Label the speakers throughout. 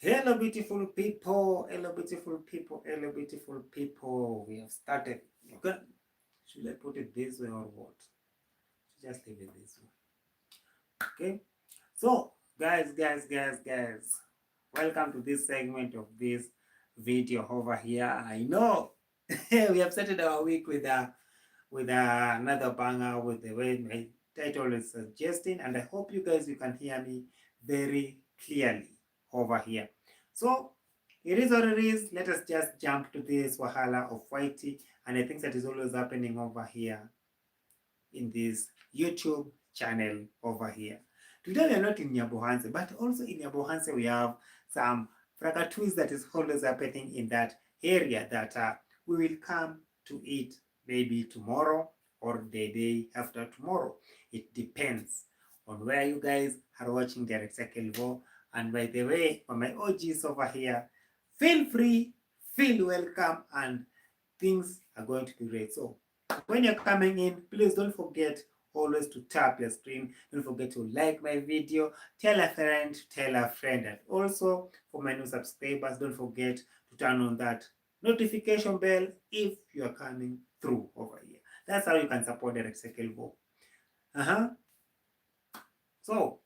Speaker 1: Hello, beautiful people. Hello, beautiful people. Hello, beautiful people. We have started. Okay. Should I put it this way or what? Just leave it this way. Okay. So, guys, welcome to this segment of this video over here. I know we have started our week with another banger with the way my title is suggesting, and I hope you can hear me very clearly over here. So it is what it is. Let us just jump to this wahala of whitey and the things that is always happening over here in this YouTube channel over here. Today we are not in Nyabohanse, but also in Nyabohanse we have some fracatouille that is always happening in that area that we will come to it maybe tomorrow or the day after tomorrow. It depends on where you guys are watching Direct Cycle. And by the way, for my OGs over here, feel free, feel welcome, and things are going to be great. So when you're coming in, please don't forget always to tap your screen. Don't forget to like my video, tell a friend, and also for my new subscribers, don't forget to turn on that notification bell if you are coming through over here. That's how you can support Direct Cycle. So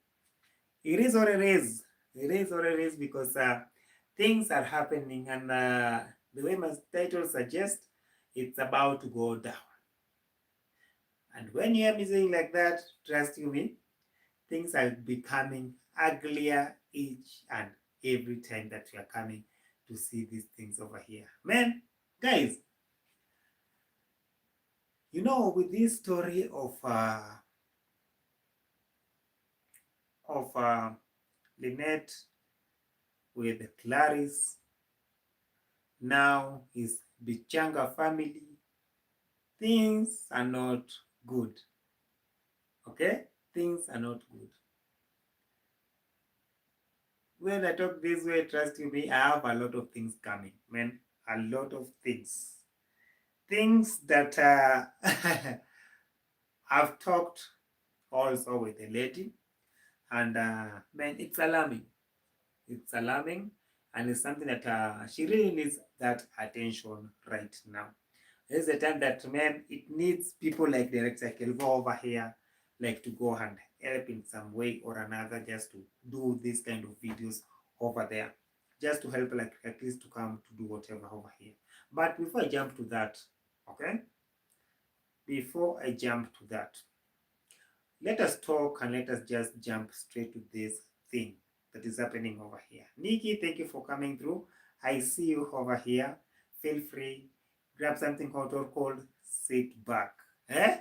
Speaker 1: it is what it is. It is what it is because things are happening, and the way my title suggests, it's about to go down. And when you hear me saying like that, trust you me, things are becoming uglier each and every time that we are coming to see these things over here. Man, guys, with this story of LINET with CLARIS, now his BICHANGA family, things are not good. Okay? Things are not good. When I talk this way, trust you me, I have a lot of things coming, man. A lot of things. Things that I've talked also with a lady, and man, it's alarming. It's alarming, and it's something that she really needs that attention right now. There's a time that, man, it needs people like Director Kelvo over here, like to go and help in some way or another, just to do this kind of videos over there, just to help, like at least to come to do whatever over here. But before I jump to that, okay, before I jump to that, let us talk and let us just jump straight to this thing that is happening over here. Nikki, thank you for coming through. I see you over here. Feel free, grab something called sit back. Eh?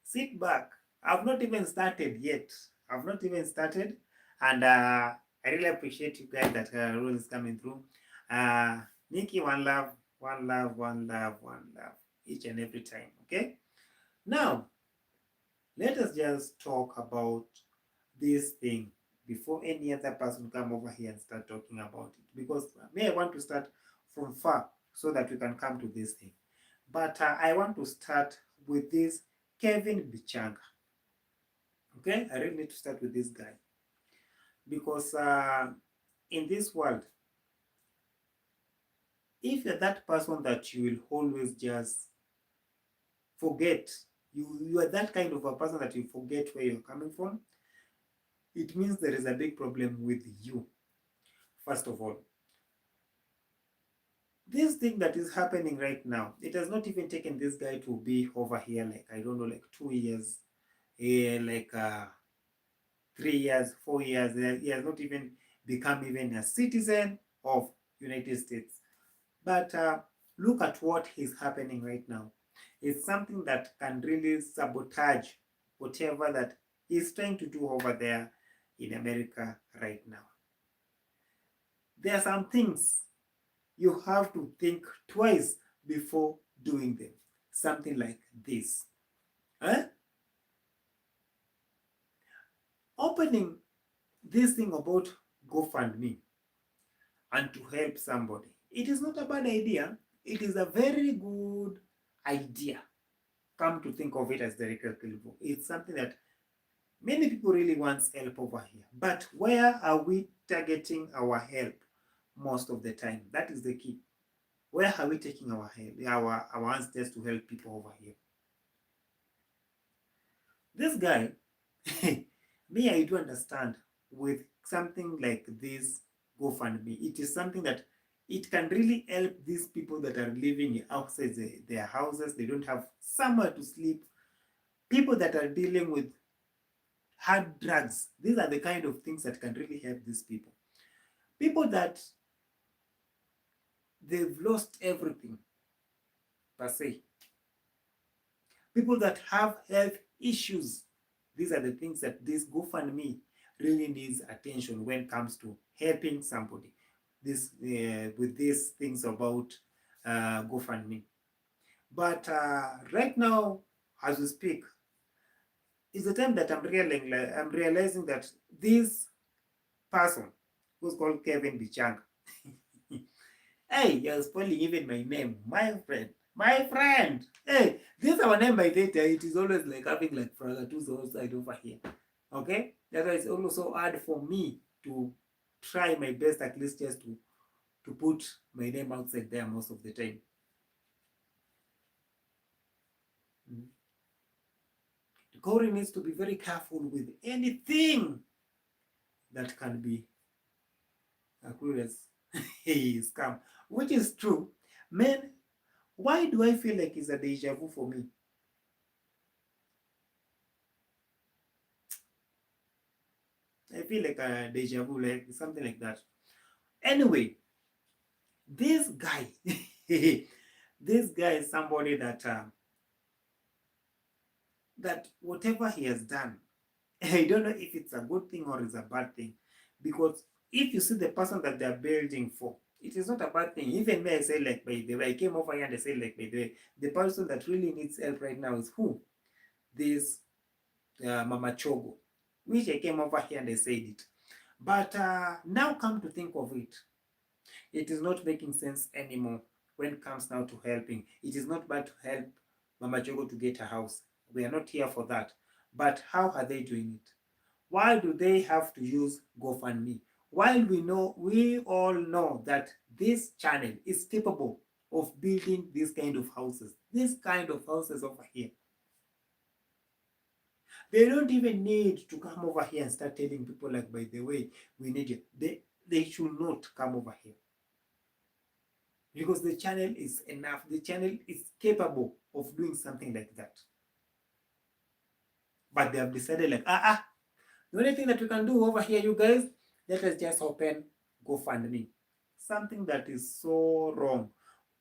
Speaker 1: Sit back. I've not even started yet. I've not even started. And I really appreciate you guys that Rose is coming through. Nikki, one love, one love, one love, one love. Each and every time. Okay? Now, let us just talk about this thing before any other person come over here and start talking about it. Because I want to start from far so that we can come to this thing. But I want to start with this Kevin Bichanga. Okay, I really need to start with this guy. Because in this world, if you're that person that you will always just forget, you are that kind of a person that you forget where you're coming from, it means there is a big problem with you. First of all, this thing that is happening right now, it has not even taken this guy to be over here, like, I don't know, like 2 years, like 3 years, 4 years. He has not even become even a citizen of United States. But look at what is happening right now. It's something that can really sabotage whatever that he's trying to do over there in America right now. There are some things you have to think twice before doing them. Something like this. Opening this thing about GoFundMe and to help somebody. It is not a bad idea. It is a very good idea. Come to think of it as the recreational. It's something that many people really want help over here. But where are we targeting our help? most of the time. That is the key. Where are we taking our ancestors to help people over here? This guy, me, I do understand with something like this GoFundMe. It is something that it can really help these people that are living outside their houses. They don't have somewhere to sleep. People that are dealing with hard drugs. These are the kind of things that can really help these people. People that they've lost everything, per se. People that have health issues. These are the things that this GoFundMe really needs attention when it comes to helping somebody. This with these things about GoFundMe. But right now, as we speak, is the time that I'm realizing that this person who's called Kevin Bichanga. Hey, you're spoiling even my name, my friend. My friend. Hey, this is our name by data. It is always like having like fragatus outside over here. Okay? That's why it's also hard for me to try my best at least just to put my name outside there most of the time. KOREE needs to be very careful with anything that can be a curious scam, which is true. Man, why do I feel like it's a deja vu for me? I feel like a deja vu, like something like that. Anyway, this guy, this guy is somebody that whatever he has done, I don't know if it's a good thing or it's a bad thing, because if you see the person that they're building for, it is not a bad thing. Even me, I say like, by the way, I came over here and I say like, by the way, the person that really needs help right now is who? This Mama Chogo, which I came over here and I said it. But now come to think of it, it is not making sense anymore when it comes now to helping. It is not bad to help Mama Chogo to get a house. We are not here for that. But how are they doing it? Why do they have to use GoFundMe? While we all know that this channel is capable of building this kind of houses. This kind of houses over here. They don't even need to come over here and start telling people like, by the way, we need you. They should not come over here. Because the channel is enough. The channel is capable of doing something like that. But they have decided like, the only thing that we can do over here, you guys, let us just open GoFundMe. Something that is so wrong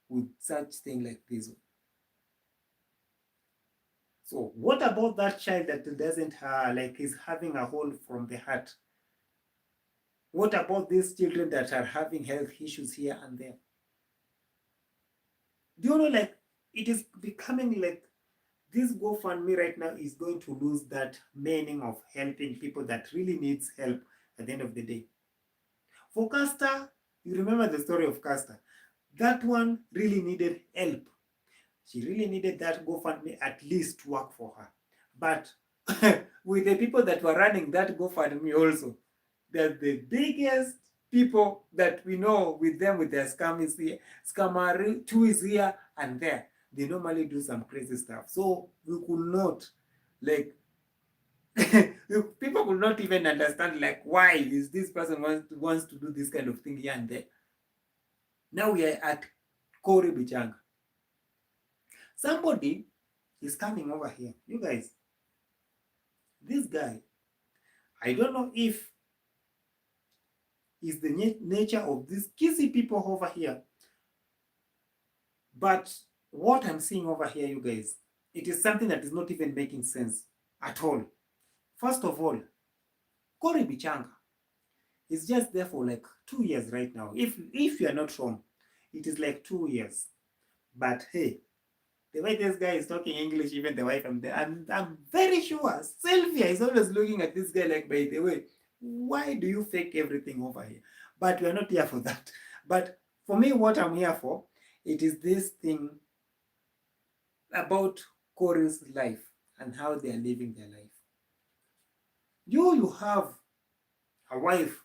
Speaker 1: with such thing like this. So what about that child that doesn't like is having a hole from the heart? What about these children that are having health issues here and there? Do you know, like, it is becoming like this GoFundMe right now is going to lose that meaning of helping people that really needs help at the end of the day. For Castor, you remember the story of Castor. That one really needed help. She really needed that GoFundMe at least to work for her. But with the people that were running that GoFundMe also, they're the biggest people that we know with them, with their scammer too is here and there. They normally do some crazy stuff. So we could not, like, people could not even understand, like, why is this person wants to do this kind of thing here and there. Now we are at KOREE BICHANGA. Somebody is coming over here. You guys, this guy, I don't know if is the nature of these kissy people over here. But what I'm seeing over here, you guys, it is something that is not even making sense at all. First of all, KOREE BICHANGA is just there for like 2 years right now. If you are not wrong, it is like 2 years. But hey, the way this guy is talking English, even the wife, I'm very sure Sylvia is always looking at this guy like, by the way, why do you fake everything over here? But we're not here for that. But for me, what I'm here for, it is this thing about KOREE's life and how they are living their life. You have a wife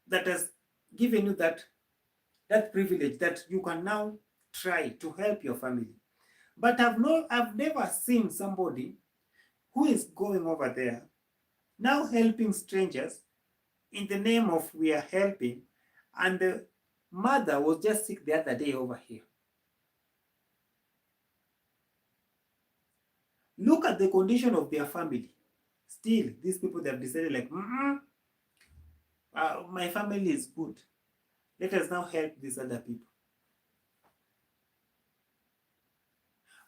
Speaker 1: that has given you that privilege that you can now try to help your family. But I've never seen somebody who is going over there now helping strangers in the name of we are helping, and the mother was just sick the other day over here. Look at the condition of their family. Still, these people, they have decided like, my family is good. Let us now help these other people.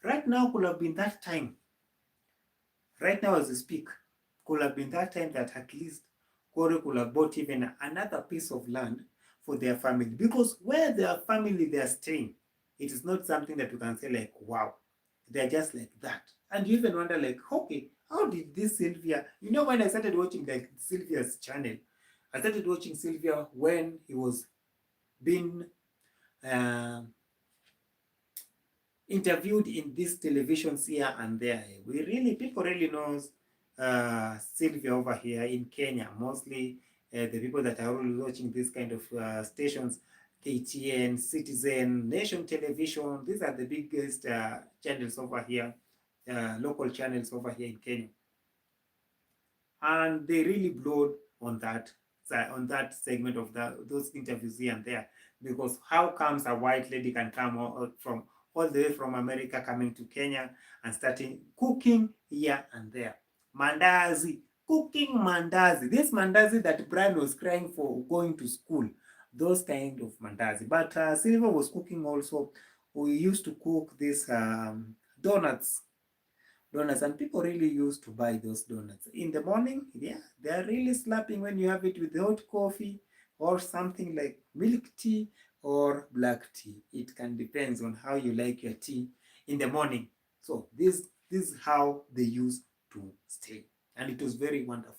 Speaker 1: Right now could have been that time. Right now as we speak, could have been that time that at least KOREE could have bought even another piece of land for their family. Because where their family they are staying, it is not something that you can say like, wow, they're just like that. And you even wonder like, okay, how did this Sylvia, when I started watching like Sylvia's channel, I started watching Sylvia when he was being interviewed in these televisions here and there. People really knows Sylvia over here in Kenya, mostly the people that are really watching this kind of stations, KTN, Citizen, Nation Television. These are the biggest channels over here, local channels over here in Kenya. And they really blowed on that segment of those interviews here and there, because how comes a white lady can come from all the way from America coming to Kenya and starting cooking here and there? Mandazi, cooking mandazi. This mandazi that Brian was crying for going to school, those kind of mandazi. But Silver was cooking also. We used to cook these donuts, and people really used to buy those donuts in the morning. Yeah, they are really slapping when you have it with hot coffee or something like milk tea or black tea. It can depends on how you like your tea in the morning. So this is how they used to stay, and it was very wonderful.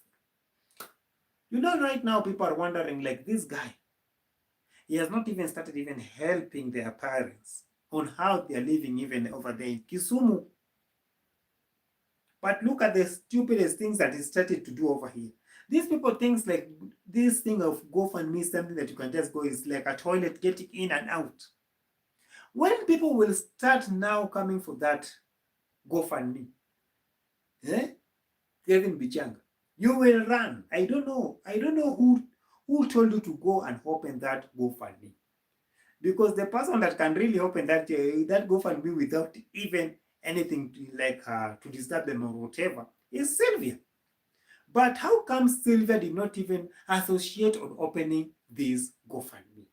Speaker 1: Right now people are wondering like, this guy, he has not even started even helping their parents on how they are living even over there in Kisumu. But look at the stupidest things that he started to do over here. These people think like this thing of GoFundMe is something that you can just go, is like a toilet getting in and out. When people will start now coming for that GoFundMe, Kevin Bichanga, you will run. I don't know who told you to go and open that GoFundMe. Because the person that can really open that GoFundMe without even anything to disturb them or whatever is Sylvia. But how come Sylvia did not even associate on opening this GoFundMe?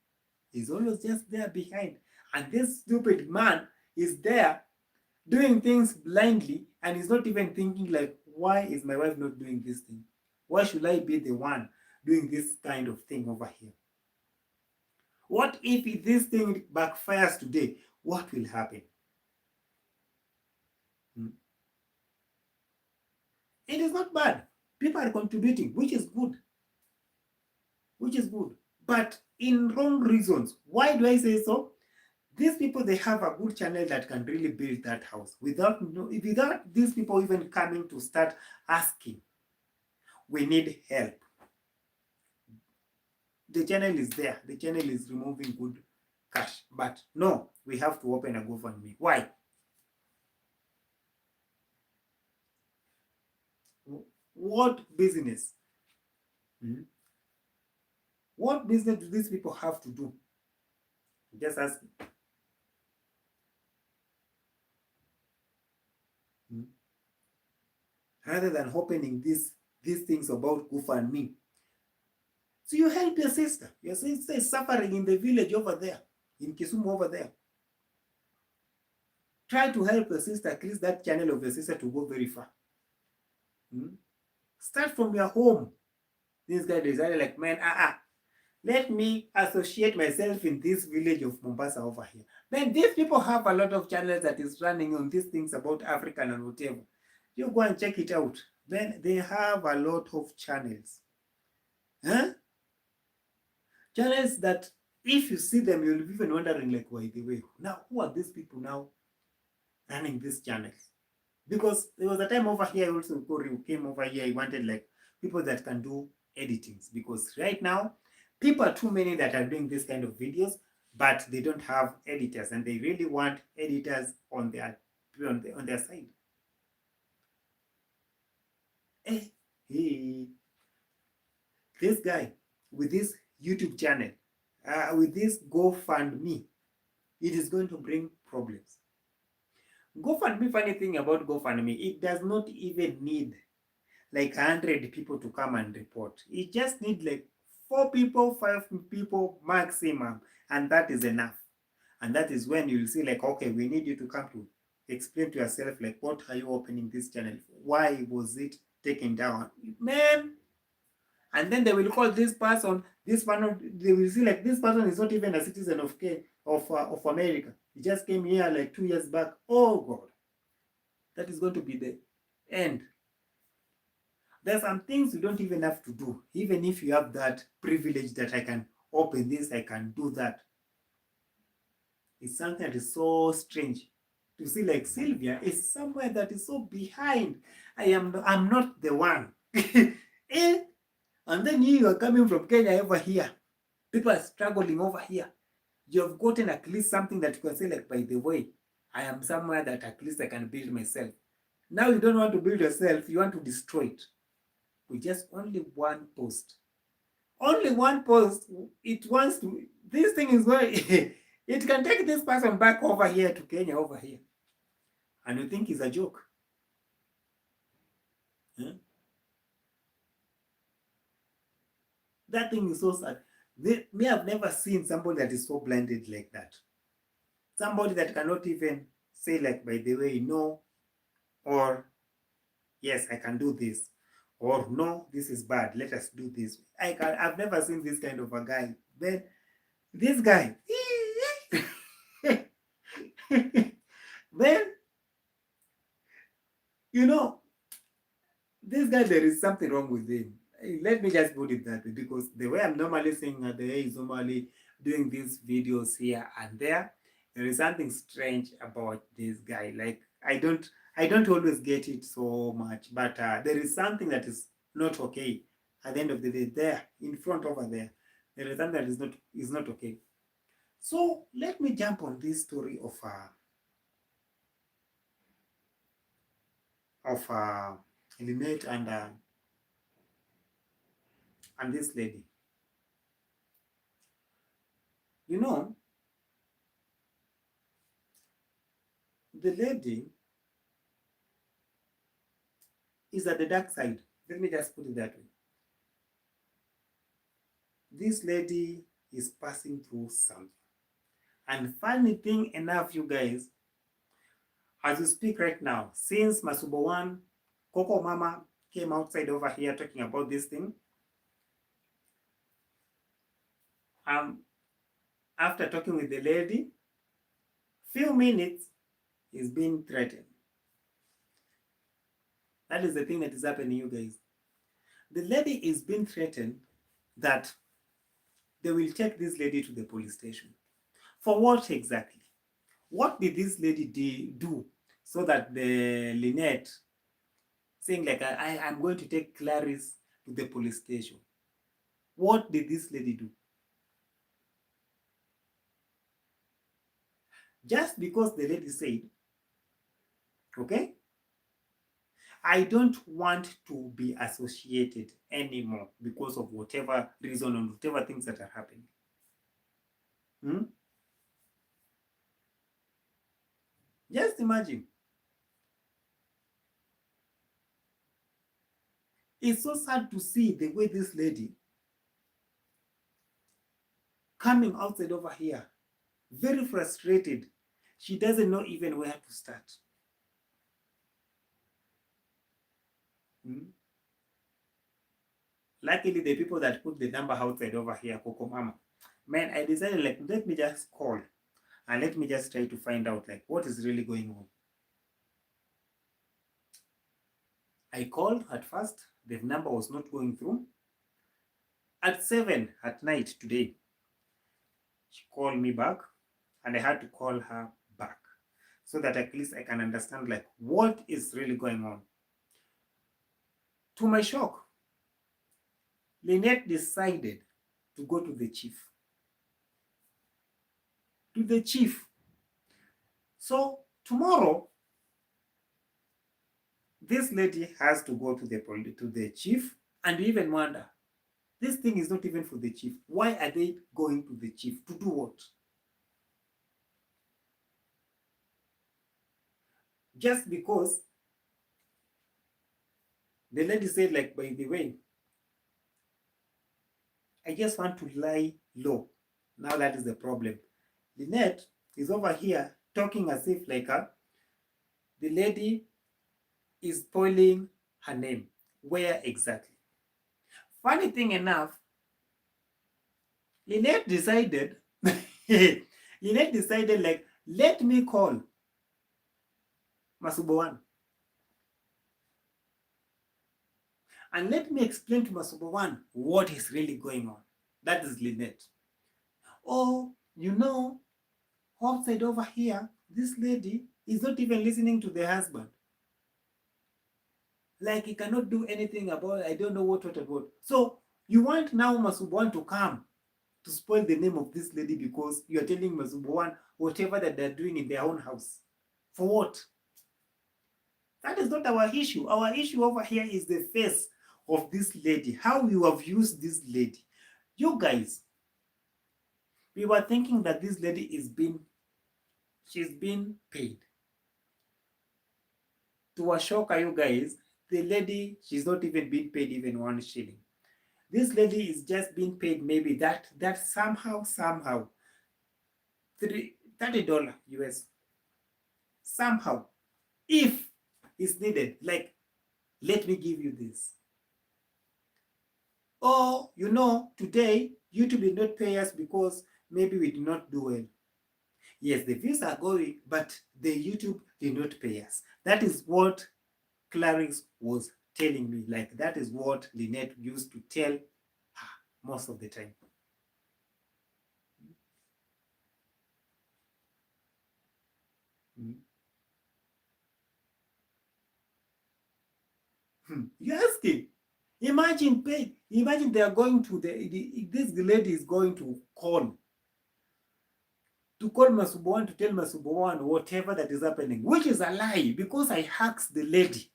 Speaker 1: He's always just there behind. And this stupid man is there doing things blindly, and he's not even thinking like, why is my wife not doing this thing? Why should I be the one doing this kind of thing over here? What if this thing backfires today? What will happen? It is not bad. People are contributing, which is good. But in wrong reasons. Why do I say so? These people, they have a good channel that can really build that house without these people even coming to start asking, we need help. The channel is there. The channel is removing good cash. But no, we have to open a GoFundMe. Why? What business? What business do these people have to do? Just ask. Rather than opening these things about GoFundMe. So you help your sister. Your sister is suffering in the village over there, in Kisumu over there. Try to help your sister, at least that channel of your sister to go very far. Start from your home. This guy decided like, man, let me associate myself in this village of Mombasa over here. Then these people have a lot of channels that is running on these things about African and whatever. You go and check it out. Then they have a lot of channels. Channels that if you see them, you'll be even wondering like, why the way. Now, who are these people now running these channels? Because there was a time over here also, KOREE came over here, he wanted like people that can do editings. Because right now, People are too many that are doing this kind of videos, but they don't have editors, and they really want editors on their side. Hey, this guy with this YouTube channel, with this GoFundMe, it is going to bring problems. GoFundMe, funny thing about GoFundMe, it does not even need like 100 people to come and report. It just needs like 4 people, 5 people maximum, and that is enough. And that is when you'll see like, okay, we need you to come to explain to yourself like, what are you opening this channel for? Why was it taken down? Man, and then they will call this person, they will see like this person is not even a citizen of America. He just came here like 2 years back. Oh God, that is going to be the end. There are some things you don't even have to do, even if you have that privilege that I can open this, I can do that. It's something that is so strange to see like Sylvia is somewhere that is so behind. I'm not the one. Eh? And then you are coming from Kenya over here. People are struggling over here. You have gotten at least something that you can say like, by the way, I am somewhere that at least I can build myself. Now you don't want to build yourself, you want to destroy it. With just only one post. Only one post. It wants to, this thing is going, it can take this person back over here to Kenya over here. And you think it's a joke. Huh? That thing is so sad. Me, I've never seen somebody that is so blinded like that. Somebody that cannot even say like, by the way, no, or yes, I can do this, or no, this is bad, let us do this. I've never seen this kind of a guy. But this guy, then, you know, this guy, there is something wrong with him. Let me just put it that way, because the way I'm normally saying that the way he's normally doing these videos here and there is something strange about this guy. Like, I don't always get it so much, but there is something that is not okay. At the end of the day, there, in front over there is something that is not okay. So let me jump on this story of LINET and this lady. You know, the lady is at the dark side. Let me just put it that way. This lady is passing through something. And funny thing enough, you guys, as we speak right now, since Masubo One, Coco Mama came outside over here talking about this thing, after talking with the lady, few minutes, is being threatened. That is the thing that is happening, you guys. The lady is being threatened that they will take this lady to the police station. For what exactly? What did this lady do so that the LINET saying like, I'm going to take CLARIS to the police station? What did this lady do? Just because the lady said, okay, I don't want to be associated anymore because of whatever reason and whatever things that are happening. Just imagine. It's so sad to see the way this lady coming outside over here, very frustrated. She doesn't know even where to start. Luckily, the people that put the number outside over here, Coco Mama, man, I decided like, let me just call and let me just try to find out like what is really going on. I called at first, the number was not going through. At 7 at night today, she called me back and I had to call her back so that at least I can understand like what is really going on. To my shock, LINET decided to go to the chief. To the chief. So tomorrow, this lady has to go to the chief, and you even wonder, this thing is not even for the chief. Why are they going to the chief? To do what? Just because the lady said, like, by the way, I just want to lie low. Now that is the problem. LINET is over here talking as if like the lady is spoiling her name. Where exactly? Funny thing enough, LINET decided, LINET decided like, let me call Masubowan. And let me explain to Masubowan what is really going on. That is LINET. Oh, you know, outside over here, this lady is not even listening to the husband. Like he cannot do anything about it. I don't know what. So you want now Masubowan to come to spoil the name of this lady because you are telling Masubowan whatever that they're doing in their own house. For what? That is not our issue. Our issue over here is the face of this lady, how you have used this lady. You guys, we were thinking that this lady she's been paid. To our shock, you guys, the lady, she's not even been paid even 1 shilling. This lady is just being paid maybe that somehow $30 US. Somehow, if it's needed, like, let me give you this. Or, you know, today, YouTube did not pay us because maybe we did not do well. Yes, the views are going, but the YouTube did not pay us. That is what CLARIS was telling me. Like, that is what LINET used to tell her most of the time. You're asking. Imagine pay. Imagine they are going to this lady is going to call Masubowan to tell Masubowan whatever that is happening, which is a lie because I asked the lady.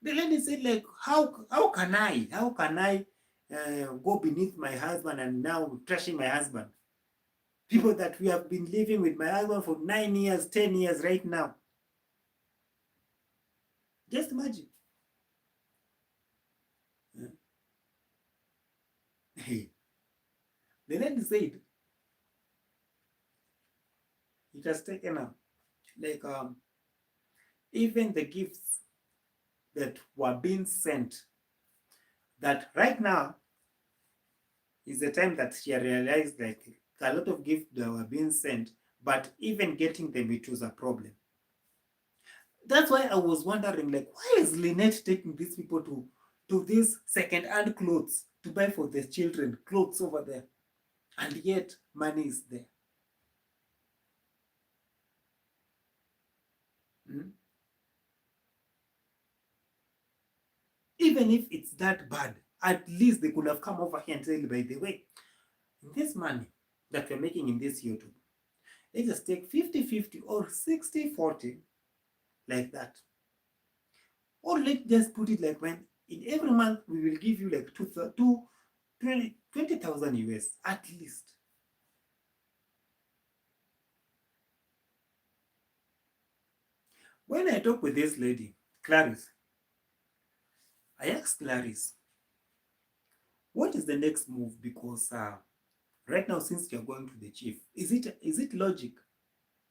Speaker 1: The lady said, like, how can I go beneath my husband and now trashing my husband? People that we have been living with my husband for 9 years, 10 years right now. Just imagine. The lady said it has taken up like even the gifts that were being sent, that right now is the time that she realized like a lot of gifts that were being sent, but even getting them, it was a problem. That's why I was wondering, like, why is LINET taking these people to these second-hand clothes to buy for their children clothes over there, and yet money is there? Even if it's that bad, at least they could have come over here and said, by the way, this money that we're making in this YouTube, let's just take 50-50 or 60-40, like that. Or let's just put it like, when in every month we will give you like 20,000 US at least. When I talk with this lady, CLARIS, I asked CLARIS, what is the next move? Because right now, since you're going to the chief, is it logic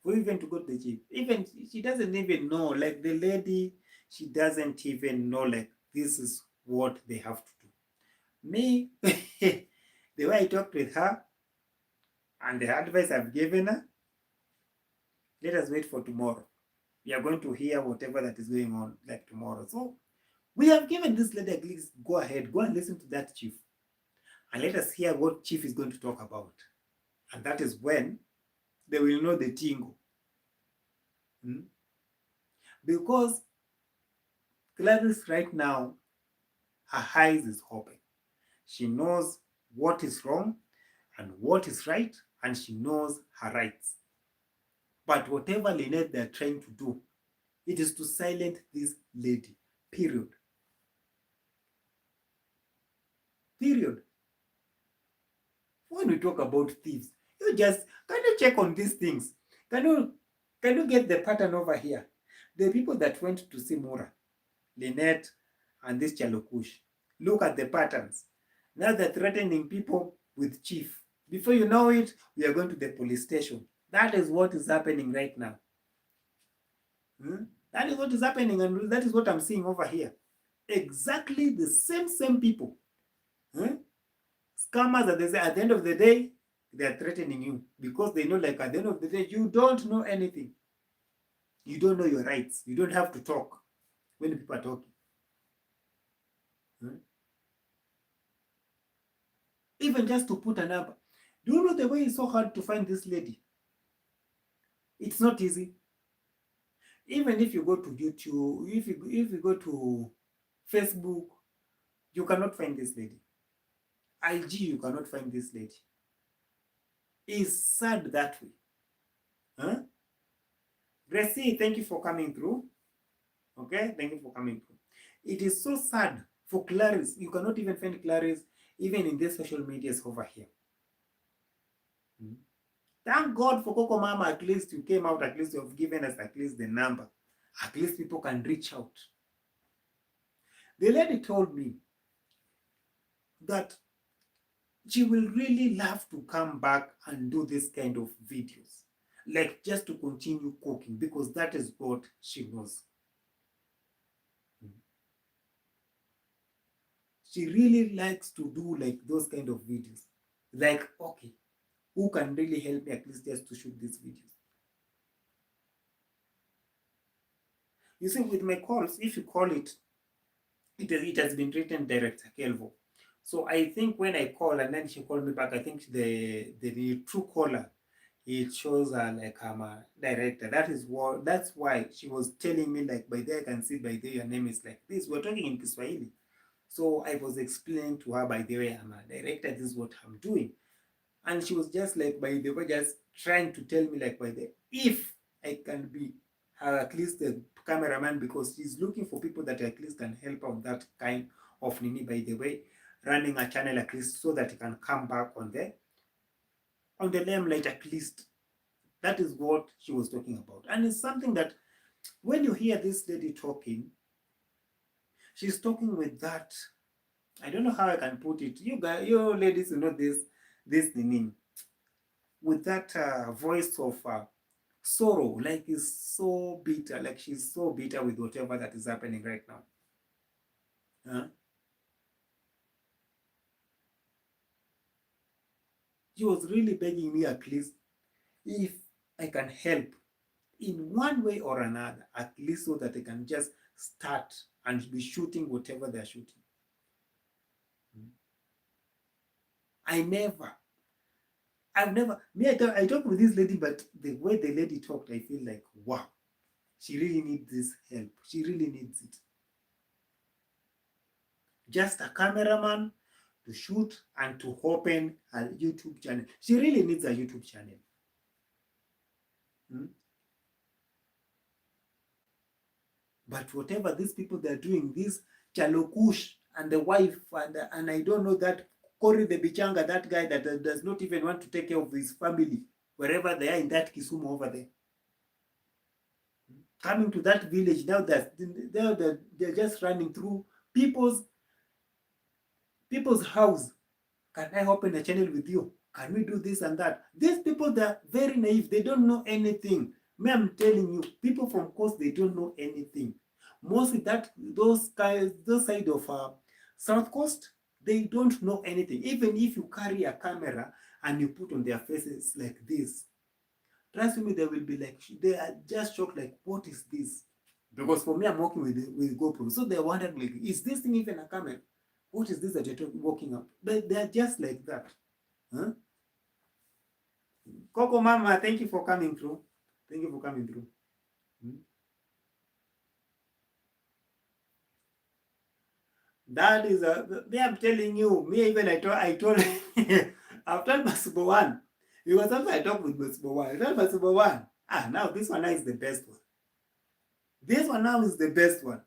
Speaker 1: for even to go to the chief? Even she doesn't even know, like the lady, she doesn't even know like this is what they have to do. Me, the way I talked with her and the advice I've given her, let us wait for tomorrow. We are going to hear whatever that is going on like tomorrow. So we have given this lady at least go ahead, go and listen to that chief, and let us hear what chief is going to talk about. And that is when they will know the tingo. Because CLARIS right now, her eyes is open. She knows what is wrong and what is right, and she knows her rights. But whatever LINET they're trying to do, it is to silence this lady. Period. Period. When we talk about thieves, can you check on these things? Can you get the pattern over here? The people that went to see Mura, LINET, and this Chalokush, look at the patterns. Now they're threatening people with chief. Before you know it, we are going to the police station. That is what is happening right now. That is what is happening, and that is what I'm seeing over here. Exactly the same people. Scammers, at the end of the day, they are threatening you because they know, like, at the end of the day, you don't know anything. You don't know your rights. You don't have to talk when people are talking. Even just to put a number. Do you know the way it's so hard to find this lady? It's not easy. Even if you go to YouTube, if you go to Facebook, you cannot find this lady. IG, you cannot find this lady. It's sad that way. Gracie, thank you for coming through. Okay, thank you for coming through. It is so sad for CLARIS. You cannot even find CLARIS even in these social medias over here. Thank God for Coco Mama, at least you came out, at least you have given us at least the number. At least people can reach out. The lady told me that she will really love to come back and do this kind of videos. Like, just to continue cooking, because that is what she knows. She really likes to do like those kind of videos. Like, okay, who can really help me at least just to shoot these videos? You see, with my calls, if you call it, it has been written Director Kelvo. So I think when I call and then she called me back, I think the true caller, it shows like I'm a director. That's why she was telling me, like, by there I can see, by there your name is like this. We're talking in Kiswahili. So I was explaining to her, by the way, I'm a director, this is what I'm doing. And she was just like, by the way, just trying to tell me, like, by the if I can be her at least a cameraman, because she's looking for people that at least can help on that kind of nini, by the way, running a channel at least, so that it can come back on the limelight at least. That is what she was talking about. And it's something that when you hear this lady talking, she's talking with that, I don't know how I can put it. You guys, you ladies, you know this nini, with that voice of sorrow, like is so bitter, like she's so bitter with whatever that is happening right now. She was really begging me, at least if I can help in one way or another, at least so that I can just start and be shooting whatever they're shooting. I've never, I talked with this lady, but the way the lady talked, I feel like, wow, she really needs this help. She really needs it. Just a cameraman to shoot and to open a YouTube channel. She really needs a YouTube channel. But whatever these people they're doing, this Chalokush and the wife, and I don't know that KOREE the Bichanga, that guy that does not even want to take care of his family, wherever they are in that Kisumu over there. Coming to that village, now that they're just running through people's house. Can I open a channel with you? Can we do this and that? These people, they're very naive. They don't know anything. Me, I'm telling you, people from coast, they don't know anything. Mostly those guys, those side of South Coast, they don't know anything. Even if you carry a camera and you put on their faces like this, trust me, they will be like, they are just shocked, like, what is this? Because for me, I'm working with GoPro. So they're wondering, like, is this thing even a camera? What is this that you're walking up? But they're just like that. Coco Mama, thank you for coming through. Thank you for coming through. That is me. I'm telling you. Me even I told I've told Masubo one. Because after I talked with Masubo one, I told Masubo one. Now this one now is the best one. This one now is the best one.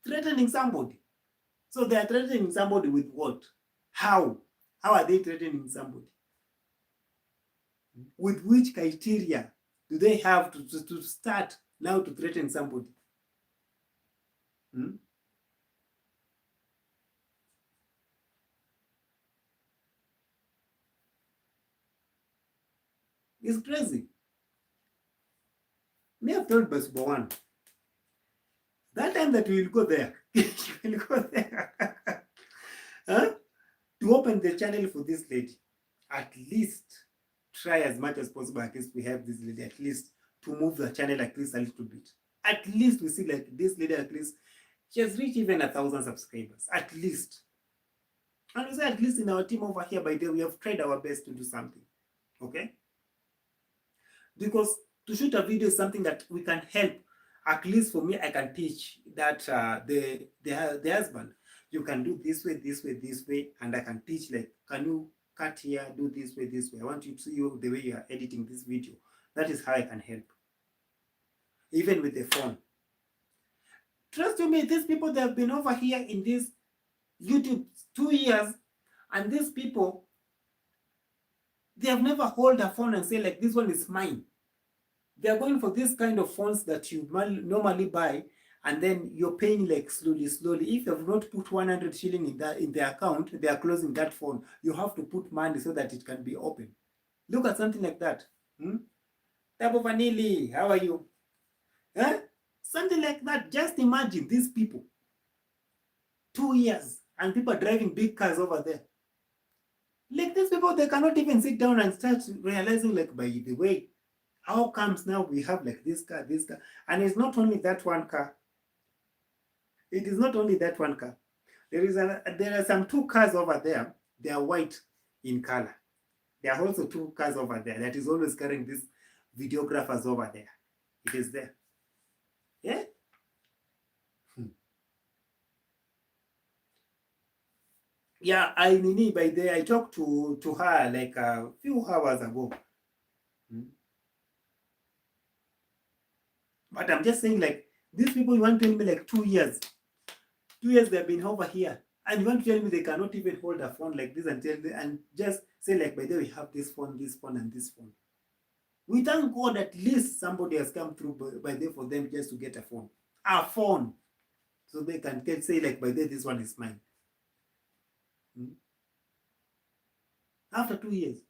Speaker 1: Threatening somebody. So they are threatening somebody with what? How? How are they threatening somebody? With which criteria do they have to start now to threaten somebody? Hmm? It's crazy. Me have told Basubo one. That time that we will go there, you will go there. Huh? To open the channel for this lady. At least try as much as possible. At least we have this lady. At least to move the channel at least a little bit. At least we see like this lady at least she has reached even 1,000 subscribers. At least. And we say at least in our team over here by day we have tried our best to do something. Okay? Because to shoot a video is something that we can help. At least for me, I can teach that the husband, you can do this way, this way, this way, and I can teach like, can you cut here, do this way, this way. I want you to see you the way you are editing this video. That is how I can help. Even with the phone. Trust me, these people they have been over here in this YouTube 2 years, and these people they have never hold a phone and say like this one is mine. They are going for this kind of phones that you normally buy, and then you're paying like slowly. If you have not put 100 shilling in the account, they are closing that phone. You have to put money so that it can be open. Look at something like that. Tabo Vanilli, how are you? Huh? Something like that. Just imagine these people. 2 years, and people are driving big cars over there. Like these people, they cannot even sit down and start realizing, like, by the way, how comes now we have like this car, and it's not only that one car. It is not only that one car. There are some 2 cars over there. They are white in color. There are also 2 cars over there that is always carrying these videographers over there. It is there. Yeah. Yeah, by the I talked to her like a few hours ago. But I'm just saying, like, these people, you want to tell me like 2 years. 2 years they've been over here. And you want to tell me they cannot even hold a phone like this and just say, like, by the way, we have this phone, and this phone. We thank God at least somebody has come through by there for them just to get a phone. A phone. So they can say, like, by there, this one is mine. After 2 years.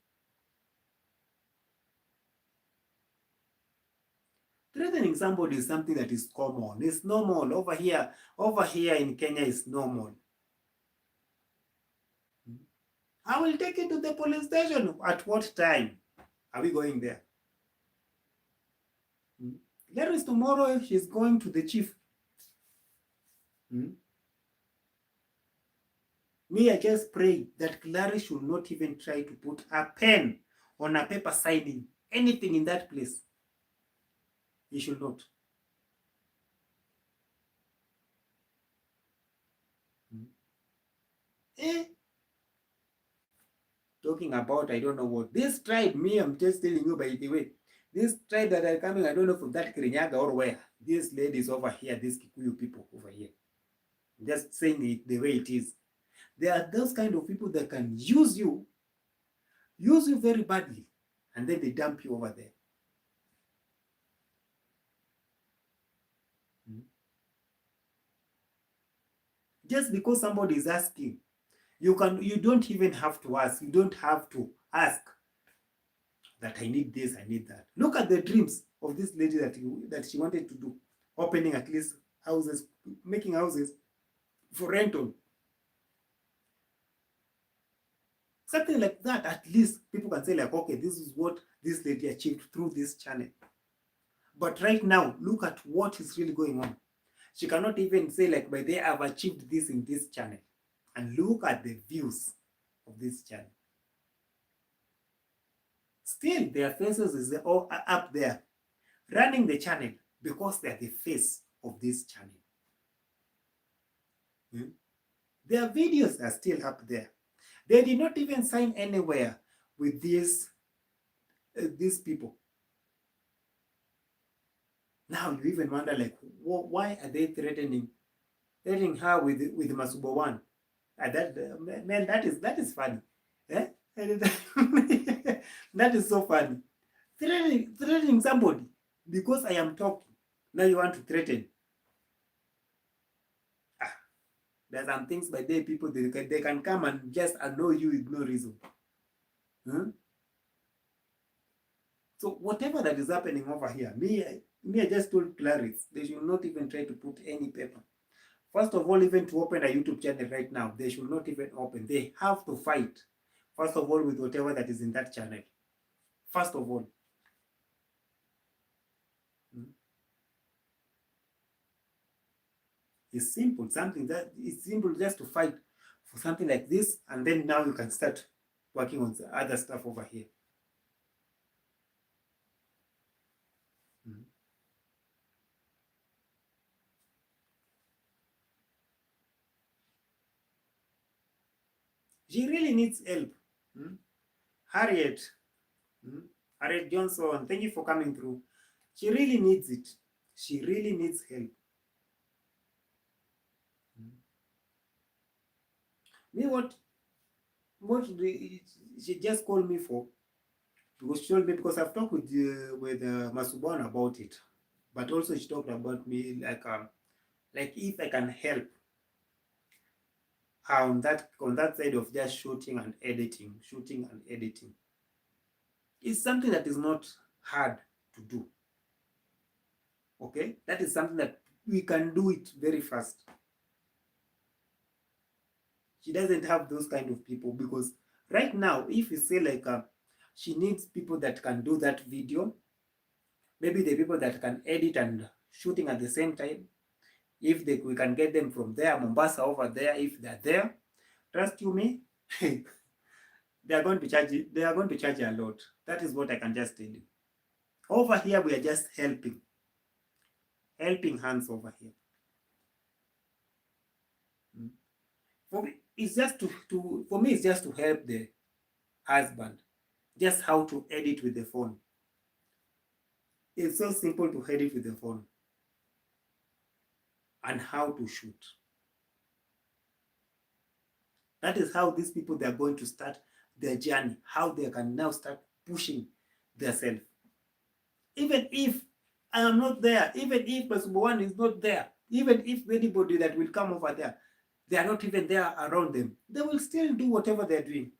Speaker 1: Threatening somebody is something that is common. It's normal. Over here in Kenya is normal. I will take you to the police station. At what time are we going there? There is tomorrow, she's going to the chief. Me, I just pray that CLARIS should not even try to put a pen on a paper signing anything in that place. He should not. Talking about, I don't know what. This tribe, me, I'm just telling you by the way. This tribe that are coming, I don't know from that Kirinyaga or where. These ladies over here, these Kikuyu people over here. I'm just saying it the way it is. There are those kind of people that can use you very badly, and then they dump you over there. Just because somebody is asking, you don't even have to ask. You don't have to ask that I need this, I need that. Look at the dreams of this lady that she wanted to do, opening at least houses, making houses for rental. Something like that, at least people can say, like, okay, this is what this lady achieved through this channel. But right now, look at what is really going on. She cannot even say, like, by they have achieved this in this channel. And look at the views of this channel. Still, their faces is all up there, running the channel because they are the face of this channel. Their videos are still up there. They did not even sign anywhere with these people. Now you even wonder, like, why are they threatening her with Masubo one? Man, that is funny. Eh? That is so funny. Threatening somebody because I am talking. Now you want to threaten. Ah, there are some things by day people they can come and just annoy you with no reason. Hmm? So whatever that is happening over here, I just told CLARIS they should not even try to put any paper. First of all, even to open a YouTube channel right now, they should not even open. They have to fight. First of all, with whatever that is in that channel. First of all. It's simple. Something that it's simple just to fight for something like this, and then now you can start working on the other stuff over here. She really needs help. Harriet, Harriet Johnson, thank you for coming through. She really needs it. She really needs help. Me, what she just called me for? Because she told me, because I've talked with Masuban about it, but also she talked about me like if I can help on that side of just shooting and editing. It's something that is not hard to do. Okay, that is something that we can do it very fast. She doesn't have those kind of people, because right now, if you say like she needs people that can do that video, maybe the people that can edit and shooting at the same time. If we can get them from there, Mombasa over there, if they're there, trust you me, they are going to charge you a lot. That is what I can just tell you. Over here, we are just helping hands over here. For me, it's just it's just to help the husband, just how to edit with the phone. It's so simple to edit with the phone, and how to shoot. That is how these people, they are going to start their journey, how they can now start pushing themselves. Even if I am not there, even if Masubo one is not there, even if anybody that will come over there, they are not even there around them, they will still do whatever they're doing.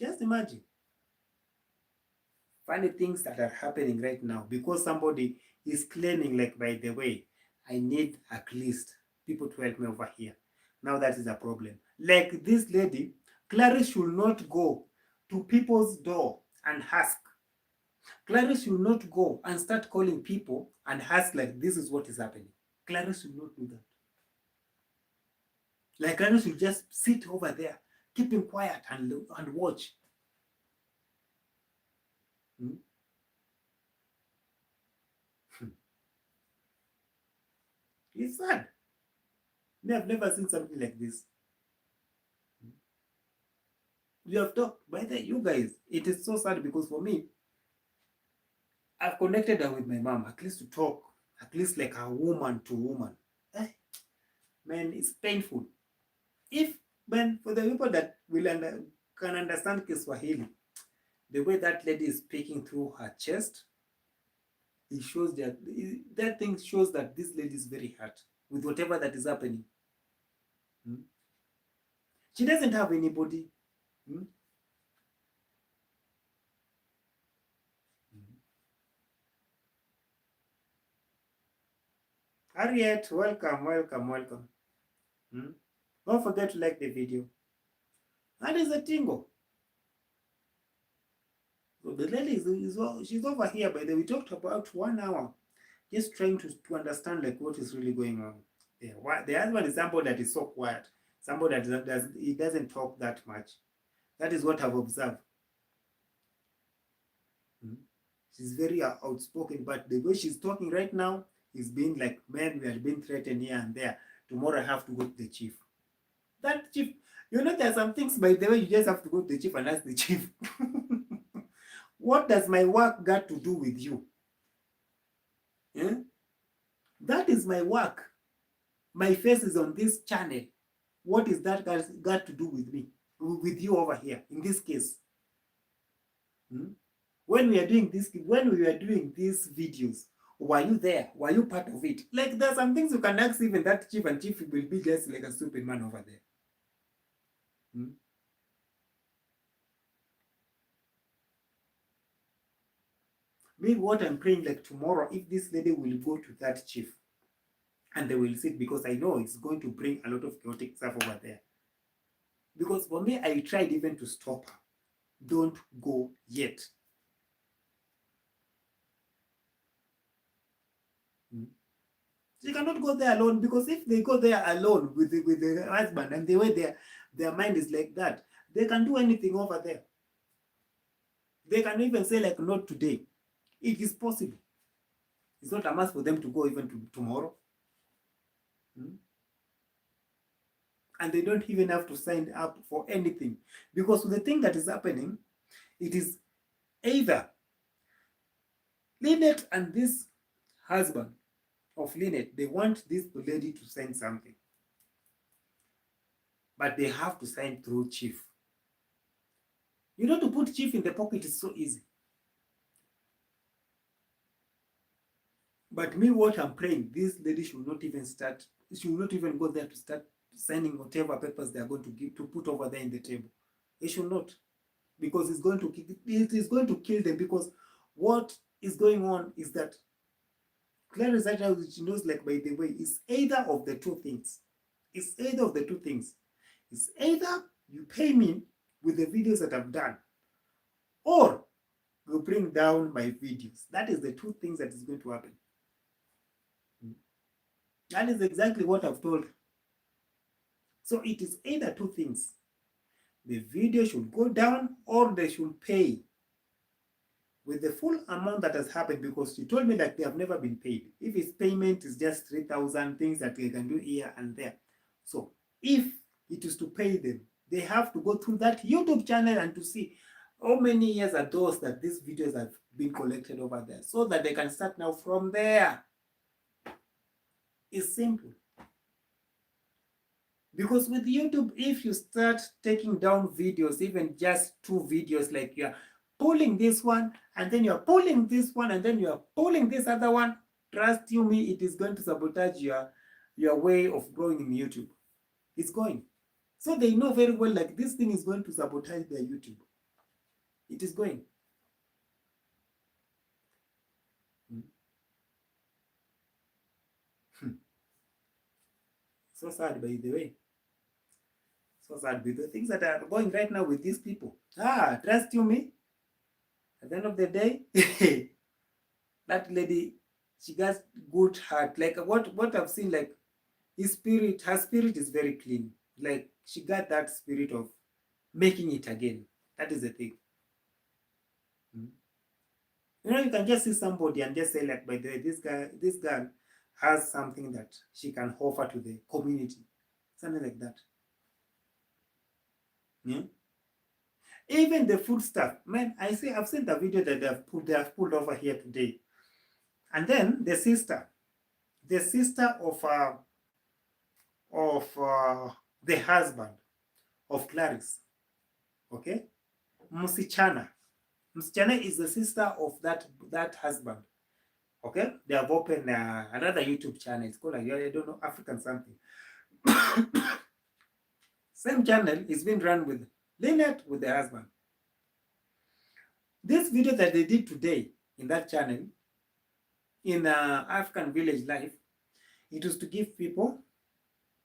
Speaker 1: Just imagine. Funny things that are happening right now because somebody is claiming, like, by the way, I need at least people to help me over here. Now that is a problem. Like this lady, CLARIS should not go to people's door and ask. CLARIS should not go and start calling people and ask, like, this is what is happening. CLARIS should not do that. Like, CLARIS should just sit over there, keeping quiet and watch. It's sad. Me, I've never seen something like this. We have talked, by the you guys, it is so sad because for me, I've connected her with my mom, at least to talk, at least like a woman to woman. Man, it's painful. For the people that can understand Kiswahili, the way that lady is speaking through her chest, it shows that thing shows that this lady is very hurt with whatever that is happening. She doesn't have anybody. Harriet, welcome. Don't forget to like the video. That is a tingle. So the lady she's over here, by the way. We talked about 1 hour just trying to understand, like, what is really going on there. The husband is somebody that is so quiet, somebody that he doesn't talk that much. That is what I've observed. She's very outspoken, but the way she's talking right now is being like, man, we are being threatened here and there. Tomorrow I have to go to the chief. That chief, there are some things, by the way, you just have to go to the chief and ask the chief. What does my work got to do with you? Yeah? That is my work. My face is on this channel. What is that got to do with me? With you over here, in this case? When we are doing these videos, were you there? Were you part of it? Like, there's some things you can ask even that chief, and chief will be just like a stupid man over there. Maybe what I'm praying, like tomorrow, if this lady will go to that chief and they will sit, because I know it's going to bring a lot of chaotic stuff over there. Because for me, I tried even to stop her. Don't go yet. She cannot go there alone, because if they go there alone with the husband, and the way their mind is like that, they can do anything over there. They can even say like, not today. It is possible. It's not a must for them to go even tomorrow. And they don't even have to sign up for anything. Because the thing that is happening, it is either LINET and this husband of LINET, they want this lady to sign something. But they have to sign through chief. To put chief in the pocket is so easy. But me, what I'm praying, this lady should not even go there to start signing whatever papers they are going to put over there in the table. They should not. Because it is going to kill them. Because what is going on is that CLARIS right now, which knows, like, by the way, is either of the two things. It's either of the two things. It's either you pay me with the videos that I've done, or you bring down my videos. That is the two things that is going to happen. That is exactly what I've told. So it is either two things. The video should go down, or they should pay with the full amount that has happened, because she told me that they have never been paid. If its payment is just 3,000, things that they can do here and there. So if it is to pay them, they have to go through that YouTube channel and to see how many years are those that these videos have been collected over there, so that they can start now from there. It's simple. Because with YouTube, if you start taking down videos, even just 2 videos, like you're pulling this one, and then you're pulling this one, and then you're pulling this other one, trust you me, it is going to sabotage your way of growing in YouTube. It's going. So they know very well, like, this thing is going to sabotage their YouTube. It is going. So sad, by the way. So sad with the things that are going right now with these people. Trust you me, at the end of the day, that lady, she got good heart. Like, what I've seen, like, her spirit is very clean. Like, she got that spirit of making it again. That is the thing. You can just see somebody and just say, like, by the way, this girl has something that she can offer to the community. Something like that. Even the food stuff, man, I've seen the video that they have pulled over here today. And then the sister of the husband of CLARIS, okay, Msichana is the sister of that husband. Okay, they have opened another YouTube channel. It's called, I don't know, African something. Same channel is being run with LINET, with the husband. This video that they did today in that channel, in African Village Life, it was to give people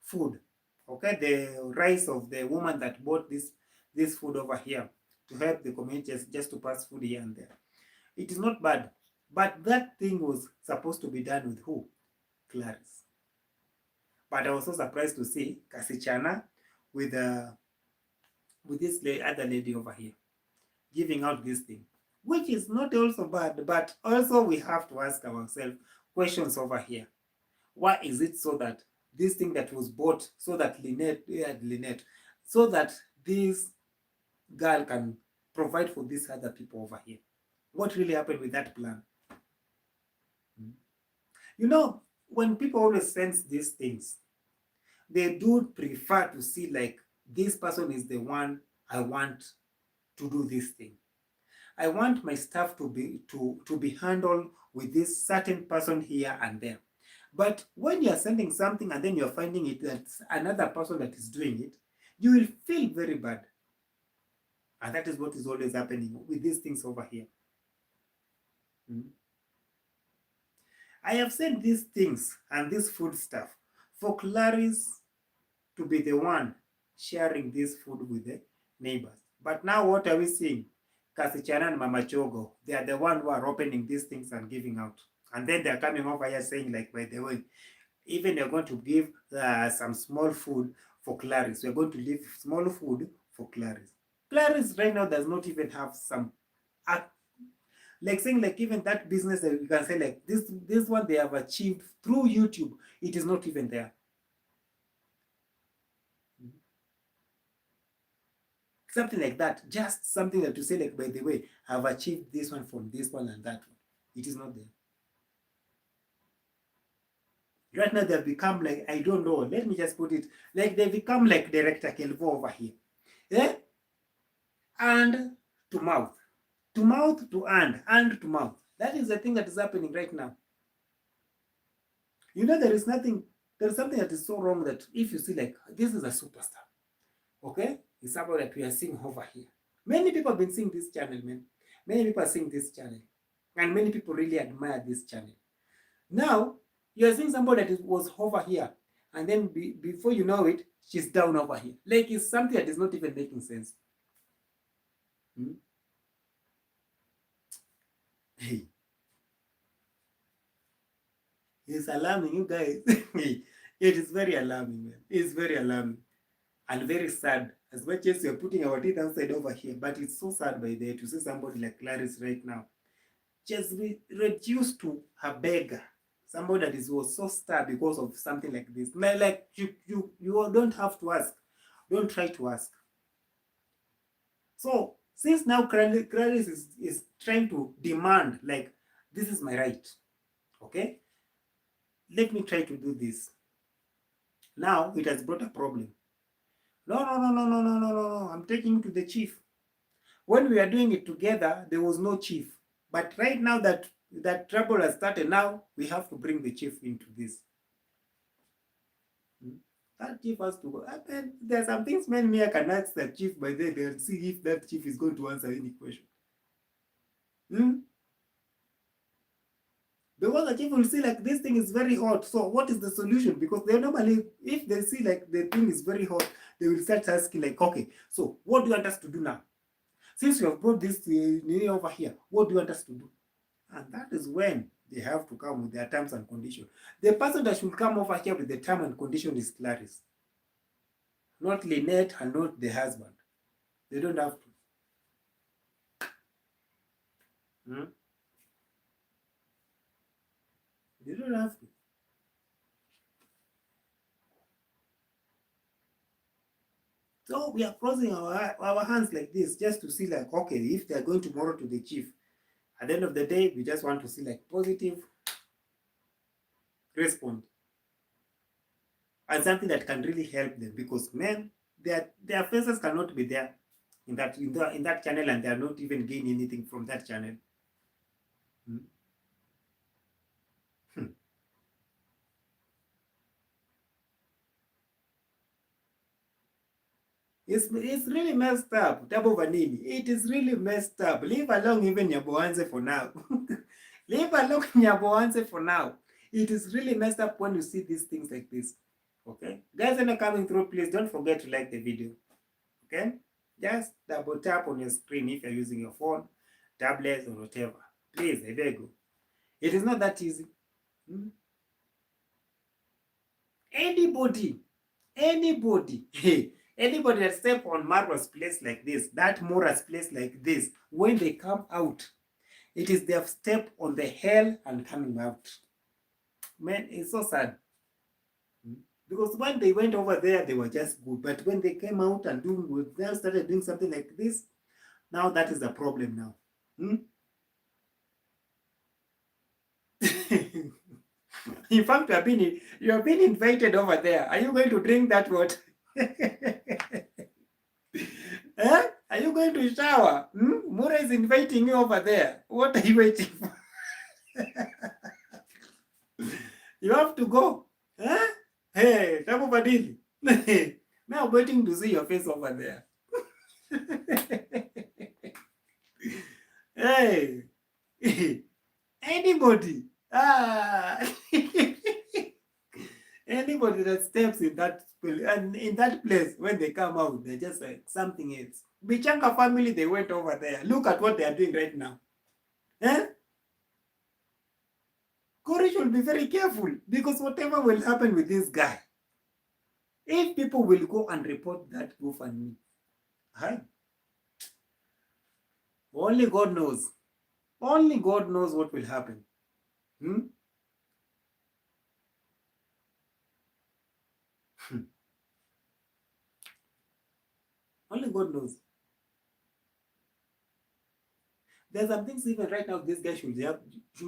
Speaker 1: food. Okay, the rice of the woman that bought this food over here to help the community, just to pass food here and there. It is not bad, but that thing was supposed to be done with who? CLARIS. But I was so surprised to see Kasichana with with this other lady over here, giving out this thing, which is not also bad, but also we have to ask ourselves questions over here. Why is it so that this thing that was bought so that LINET, so that this girl can provide for these other people over here? What really happened with that plan? You know, when people always sense these things, they do prefer to see like this person is the one I want to do this thing. I want my stuff to be handled with this certain person here and there. But when you're sending something and then you're finding it that's another person that is doing it, you will feel very bad. And that is what is always happening with these things over here. I have sent these things and this food stuff for CLARIS to be the one sharing this food with the neighbors. But now what are we seeing? Kasichana and Mama Chogo, they are the one who are opening these things and giving out. And then they're coming over here saying like, by the way, even they're going to give some small food for CLARIS. We're going to leave small food for CLARIS. CLARIS right now does not even have some, like saying like even that business that you can say like this one they have achieved through YouTube, it is not even there. Something like that, just something that to say like, by the way, I've achieved this one from this one and that one. It is not there. Right now they've become like, I don't know, let me just put it, like they become like Director Kelvo over here. Yeah? And to mouth to hand to mouth. That is the thing that is happening right now. You know, there is something that is so wrong that if you see like, this is a superstar. Okay? It's somebody that we are seeing over here. Many people have been seeing this channel, man. Many people are seeing this channel. And many people really admire this channel. Now, you're seeing somebody that was over here. And then before you know it, she's down over here. Like it's something that is not even making sense. Hey. It's alarming, you guys. It is very alarming, man. It's very alarming. And very sad, as much as you're putting our teeth outside over here, but it's so sad by the way to see somebody like CLARIS right now just reduced to a beggar, somebody that was so starved because of something like this. Like you don't have to ask, don't try to ask. So since now CLARIS is trying to demand like, this is my right, okay, let me try to do this. Now it has brought a problem. No, I'm taking you to the chief. When we are doing it together, there was no chief. But right now that trouble has started, now we have to bring the chief into this. That chief has to go. There are some things me I can ask the chief by then and see if that chief is going to answer any question. Because the chief will see like this thing is very hot. So what is the solution? Because they normally, if they see like the thing is very hot, they will start asking like, okay, so what do you want us to do now? Since you have brought this over here, what do you want us to do? And that is when they have to come with their terms and conditions. The person that should come over here with the term and condition is CLARIS. Not LINET and not the husband. They don't have to. They don't have to. So we are crossing our hands like this just to see like, okay, if they are going tomorrow to the chief, at the end of the day, we just want to see like positive response. And something that can really help them, because men, their faces cannot be there in that channel, and they are not even gaining anything from that channel. It's really messed up. Double Vanini. It is really messed up. Leave alone even Nyaboanze for now. Leave alone Nyaboanze for now. It is really messed up when you see these things like this. Okay? Guys, when you're coming through, please don't forget to like the video. Okay? Just double tap on your screen if you're using your phone, tablet, or whatever. Please, I beg you. It is not that easy. Anybody, hey, Anybody that step on Marwa's place like this, that Mora's place like this, when they come out, it is their step on the hell and coming out. Man, it's so sad. Because when they went over there, they were just good. But when they came out and they started doing something like this, now that is the problem now. In fact, you have been invited over there. Are you going to drink that water? Are you going to shower? Mura is inviting you over there. What are you waiting for? You have to go. Hey, Tabu Badili. Now I'm waiting to see your face over there. Hey, anybody. Anybody that steps in that place, when they come out, they're just like something else. Bichanga family, they went over there. Look at what they are doing right now. KOREE should be very careful, because whatever will happen with this guy, if people will go and report that GoFundMe, only God knows. Only God knows what will happen. Only God knows. There's some things even right now this guy should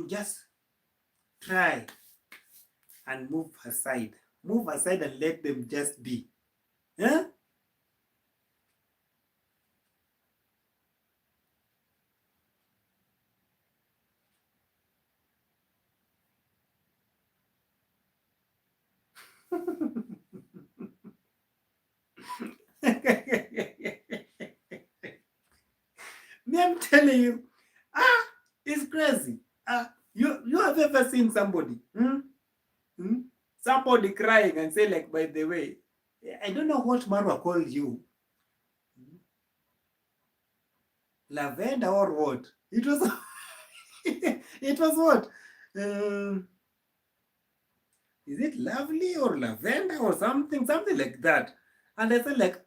Speaker 1: just try and move aside. Move aside and let them just be. Me, I'm telling you, it's crazy. You have ever seen somebody, somebody crying and say, like, by the way, I don't know what Marwa called you, lavender or what? It was, it was what? Is it lovely or lavender or something like that? And I said, like,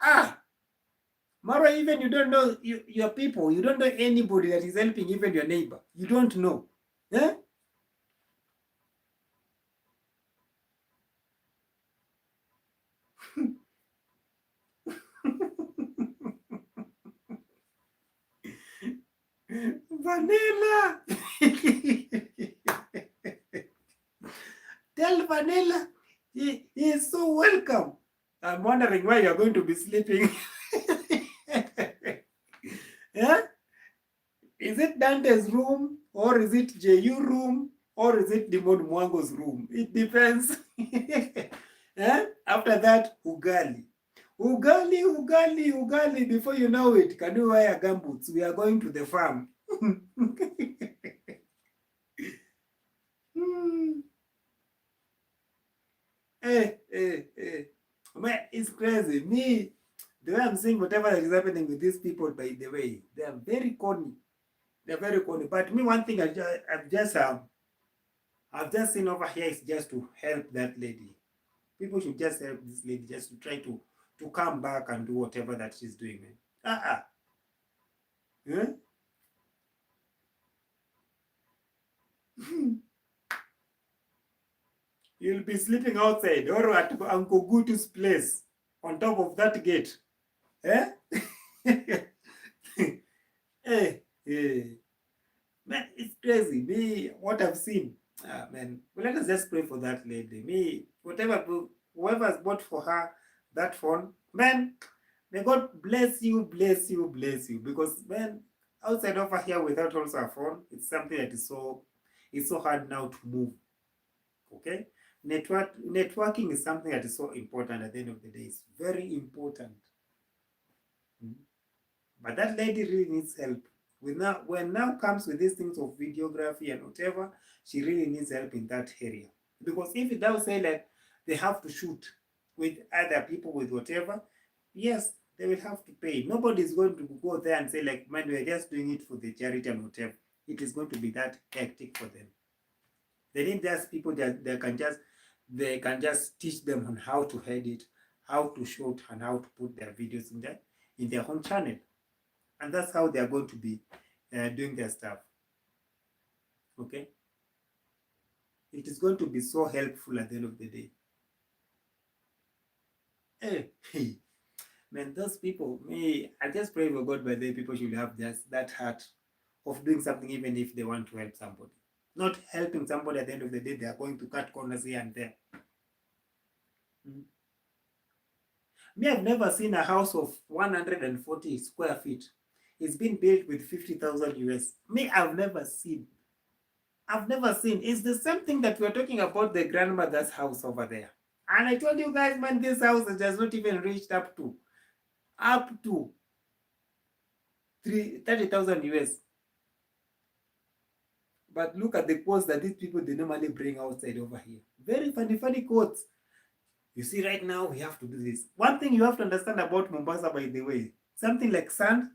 Speaker 1: Marwa, even you don't know your people, you don't know anybody that is helping, even your neighbor. You don't know. Vanilla! Tell Vanilla he is so welcome. I'm wondering why you're going to be sleeping. Is it Dante's room, or is it JU room, or is it Dimon Mwango's room? It depends. After that, ugali. Ugali. Before you know it, can you wear gumboots? We are going to the farm. Man, it's crazy. Me, the way I'm seeing whatever that is happening with these people, by the way, they are very corny. They're very corny. But me, one thing I've just seen over here is just to help that lady. People should just help this lady, just to try to come back and do whatever that she's doing. You'll be sleeping outside or at Uncle Gutu's place on top of that gate. Man, it's crazy. Me, what I've seen. Man, well, let us just pray for that lady. Me, whoever's bought for her that phone, man, may God bless you. Because, man, outside over here without also a phone, it's something that is so hard now to move. Okay? Networking is something that is so important at the end of the day. It's very important. But that lady really needs help. When now comes with these things of videography and whatever, she really needs help in that area. Because if it does say like they have to shoot with other people with whatever, yes, they will have to pay. Nobody is going to go there and say like, man, we're just doing it for the charity and whatever. It is going to be that hectic for them. They need just people that they can just teach them on how to edit, how to shoot and how to put their videos in their own channel. And that's how they are going to be doing their stuff. Okay? It is going to be so helpful at the end of the day. Hey, man, those people, I just pray for God by the way people should have just that heart of doing something even if they want to help somebody. Not helping somebody at the end of the day, they are going to cut corners here and there. I've never seen a house of 140 square feet. It's been built with 50,000 US. I've never seen. It's the same thing that we're talking about the grandmother's house over there. And I told you guys, man, this house has not even reached up to 30,000 US. But look at the quotes that these people, they normally bring outside over here. Very funny quotes. You see, right now, we have to do this. One thing you have to understand about Mombasa, by the way, something like sand,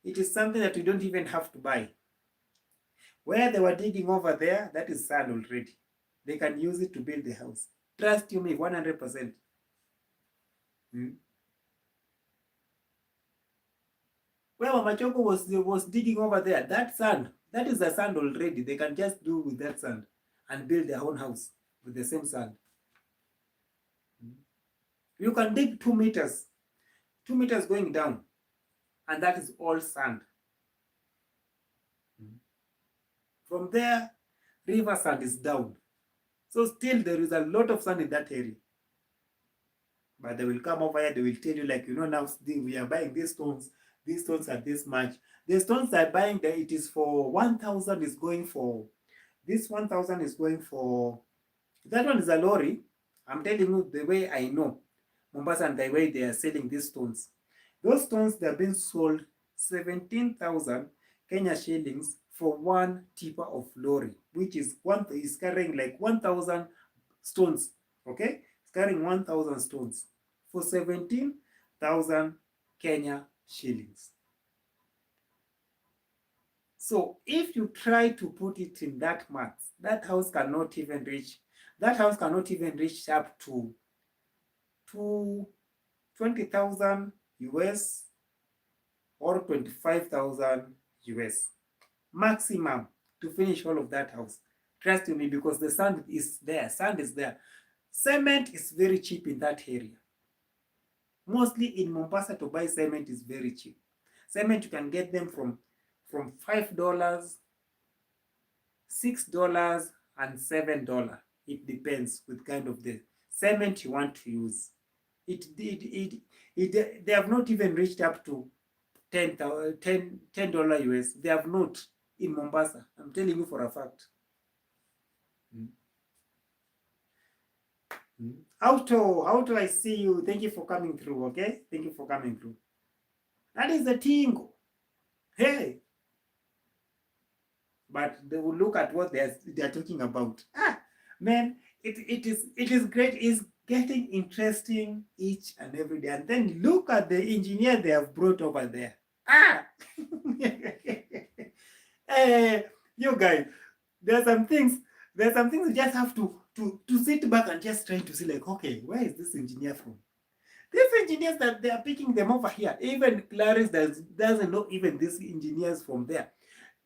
Speaker 1: it is something that you don't even have to buy. Where they were digging over there, that is sand already. They can use it to build the house. Trust you me, 100%. Where Machoko was digging over there, that sand, that is the sand already. They can just do with that sand and build their own house with the same sand. You can dig 2 meters, 2 meters going down, and that is all sand. From there, river sand is down. So still there is a lot of sand in that area. But they will come over here, they will tell you, like, now we are buying these stones are this much. The stones they're buying there, it is for 1,000 is going for, this 1,000 is going for, that one is a lorry. I'm telling you the way I know Mombasa and the way they are selling these stones. Those stones, they're being sold 17,000 Kenya shillings for one tipper of lorry, which is carrying like 1,000 stones. Okay? It's carrying 1,000 stones for 17,000 Kenya shillings. So if you try to put it in that math, that house cannot even reach up to 20,000 US or 25,000 US maximum to finish all of that house. Trust me, because the sand is there. Cement is very cheap in that area. Mostly in Mombasa, to buy cement is very cheap. Cement, you can get them from $5, $6, and $7. It depends with kind of the cement you want to use. They have not even reached up to $10 US. They have not in Mombasa. I'm telling you for a fact. Auto, I see you. Thank you for coming through, okay? Thank you for coming through. That is the thing. Hey! But they will look at what they are talking about. Man, it is great. It's getting interesting each and every day. And then look at the engineer they have brought over there. You guys, there are some things you just have to sit back and just try to see, like, okay, where is this engineer from? These engineers that they are picking them over here, even CLARIS doesn't know even these engineers from there.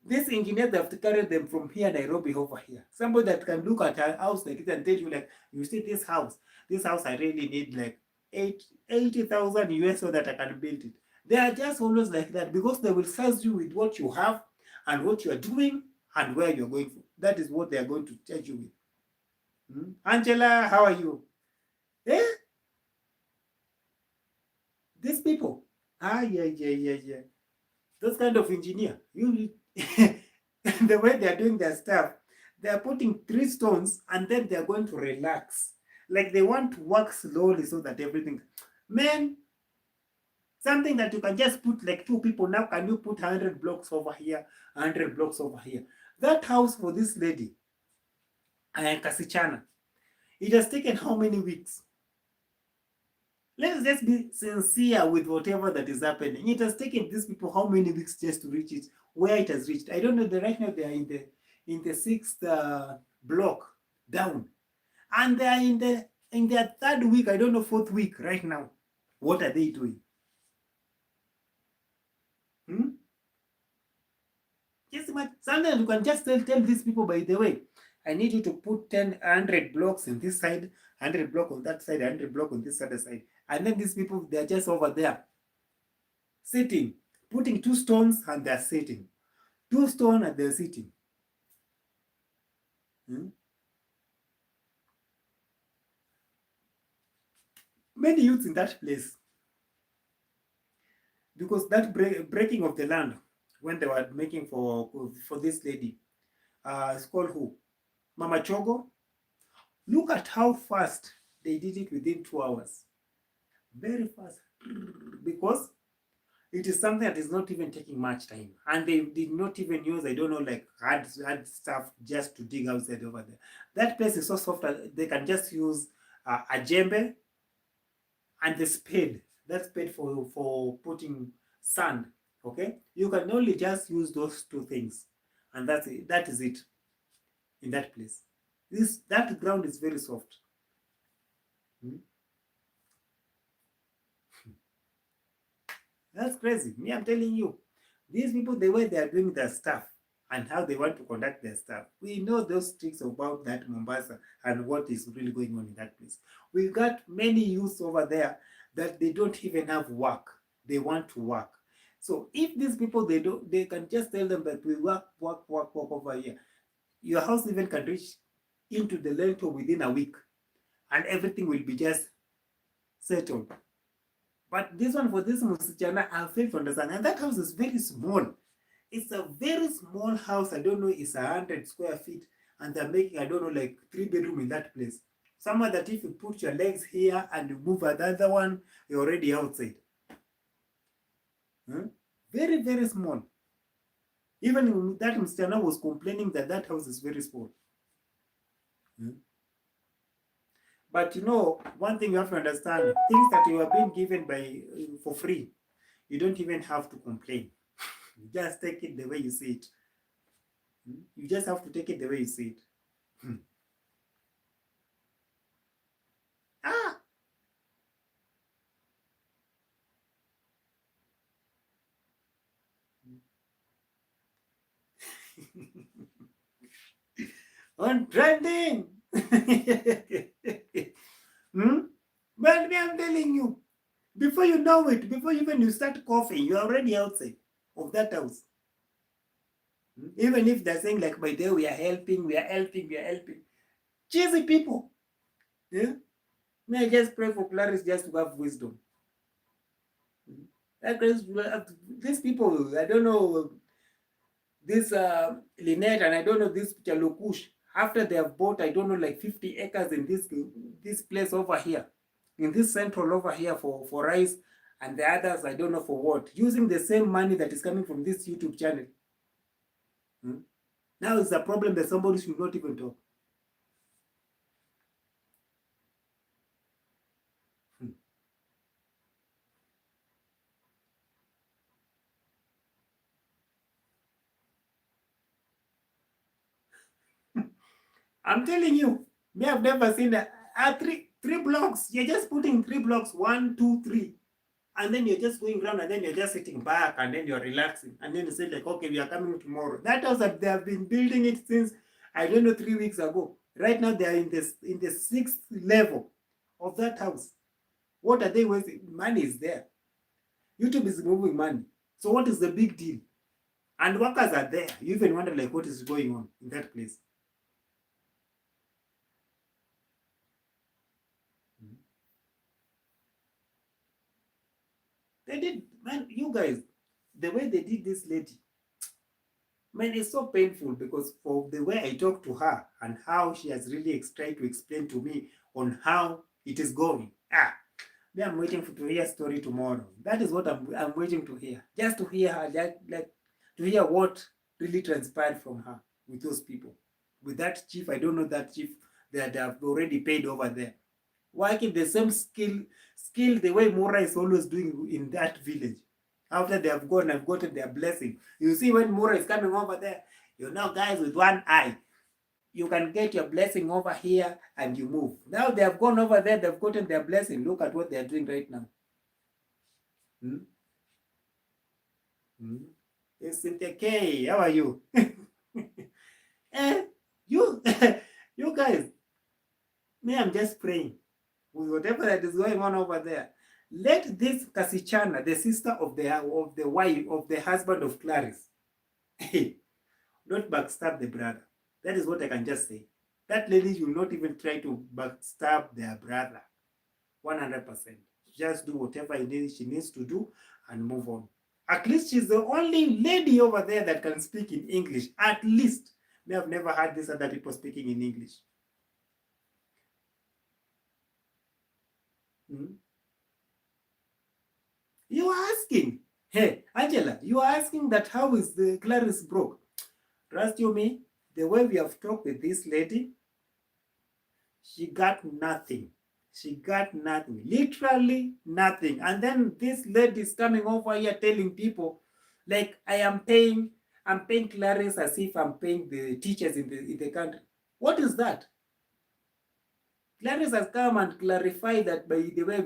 Speaker 1: These engineers have to carry them from here, Nairobi, over here. Somebody that can look at a house like it and tell you, like, you see this house I really need like 80,000 US so that I can build it. They are just always like that, because they will size you with what you have and what you are doing and where you're going for. That is what they are going to charge you with. Angela, how are you? These people. Yeah. Those kind of engineer. The way they are doing their stuff, they are putting 3 stones and then they are going to relax. Like they want to work slowly so that everything. Man, something that you can just put like 2 people. Now can you put 100 blocks over here, 100 blocks over here? That house for this lady, Kasichana, it has taken how many weeks? Let's just be sincere with whatever that is happening. It has taken these people how many weeks just to reach it, where it has reached. I don't know. Right now they are in the 6th block down, and they are in the In their third week, I don't know, fourth week right now. What are they doing? Hmm? Just imagine. Sometimes you can just tell these people, by the way, I need you to put 100 blocks in this side, 100 block on that side, 100 block on this other side. And then these people, they're just over there, sitting, putting 2 stones and they're sitting. 2 stones and they're sitting. Hmm? Many youths in that place, because that breaking of the land when they were making for this lady, it's called who? Mama Chogo. Look at how fast they did it within 2 hours. Very fast. Because it is something that is not even taking much time. And they did not even use, I don't know, like hard stuff just to dig outside over there. That place is so soft that they can just use a djembe and the spade. That spade for putting sand. Okay? You can only just use those 2 things. And that's it. That is it in that place. That ground is very soft. Hmm? That's crazy. Me, I'm telling you. These people, the way they are doing their stuff and how they want to conduct their stuff, we know those tricks about that Mombasa and what is really going on in that place. We've got many youths over there that they don't even have work. They want to work. So if these people, they can just tell them that we work over here. Your house even can reach into the lentil within a week and everything will be just settled. But this one, for this Musichana, I fail to understand. And that house is very small. It's a very small house. I don't know, it's 100 square feet. And they're making, I don't know, like 3 bedroom in that place. Somewhere that if you put your legs here and you move another one, you're already outside. Hmm? Very, very small. Even that Mr. was complaining that that house is very small. Hmm? But you know, one thing you have to understand, things that you are being given by for free, you don't even have to complain. You just take it the way you see it. You just have to take it the way you see it. Ah! On trending! Hmm? But I'm telling you, before you know it, before even you start coughing, you're already outside of that house. Even if they're saying, like, by day, we are helping, we are helping, we are helping. Cheesy people. Yeah? May I just pray for Clarice just to have wisdom. These people, I don't know, this LINET and I don't know this Chalukush, after they have bought, I don't know, like 50 acres in this place over here, in this central over here for rice, and the others, I don't know for what, using the same money that is coming from this YouTube channel. Now it's a problem that somebody should not even talk. I'm telling you, me, I've never seen three blocks. You're just putting 3 blocks, 1, 2, 3. And then you're just going around and then you're just sitting back and then you're relaxing. And then you say, like, okay, we are coming tomorrow. That house that they have been building it since, I don't know, 3 weeks ago. Right now they are in the 6th level of that house. What are they wasting? Money is there. YouTube is moving money. So what is the big deal? And workers are there. You even wonder, like, what is going on in that place? They did, man, you guys, the way they did this lady, man, it's so painful because for the way I talk to her and how she has really tried to explain to me on how it is going. Me, I'm waiting to hear story tomorrow. That is what I'm waiting to hear. Just to hear her, like to hear what really transpired from her with those people. With that chief, I don't know that chief that they have already paid over there. Working the same skill the way Mora is always doing in that village. After they have gone and gotten their blessing. You see when Mora is coming over there, you know, guys with one eye. you can get your blessing over here and you move. Now they have gone over there, they've gotten their blessing. Look at what they are doing right now. Hmm? Hmm? Yes, Cynthia K, how are you? You, you guys, me, I'm just praying with whatever that is going on over there. Let this Kasichana, the sister of the wife of the husband of CLARIS, not backstab the brother. That is what I can just say. That lady will not even try to backstab their brother. 100%. Just do whatever she needs to do and move on. At least she's the only lady over there that can speak in English. At least. I have never heard these other people speaking in English. Hmm? You are asking. Hey, Angela, you are asking that how is the CLARIS broke? Trust you me, the way we have talked with this lady, she got nothing. She got nothing. Literally nothing. And then this lady is coming over here telling people, like, I'm paying CLARIS as if I'm paying the teachers in the country. What is that? CLARIS has come and clarified that, by the way,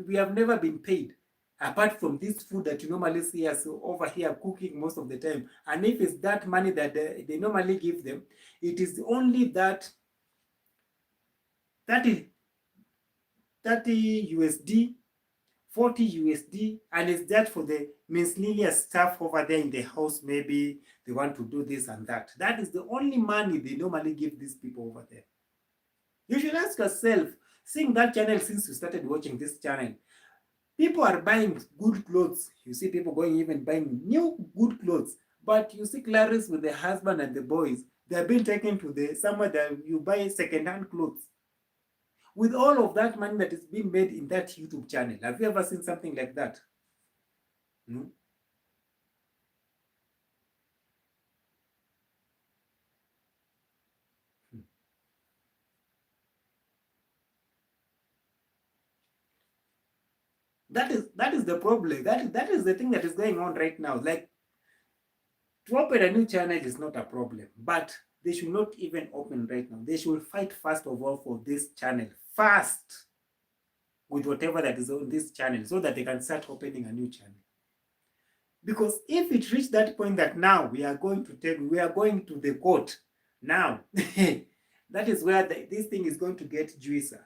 Speaker 1: we have never been paid, apart from this food that you normally see us over here cooking most of the time. And if it's that money that they normally give them, it is only that 30 USD, 40 USD, and it's that for the miscellaneous stuff over there in the house. Maybe they want to do this and that. That is the only money they normally give these people over there. You should ask yourself, seeing that channel since you started watching this channel, people are buying good clothes. You see people going even buying new good clothes. But you see CLARIS with the husband and the boys, they're being taken to somewhere that you buy second-hand clothes. With all of that money that is being made in that YouTube channel. Have you ever seen something like that? No? That is the problem. That is the thing that is going on right now. Like, to open a new channel is not a problem, but they should not even open right now. They should fight first of all for this channel first, with whatever that is on this channel, so that they can start opening a new channel. Because if it reached that point that now we are going to the court now, that is where this thing is going to get juicer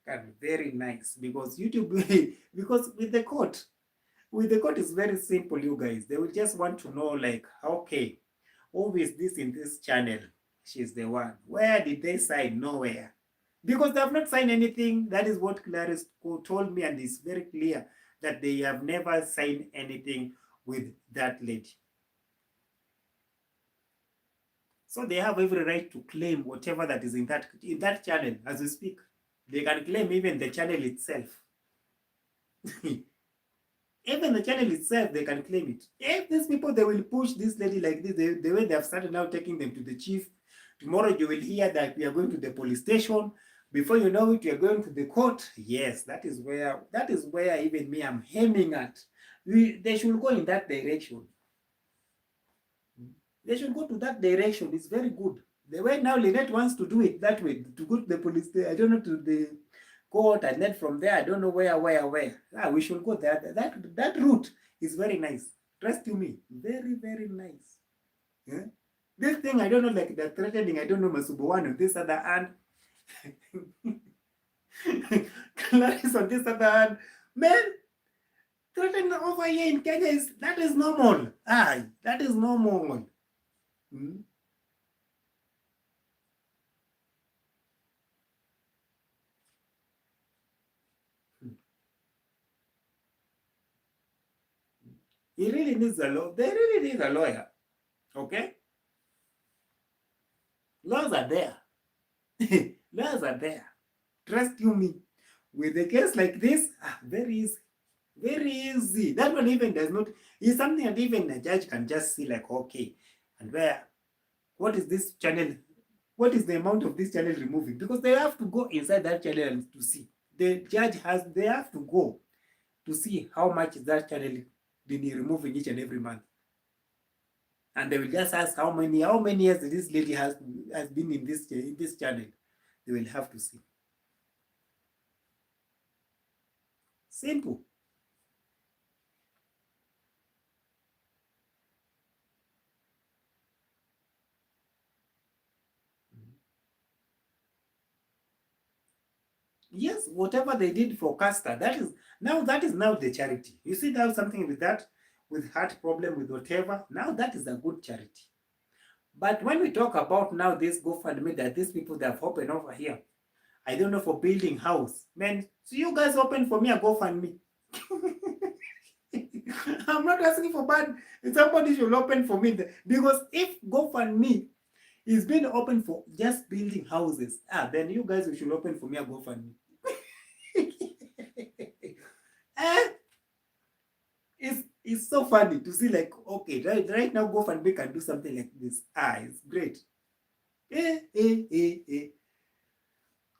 Speaker 1: and very nice. Because YouTube, because with the court is very simple, you guys. They will just want to know, like, okay, who is this in this channel? She's the one. Where did they sign? Nowhere. Because they have not signed anything. That is what CLARIS told me, and it's very clear that they have never signed anything with that lady. So they have every right to claim whatever that is in that channel as we speak. They can claim even the channel itself. Even the channel itself, they can claim it. If these people, they will push this lady like this, the way they have started now taking them to the chief. Tomorrow you will hear that we are going to the police station. Before you know it, you are going to the court. Yes, that is where even me, I'm aiming at. They should go in that direction. They should go to that direction. It's very good. The way now LINET wants to do it that way, to go to the police, I don't know, to the court, and then from there, I don't know where. We should go there. That route is very nice. Trust you me, very, very nice. Yeah? This thing, I don't know, like they're threatening, I don't know, Masubuano, this other hand. CLARIS on this other hand. Man, threatening over here in Kenya, that is normal. That is normal. Hmm? He really needs a lawyer. They really need a lawyer. Okay? Laws are there. Laws are there. Trust you me. With a case like this, very easy. Very easy. That one even does not, is something that even a judge can just see, like, okay, and what is this channel? What is the amount of this channel removing? Because they have to go inside that channel to see. The judge they have to go to see how much is that channel been removing each and every month. And they will just ask how many years this lady has been in this channel. They will have to see. Simple. Yes, whatever they did for Castor, that is now the charity. You see, there's something with that, with heart problem, with whatever. Now that is a good charity. But when we talk about now this GoFundMe that these people that have opened over here, I don't know, for building house, man. So you guys open for me a GoFundMe. I'm not asking for bad. Somebody should open for me because if GoFundMe is being open for just building houses, then you guys should open for me a GoFundMe. It's so funny to see, like, okay, right now GoFundMe can do something like this. It's great.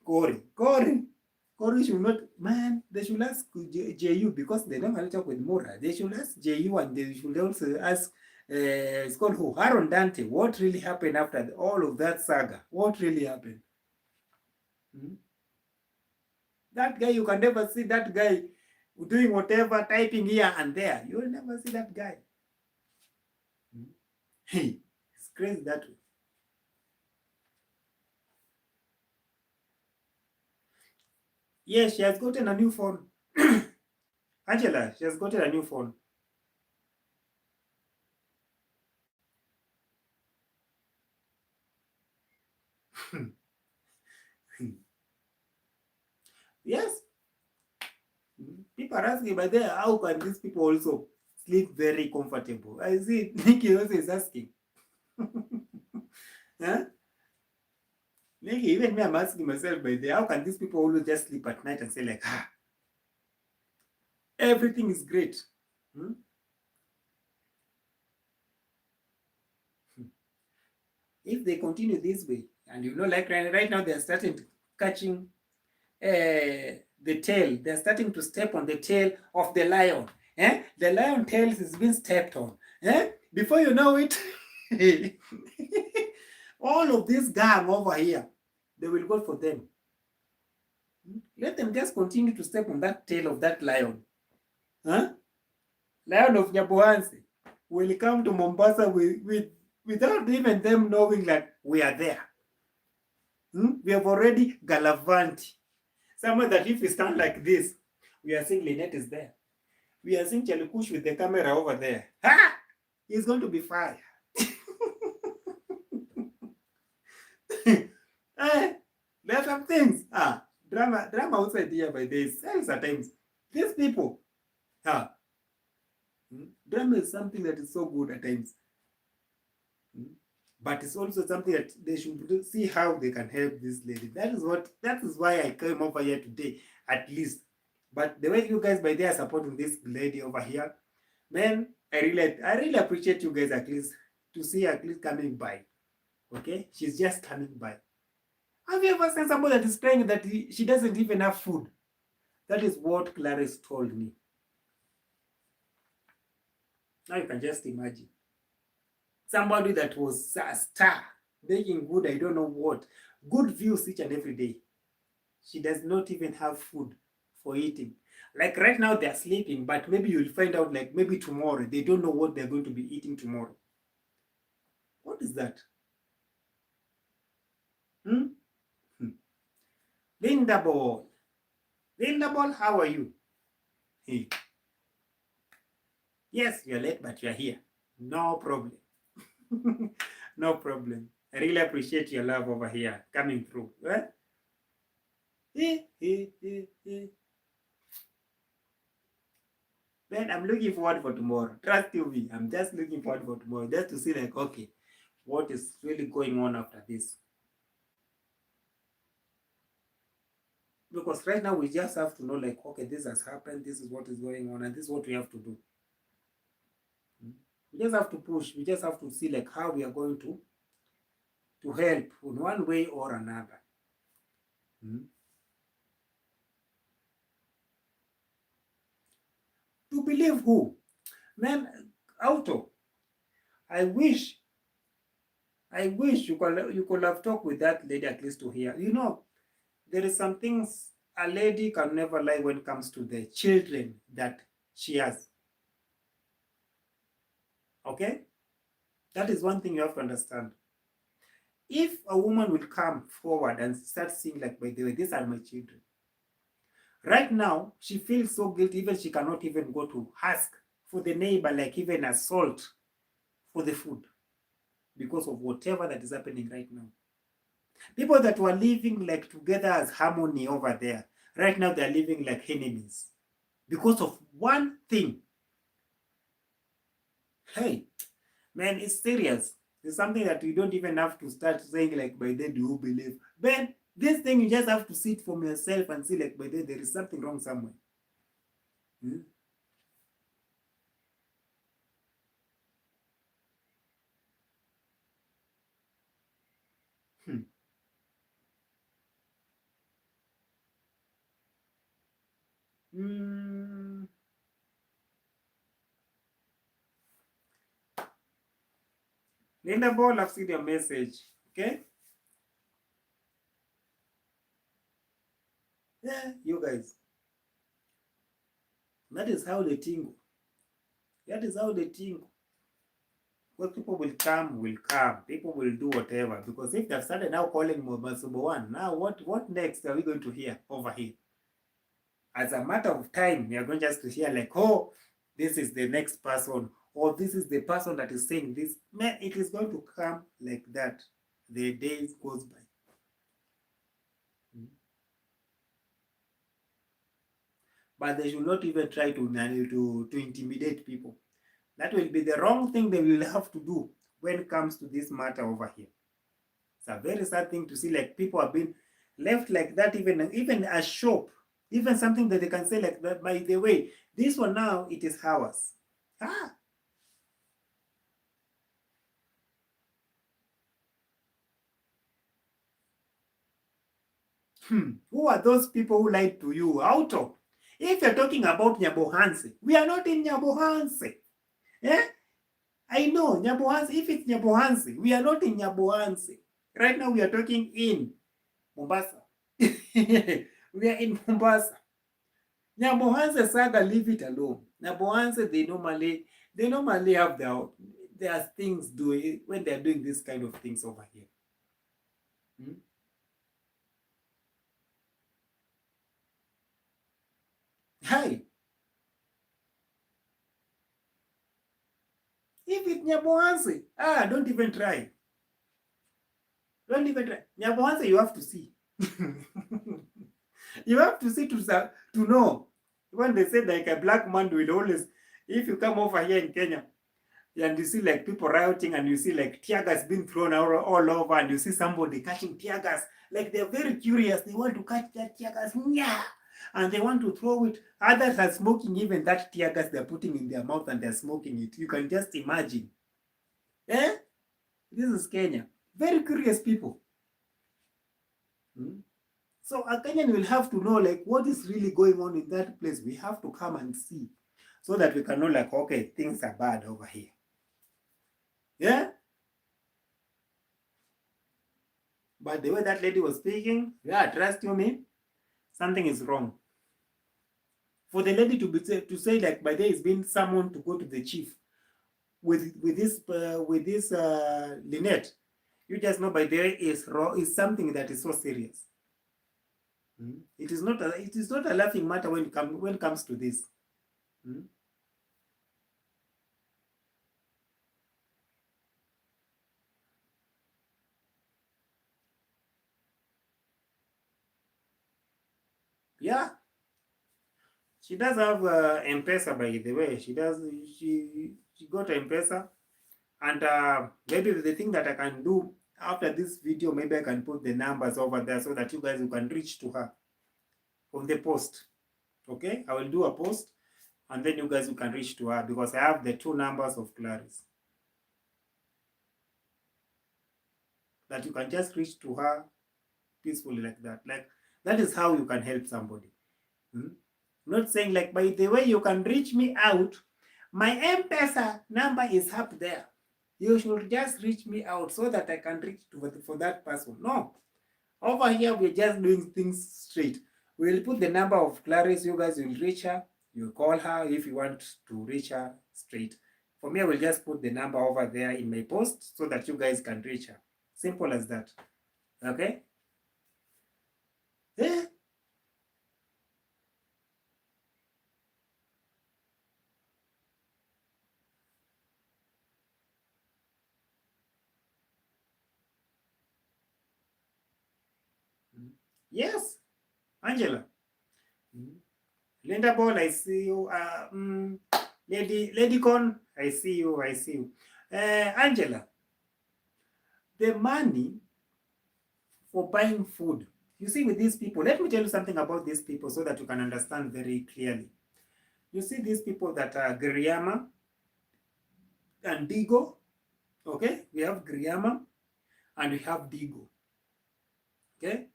Speaker 1: KOREE should not, man, they should ask JU because they don't want to talk with Mora. They should ask JU and they should also ask it's called who? Aaron Dante. What really happened after all of that saga? What really happened? That guy, you can never see that guy doing whatever, typing here and there. You will never see that guy. Hey, it's crazy that way. Yes, she has gotten a new phone. Angela, she has gotten a new phone. Yes. People are asking, but then how can these people also sleep very comfortable? I see Nikki also is asking. Huh? Nikki, even me, I'm asking myself, by how can these people always just sleep at night and say, like, everything is great? If they continue this way, and like right now, they're starting to catching the tail. They're starting to step on the tail of the lion. The lion tail is being stepped on. Before you know it, all of this gang over here, they will go for them. Let them just continue to step on that tail of that lion. Lion of Nyabohansi will come to Mombasa without even them knowing that we are there. We have already gallivanted. Somewhere that if we stand like this, we are seeing LINET is there. We are seeing Chalikush with the camera over there. He's going to be fired. There are some things. Drama outside here by this. At times. These people. Drama is something that is so good at times. But it's also something that they should see how they can help this lady. That is why I came over here today, at least. But the way you guys by there are supporting this lady over here, man, I really appreciate you guys at least to see her at least coming by. Okay? She's just coming by. Have you ever seen somebody that is praying that she doesn't even have food? That is what CLARIS told me. Now you can just imagine. Somebody that was a star, making good, I don't know what, good views each and every day. She does not even have food for eating. Like right now they're sleeping, but maybe you'll find out like maybe tomorrow. They don't know what they're going to be eating tomorrow. What is that? Linda Ball. Linda Ball, how are you? Hey. Yes, you're late, but you're here. No problem. No problem. I really appreciate your love over here coming through. Then I'm looking forward for tomorrow. Trust you me. I'm just looking forward for tomorrow just to see like, okay, what is really going on after this. Because right now we just have to know like, okay, this has happened. This is what is going on and this is what we have to do. We just have to push. We just have to see like how we are going to help in one way or another. To believe who? Man, Auto, I wish you could have talked with that lady at least to hear. You know, there is some things a lady can never lie when it comes to the children that she has. Okay? That is one thing you have to understand. If a woman will come forward and start saying, like, by the way, these are my children. Right now, she feels so guilty, even she cannot even go to ask for the neighbor, like even a salt for the food, because of whatever that is happening right now. People that were living like together as harmony over there, right now they are living like enemies because of one thing. Hey, man, it's serious. It's something that you don't even have to start saying, like, by then, do you believe? Man, this thing you just have to see it from yourself and see, like, by then there is something wrong somewhere. Hmm? Hmm. Mm. Linda Ball, I've seen your message. Okay? Yeah, you guys. That is how they tingle. That is how they tingle. Because people will come. People will do whatever. Because if they've started now calling Masubo one, now what next are we going to hear over here? As a matter of time, we are going just to hear, like, oh, this is the next person, or this is the person that is saying this. Man, it is going to come like that. The days goes by. But they should not even try to intimidate people. That will be the wrong thing they will have to do when it comes to this matter over here. It's a very sad thing to see, like, people have been left like that, even a shop, even something that they can say, like, that, by the way, this one now, it is ours. Ah. Who are those people who lied to you? Out of. If you're talking about Nyabohanse, we are not in Nyabohanse. Eh? I know, Nyabohanse, if it's Nyabohanse, we are not in Nyabohanse. Right now, we are talking in Mombasa. We are in Mombasa. Nyabohanse saga, leave it alone. Nyabohanse, they normally have their things doing when they're doing this kind of things over here. Hmm? Hi. If it's Nyabohanse, don't even try. Don't even try. Nyabohanse, you have to see. You have to see to know. When they say, like, a black man will always, if you come over here in Kenya and you see, like, people rioting and you see, like, tear gas being thrown all over and you see somebody catching tear gas, like, they're very curious. They want to catch that tear gas. Yeah. And they want to throw it. Others are smoking even that tear gas they're putting in their mouth and they're smoking it. You can just imagine. Eh? This is Kenya. Very curious people. Hmm? So a Kenyan will have to know, like, what is really going on in that place. We have to come and see so that we can know, like, okay, things are bad over here. Yeah? But the way that lady was speaking, yeah, trust you me, something is wrong. For the lady to say, like, by there is been someone to go to the chief with this LINET, you just know by there is wrong, is something that is so serious. It is not a laughing matter when it comes to this. Yeah, she does have M-Pesa, by the way. She got M-Pesa, and maybe the thing that I can do after this video, maybe I can put the numbers over there so that you guys can reach to her from the post. Okay, I will do a post, and then you guys can reach to her because I have the 2 numbers of CLARIS that you can just reach to her peacefully like that. Like, that is how you can help somebody. Not saying, like, by the way, you can reach me out. My M-Pesa number is up there. You should just reach me out so that I can reach for that person. No. Over here, we're just doing things straight. We'll put the number of Clarice. You guys will reach her. You call her if you want to reach her straight. For me, I will just put the number over there in my post so that you guys can reach her. Simple as that. Okay? Yeah. Yes, Angela. Linda Ball, I see you. Lady Con, I see you. I see you. Angela, the money for buying food. You see, with these people, let me tell you something about these people so that you can understand very clearly. You see, these people that are Giriama and Digo. Okay, we have Giriama and we have Digo. Okay,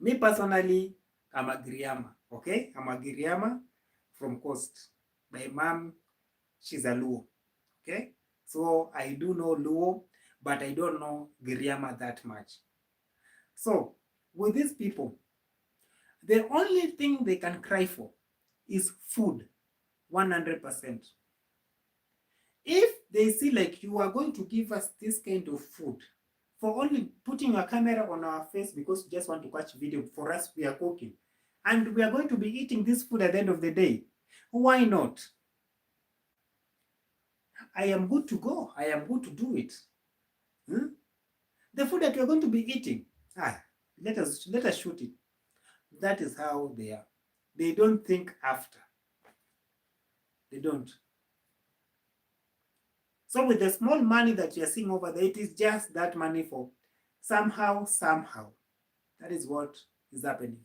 Speaker 1: me personally, I'm a Giriama. Okay, I'm a Giriama from Coast. My mom, she's a Luo. Okay, so I do know Luo, but I don't know Giriama that much. So with these people, the only thing they can cry for is food, 100%. If they see like you are going to give us this kind of food for only putting a camera on our face because you just want to catch video, for us we are cooking and we are going to be eating this food at the end of the day, why not? I am good to go. I am good to do it. The food that we are going to be eating, let us shoot it. That is how they are. They don't think after. They don't. So with the small money that you're seeing over there, it is just that money for somehow. That is what is happening.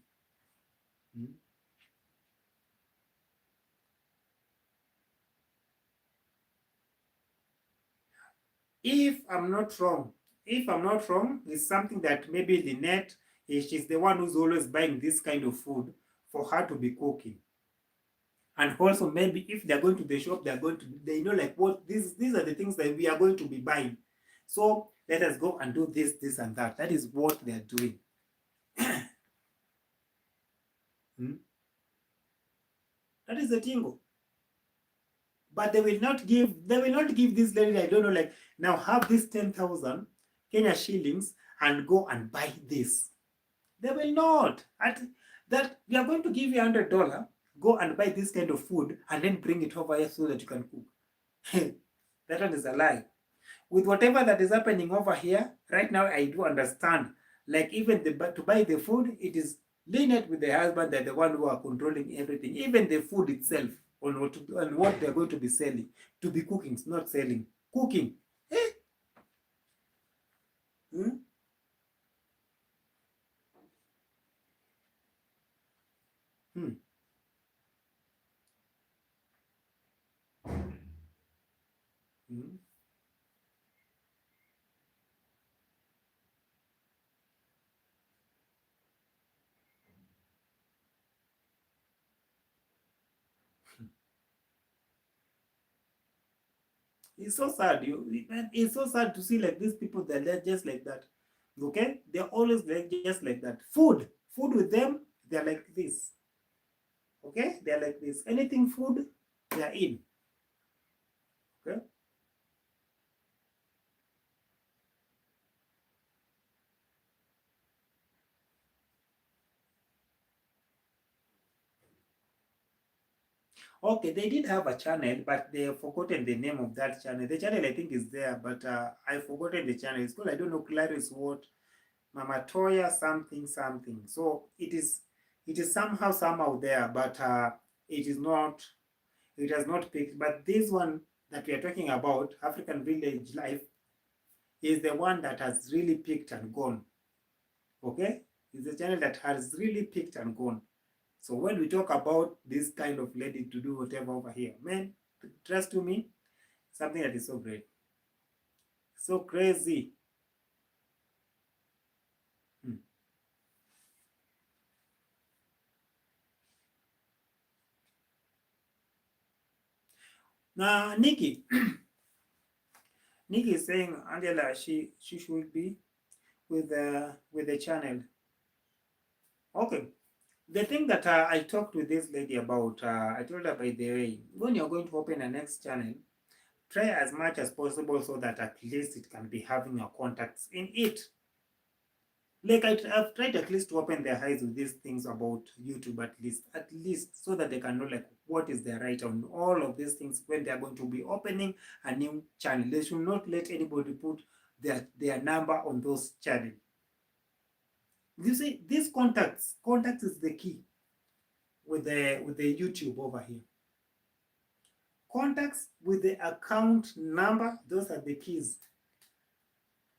Speaker 1: If I'm not wrong, it's something that maybe LINET, she's the one who's always buying this kind of food for her to be cooking. And also maybe if they're going to the shop, they know like what these are the things that we are going to be buying. So let us go and do this and that. That is what they're doing. That is the tingo. But they will not give this lady, I don't know, like now have this 10,000 Kenya shillings and go and buy this. They will not. That we are going to give you $100, go and buy this kind of food and then bring it over here so that you can cook. That one is a lie. With whatever that is happening over here right now, I do understand. Like even to buy the food, it is LINET with the husband. They're the one who are controlling everything. Even the food itself on what they're going to be selling, to be cooking, not selling, cooking. Eh? Hmm? Hmm. Hmm. It's so sad. It's so sad to see like these people that they're just like that. Okay, they're always like just like that. Food with them, they're like this. Okay, they're like this. Anything food, they're in. Okay. Okay, they did have a channel, but they have forgotten the name of that channel. The channel I think is there, but I've forgotten the channel. It's called, I don't know, Claris what, Mama Toya something something. So it is somehow there, but it is not. It has not picked. But this one that we are talking about, African Village Life, is the one that has really picked and gone. Okay, it's a channel that has really picked and gone. So when we talk about this kind of lady to do whatever over here, man, trust to me, something that is so great, so crazy. Hmm. Now, Nikki, Nikki is saying Angela, she should be with the channel. Okay. The thing that I talked with this lady about, I told her, by the way, when you're going to open a next channel, try as much as possible so that at least it can be having your contacts in it. Like I've tried at least to open their eyes with these things about YouTube, at least so that they can know like what is their right on all of these things when they are going to be opening a new channel. They should not let anybody put their number on those channels. You see, these contacts is the key with the YouTube over here. Contacts with the account number, those are the keys.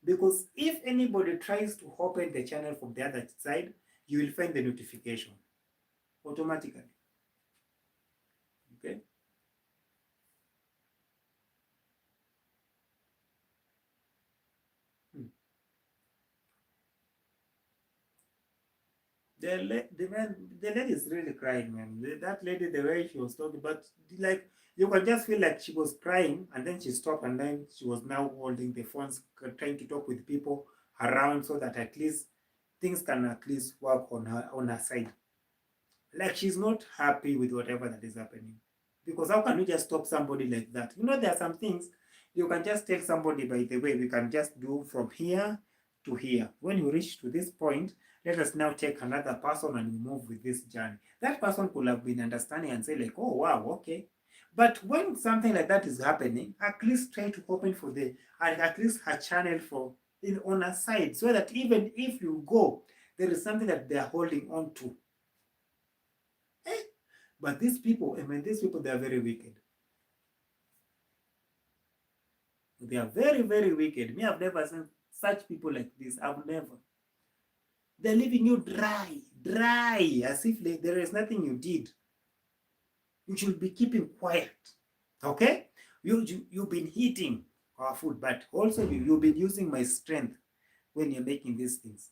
Speaker 1: Because if anybody tries to open the channel from the other side, you will find the notification automatically. Okay. The lady is really crying, man. That lady, the way she was talking, but like you can just feel like she was crying, and then she stopped, and then she was now holding the phones, trying to talk with people around, so that at least things can at least work on her side. Like she's not happy with whatever that is happening. Because how can you just stop somebody like that? You know, there are some things you can just tell somebody, by the way, we can just do from here to here. When you reach to this point, let us now take another person and move with this journey. That person could have been understanding and say like, oh wow, okay. But when something like that is happening, at least try to open for at least her channel on her side, so that even if you go, there is something that they are holding on to. But these people, they are very wicked. They are very, very wicked. Me, I've never seen such people like this. I've never. They're leaving you dry, as if there is nothing you did. You should be keeping quiet. Okay? You've been eating our food, but also you've been using my strength when you're making these things.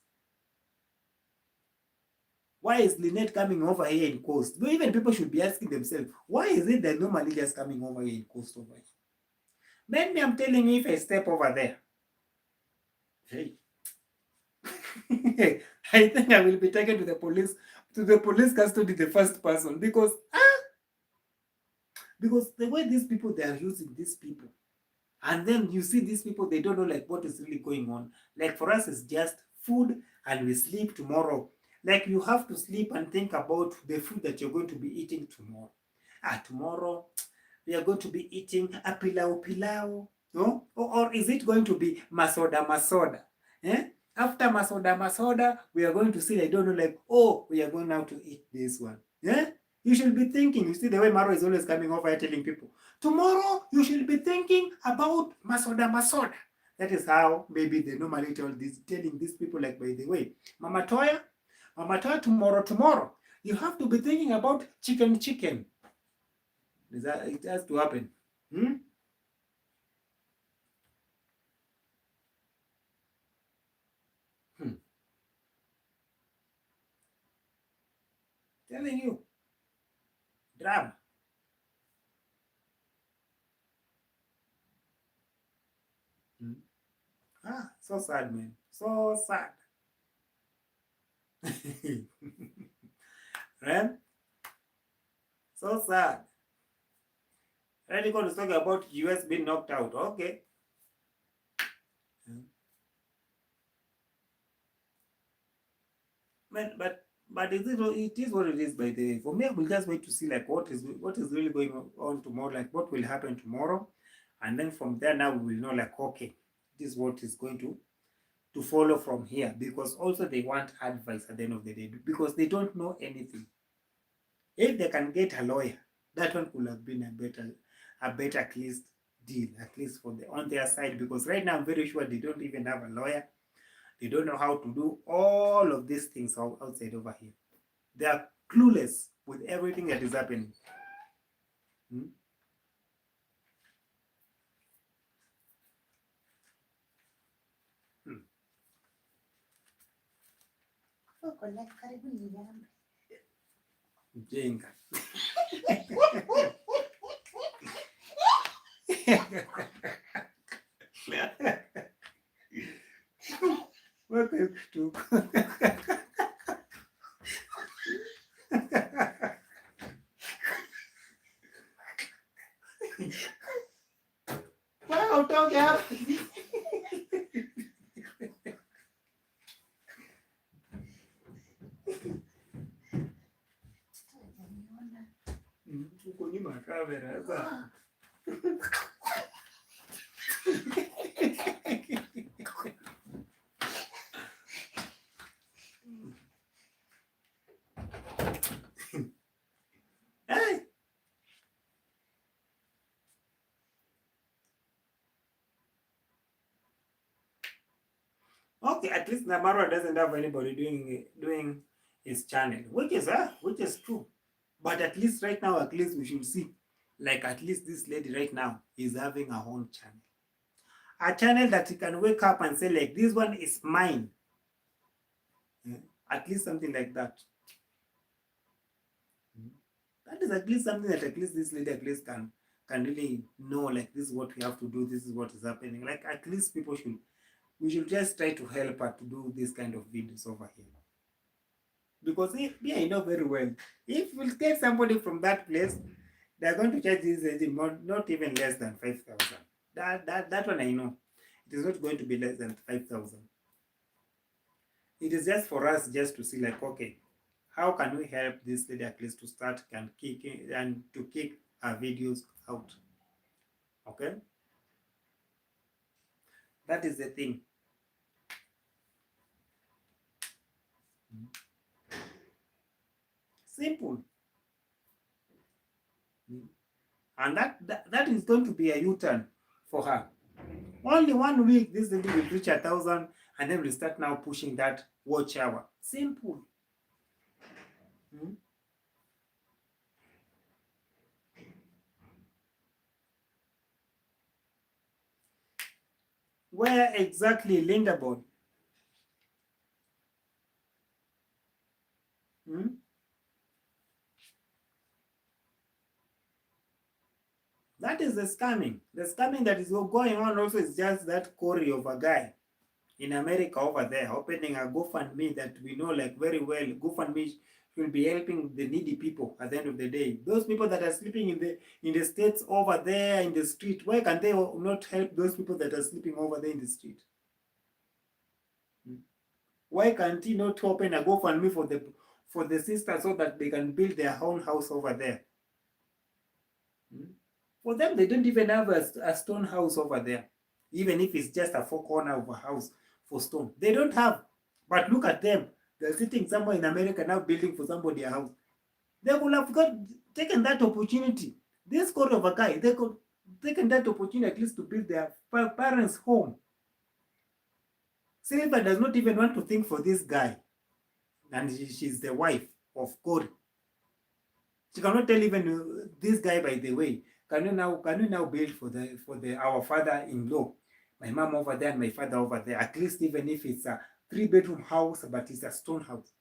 Speaker 1: Why is LINET coming over here in Coast? Even people should be asking themselves, why is it that normally just coming over here in Coast over here? Maybe I'm telling you, if I step over there, hey, I think I will be taken to the police custody, the first person, because the way these people, they are using these people, and then you see these people, they don't know like what is really going on. Like for us, it's just food, and we sleep tomorrow. Like you have to sleep and think about the food that you're going to be eating tomorrow. Tomorrow we are going to be eating a pilau, no? Or is it going to be masoda? Eh? After masoda, we are going to see, I don't know, like, oh, we are going now to eat this one. Yeah? You should be thinking, you see the way Maro is always coming over here telling people, tomorrow you should be thinking about masoda. That is how maybe they normally telling these people, like, by the way, Mama Toya, tomorrow, you have to be thinking about chicken. It has to happen. Hmm? Telling you. Drama. So sad, man. So sad. Right? So sad. Radical is talking about US being knocked out. Okay. Man, but it is what it is, by the way. For me, I will just wait to see like what is really going on tomorrow, like what will happen tomorrow. And then from there now we will know like, okay, this is what is going to follow from here, because also they want advice at the end of the day, because they don't know anything. If they can get a lawyer, that one could have been a better at least deal, at least on their side, because right now I'm very sure they don't even have a lawyer. They don't know how to do all of these things outside over here. They are clueless with everything that is happening. Hmm? Hmm. Jenga. look. Wow, talk up. Huko nyuma ya kamera sasa. Hey. Okay, at least Namarwa doesn't have anybody doing his channel, which is true. But at least right now, at least we should see, like at least this lady right now is having her own channel, a channel that you can wake up and say like this one is mine. Yeah. At least something like that. That is at least something that at least this lady at least can really know, like this is what we have to do, this is what is happening. Like at least we should just try to help her to do this kind of videos over here. Because I know very well, if we'll take somebody from that place, they're going to charge this agent not even less than 5,000. That one I know. It is not going to be less than 5,000. It is just for us just to see like, okay, how can we help this lady at least to start and to kick our videos out? Okay? That is the thing. Simple. And that is going to be a U-turn for her. Only 1 week, this lady will reach 1,000, and then we'll start now pushing that watch hour. Simple. Where exactly, Linderborn? That is the scamming. The scamming that is going on also is just that KOREE of a guy in America over there opening a GoFundMe that we know like very well. GoFundMe will be helping the needy people at the end of the day. Those people that are sleeping in the states over there in the street, why can't they not help those people that are sleeping over there in the street? Why can't he not open a GoFundMe for the sisters so that they can build their own house over there? For them, they don't even have a stone house over there. Even if it's just a four corner of a house for stone. They don't have. But look at them. They're sitting somewhere in America now building for somebody a house. They would have taken that opportunity. This sort of a guy, they could taken that opportunity at least to build their parents' home. Silver does not even want to think for this guy. And she's the wife of KOREE. She cannot tell even this guy, by the way, can you now build for our father-in-law, my mom over there and my father over there, at least even if it's a 3-bedroom house, but it's a stone house.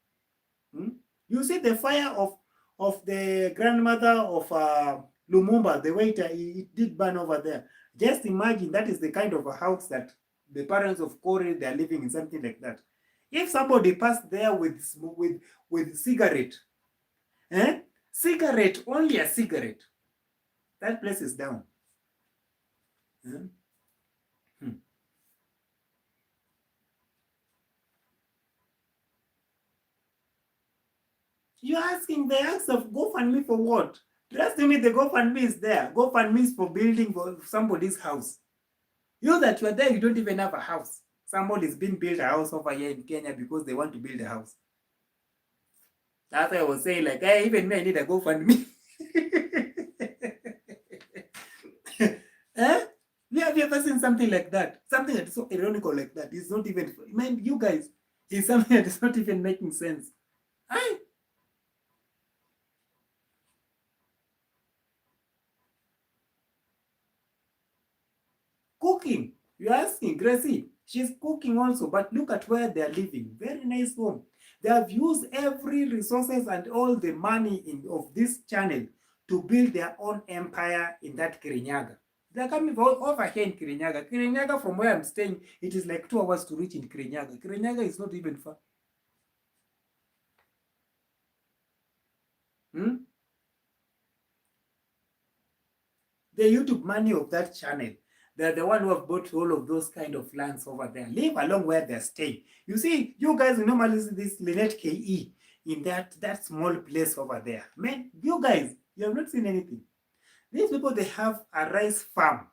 Speaker 1: You see the fire of the grandmother of Lumumba, the way it did burn over there. Just imagine that is the kind of a house that the parents of KOREE, they are living in, something like that. If somebody passed there with cigarette, cigarette, only a cigarette, that place is down. You're asking the ask of GoFundMe for what? Trust me, the GoFundMe is there. GoFundMe is for building for somebody's house. You that you are there, you don't even have a house. Somebody's been built a house over here in Kenya because they want to build a house. That's why I was saying, like, hey, even me, I need a GoFundMe. Have you ever seen something like that? Something that is so ironical like that. It's not even, man, you guys, it's something that is not even making sense. Cooking. You're asking, Gracie, she's cooking also, but look at where they're living. Very nice home. They have used every resources and all the money of this channel to build their own empire in that Kirinyaga. They're coming over here in Kirinyaga. Kirinyaga, from where I'm staying, it is like 2 hours to reach in Kirinyaga. Kirinyaga is not even far. Hmm? The YouTube money of that channel, they're the one who have bought all of those kind of lands over there. Leave along where they're staying. You see, you guys normally see this LINET KE in that small place over there. Man, you guys, you have not seen anything. These people, they have a rice farm.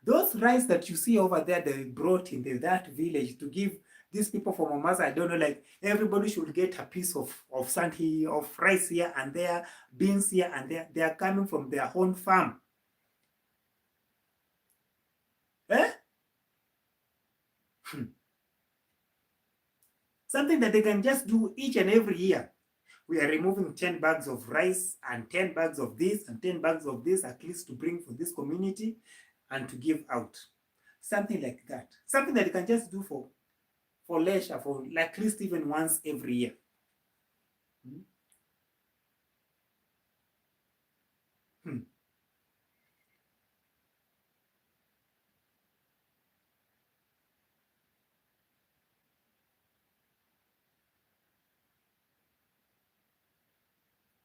Speaker 1: Those rice that you see over there, they brought in that village to give these people from Mombasa. I don't know, like everybody should get a piece of sand here, of rice here and there, beans here and there. They are coming from their own farm. Eh? Something that they can just do each and every year. We are removing 10 bags of rice and 10 bags of this and 10 bags of this, at least to bring for this community and to give out. Something like that. Something that you can just do for leisure, for like at least even once every year. Hmm? Hmm.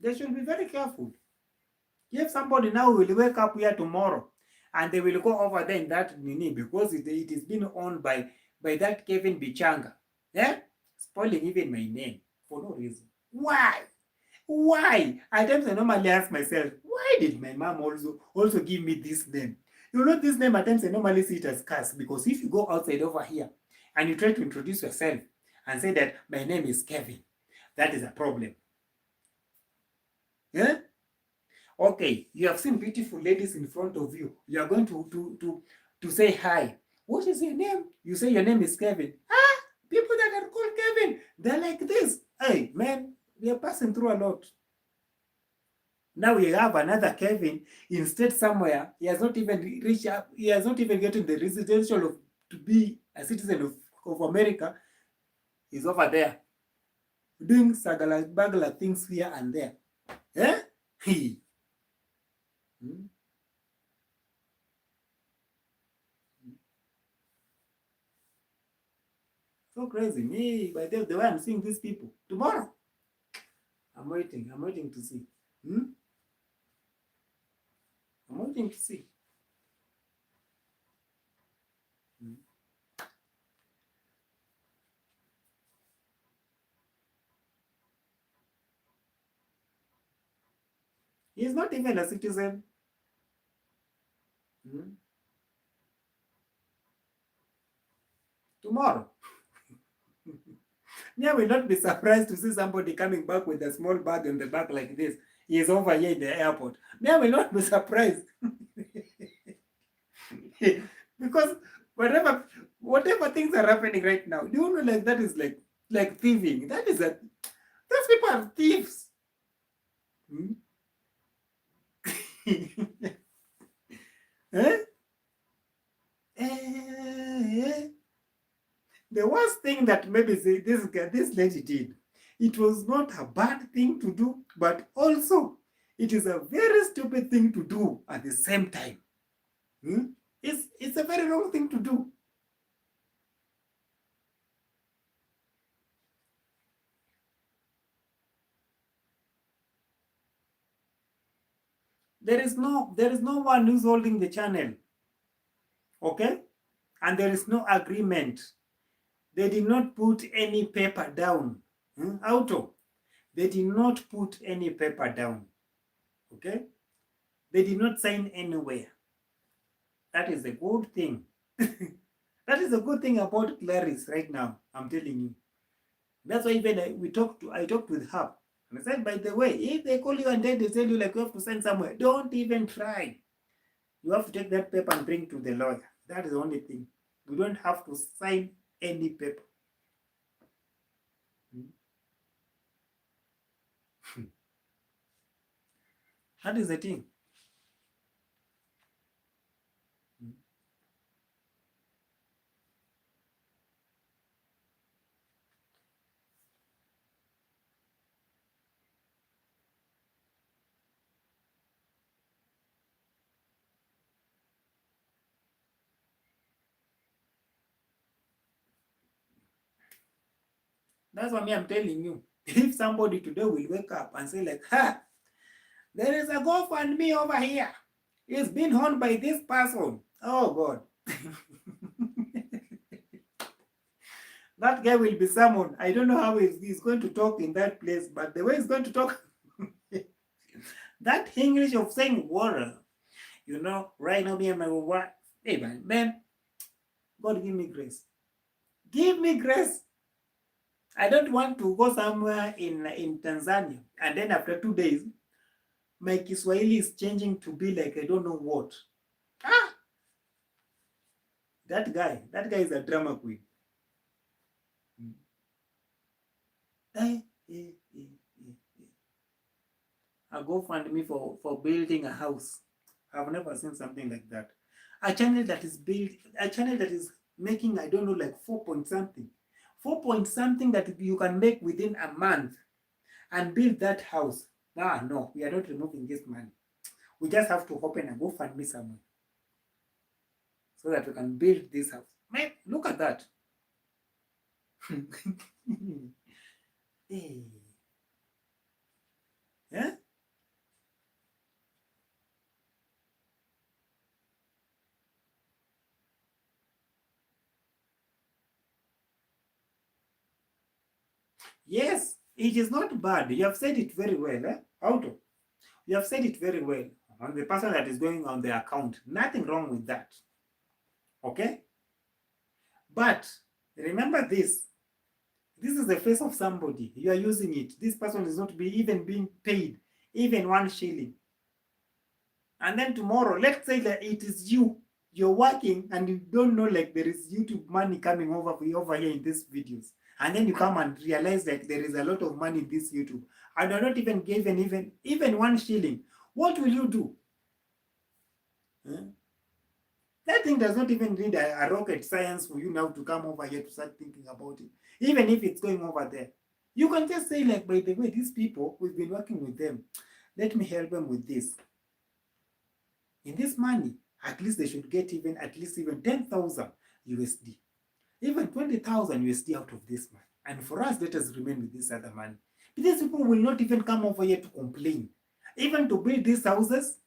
Speaker 1: They should be very careful. If somebody now will wake up here tomorrow and they will go over there in that Nini because it is being owned by that Kevin Bichanga. Yeah? Spoiling even my name for no reason. Why? Why? At times I normally ask myself, why did my mom also give me this name? You know, this name at times I normally see it as curse, because if you go outside over here and you try to introduce yourself and say that my name is Kevin, that is a problem. Yeah? Okay, you have seen beautiful ladies in front of you. You are going to say hi. What is your name? You say your name is Kevin. Ah, people that are called Kevin, they're like this. Hey, man, we are passing through a lot. Now we have another Kevin instead somewhere. He has not even reached up. He has not even gotten the residential of to be a citizen of America. He's over there doing sagala bagala things here and there. Eh? He. Hmm? So crazy. Me, by the way I'm seeing these people tomorrow. I'm waiting. I'm waiting to see. Hmm? I'm waiting to see. Hmm? He's not even a citizen. Hmm? Tomorrow. Yeah, will not be surprised to see somebody coming back with a small bag in the back like this. He is over here in the airport. Yeah, will not be surprised. Because whatever things are happening right now, do you know, like that is like thieving. That is a those people are thieves. Hmm? Eh? Eh? The worst thing that maybe this lady did, it was not a bad thing to do, but also it is a very stupid thing to do at the same time. Hmm? It's a very wrong thing to do. There is no one who's holding the channel, okay? And there is no agreement. They did not put any paper down. Hmm? Auto. They did not put any paper down. Okay? They did not sign anywhere. That is a good thing. That is a good thing about CLARIS right now. I'm telling you. That's why even I talked with her. And I said, by the way, if they call you and then they tell you like you have to sign somewhere, don't even try. You have to take that paper and bring to the lawyer. That is the only thing. You don't have to sign any paper. That is the thing. That's why I'm telling you. If somebody today will wake up and say like, ha, there is a GoFundMe over here. It's been owned by this person. Oh God. That guy will be summoned. I don't know how he's going to talk in that place, but the way he's going to talk, that English of saying water, right now me and my wife, hey man, God give me grace. Give me grace. I don't want to go somewhere in Tanzania, and then after 2 days, my Kiswahili is changing to be like I don't know what. Ah, that guy is a drama queen. A GoFundMe for building a house. I've never seen something like that. A channel that is making, I don't know, like 4 point something. 4 point something that you can make within a month and build that house. No, we are not removing this money. We just have to open a GoFundMe somewhere so that we can build this house. Man, look at that. Hey. Yeah? Yes, it is not bad. You have said it very well, Auto. You have said it very well. On the person that is going on the account, nothing wrong with that. Okay? But remember this. This is the face of somebody. You are using it. This person is not even being paid even 1 shilling. And then tomorrow, let's say that it is you. You're working and you don't know like there is YouTube money coming over here in these videos. And then you come and realize that there is a lot of money in this YouTube. And you're not even given even 1 shilling. What will you do? Huh? That thing does not even need a rocket science for you now to come over here to start thinking about it. Even if it's going over there. You can just say like, by the way, these people, we've been working with them. Let me help them with this. In this money, at least they should get even 10,000 USD. Even 20,000 USD out of this money. And for us, let us remain with this other money. But these people will not even come over here to complain. Even to build these houses,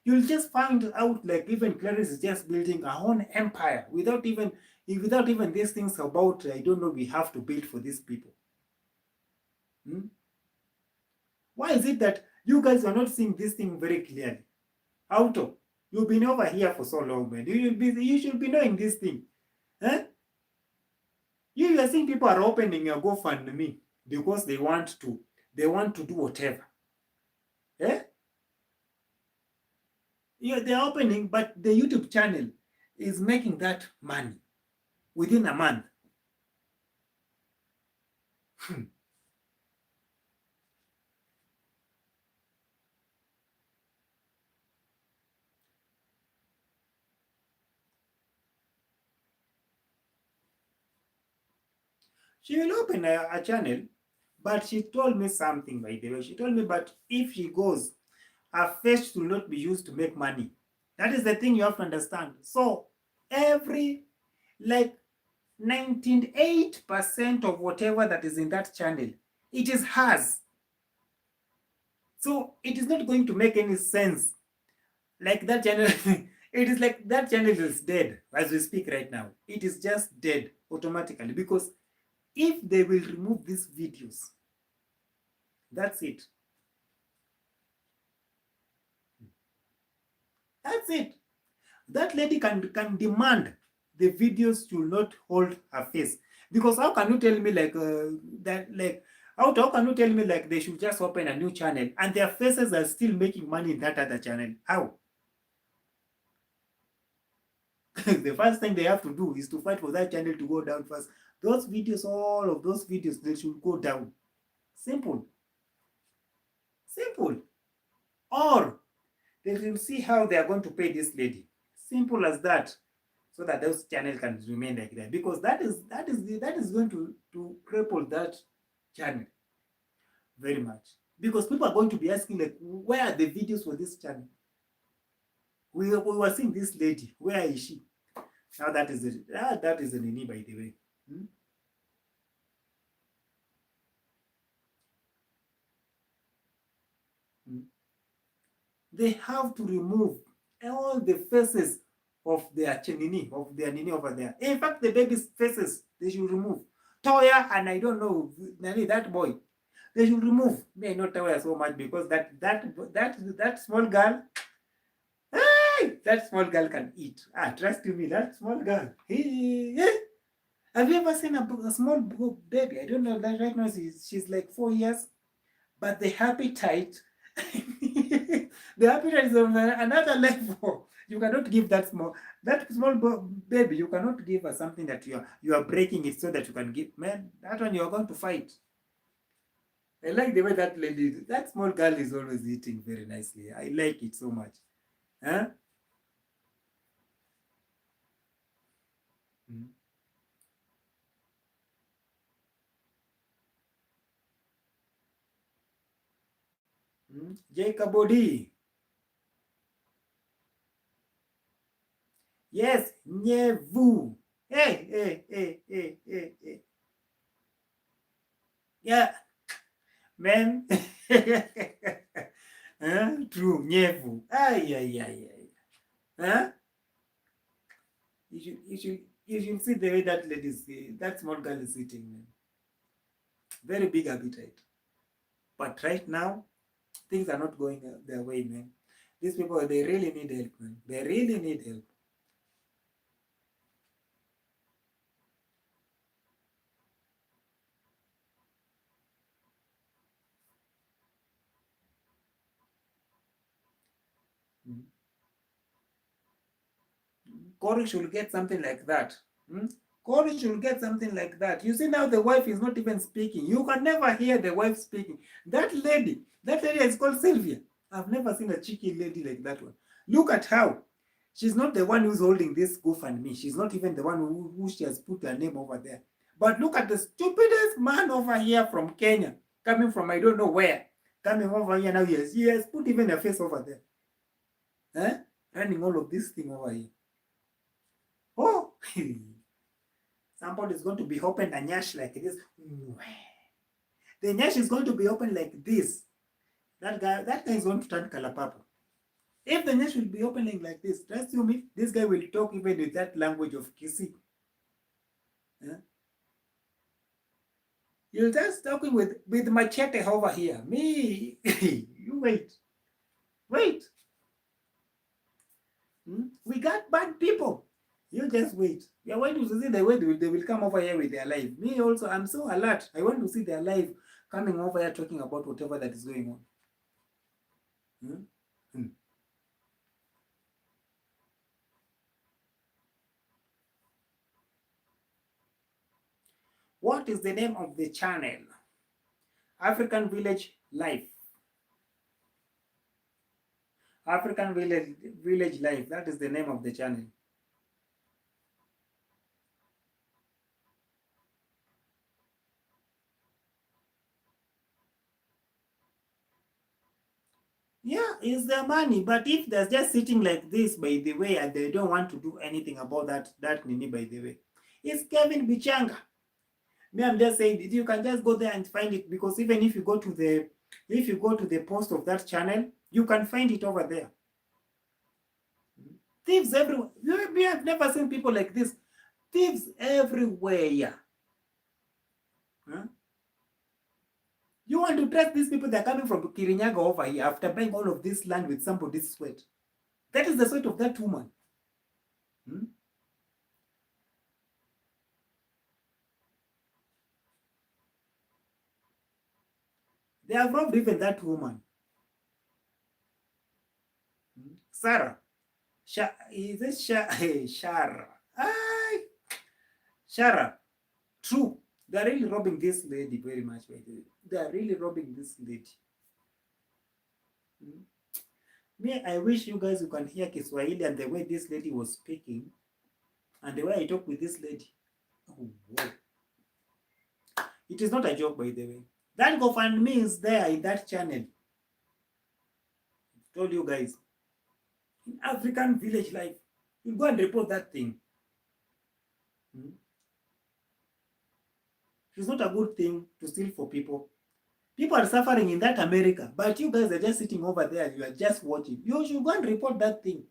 Speaker 1: you'll just find out like even CLARIS is just building our own empire without even these things about, I don't know, we have to build for these people. Why is it that you guys are not seeing this thing very clearly? Auto, you've been over here for so long, man. You should be knowing this thing. Huh? You are seeing people are opening a GoFundMe because they want to do whatever. Eh? Yeah, they're opening, but the YouTube channel is making that money within a month. She will open a channel, but she told me something, by the way. She told me, but if she goes, her face will not be used to make money. That is the thing you have to understand. So every, like 98% of whatever that is in that channel, it is hers. So it is not going to make any sense. Like that channel, it is like that channel is dead as we speak right now. It is just dead automatically because if they will remove these videos, that's it. That's it. That lady can demand the videos should not hold her face. Because how can you tell me like how can you tell me like they should just open a new channel and their faces are still making money in that other channel? How? The first thing they have to do is to fight for that channel to go down first. Those videos, all of those videos, they should go down. Simple. Simple. Or they will see how they are going to pay this lady. Simple as that. So that those channel can remain like that. Because that is going to cripple that channel very much. Because people are going to be asking like, where are the videos for this channel? We were seeing this lady. Where is she? Now that is the Nini, by the way. They have to remove all the faces of their nini over there. In fact, the baby's faces they should remove. Toya and I don't know that boy. They should remove. May not Toya so much because that small girl, that small girl can eat. Trust me, that small girl. Have you ever seen a small baby? I don't know that right now she's like 4 years, but the appetite, the appetite is on another level. You cannot give that small baby. You cannot give her something that you are breaking it so that you can give. Man, that one you are going to fight. I like the way that small girl is always eating very nicely. I like it so much. Huh? Mm. Jacob Odi. Yes, Nyevu. Hey, hey, hey, hey, hey, hey. Yeah, man. Huh? True, Nyevu. Ay, ay, ay, ay. Huh? You should see the way that small girl is sitting, man. Very big appetite. But right now, things are not going their way, man. These people, they really need help, man. They really need help. Mm. KOREE should get something like that. Hmm? KOREE should get something like that. You see now the wife is not even speaking. You can never hear the wife speaking. That lady is called Sylvia. I've never seen a cheeky lady like that one. Look at how. She's not the one who's holding this GoFundMe. She's not even the one who she has put her name over there. But look at the stupidest man over here from Kenya, coming from I don't know where, coming over here now. Yes, he has put even a face over there. Eh? Running all of this thing over here. Oh, somebody is going to be open a nyash like this. The nyash is going to be open like this. That guy is going to turn color purple. If the nyash will be opening like this, trust you me, this guy will talk even with that language of kissy. Yeah? You're just talking with machete over here. Me, you wait. Wait. We got bad people. You just wait. You're waiting to see the way they will come over here with their life. Me also, I'm so alert. I want to see their life coming over here talking about whatever that is going on. Hmm? Hmm. What is the name of the channel? African Village Life. African Village Life. That is the name of the channel. Yeah, it's their money. But if they're just sitting like this, by the way, and they don't want to do anything about that Nini, by the way, it's Kevin Bichanga. Me, I'm just saying you can just go there and find it because even if you go to the post of that channel, you can find it over there. Thieves everywhere. We have never seen people like this. Thieves everywhere. Huh? You want to trust these people that are coming from Kirinyaga over here after buying all of this land with somebody's sweat? That is the sweat of that woman. Hmm? They have robbed even that woman. Hmm? Sarah. Is it Shara? Shara. True. They are really robbing this lady very much. They are really robbing this lady. Hmm? Me, I wish you guys you can hear Kiswahili and the way this lady was speaking and the way I talk with this lady. Oh, whoa. It is not a joke, by the way. That GoFundMe is there in that channel. I told you guys. In African Village Life, you go and report that thing. Hmm? It's not a good thing to steal for people. People are suffering in that America, but you guys are just sitting over there. You are just watching. You should go and report that thing.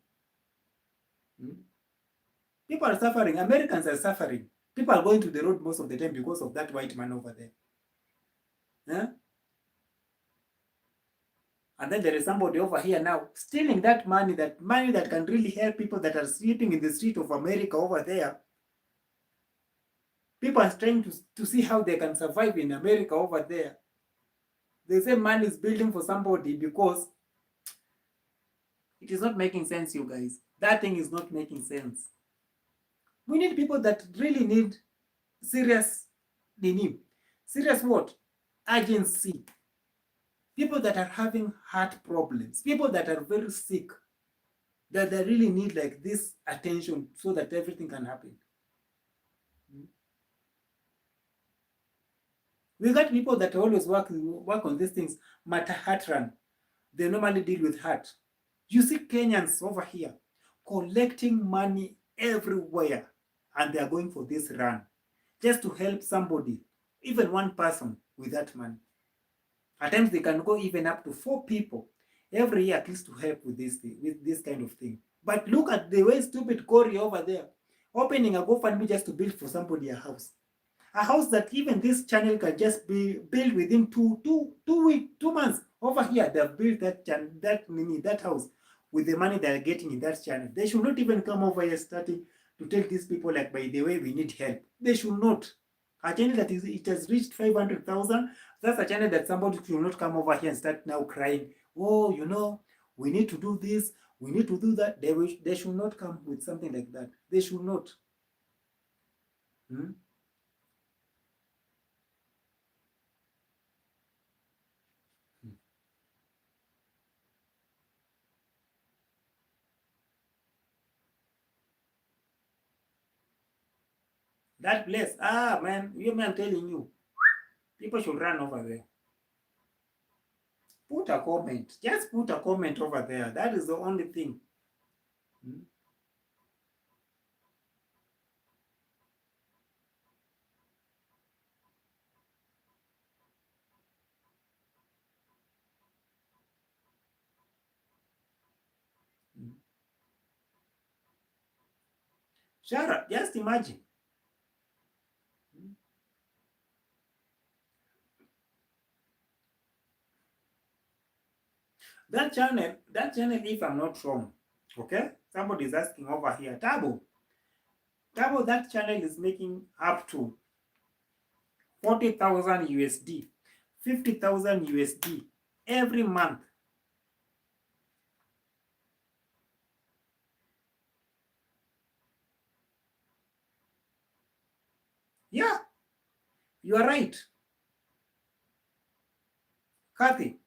Speaker 1: People are suffering. Americans are suffering. People are going to the road most of the time because of that white man over there. Huh? And then there is somebody over here now stealing that money that can really help people that are sleeping in the street of America over there. People are trying to see how they can survive in America over there. They say money is building for somebody because it is not making sense, you guys. That thing is not making sense. We need people that really need serious what? Urgency. People that are having heart problems. People that are very sick. That they really need like this attention so that everything can happen. We got people that always work on these things. Matter heart run. They normally deal with heart. You see Kenyans over here collecting money everywhere, and they are going for this run just to help somebody, even one person with that money. At times they can go even up to 4 people every year at least to help with this kind of thing. But look at the way stupid KOREE over there opening a GoFundMe just to build for somebody a house. A house that even this channel can just be built within two months. Over here, they've built that house with the money they're getting in that channel. They should not even come over here starting to tell these people like, by the way, we need help. They should not. A channel that it has reached 500,000, that's a channel that somebody should not come over here and start now crying, oh, we need to do this, we need to do that. They should not come with something like that. They should not. That place, man, I'm telling you, people should run over there. Put a comment. Just put a comment over there. That is the only thing. Shut up. Just imagine. That channel, if I'm not wrong, okay? Somebody is asking over here, Tabo, that channel is making up to 40,000 USD, 50,000 USD every month. Yeah, you are right. Kathy,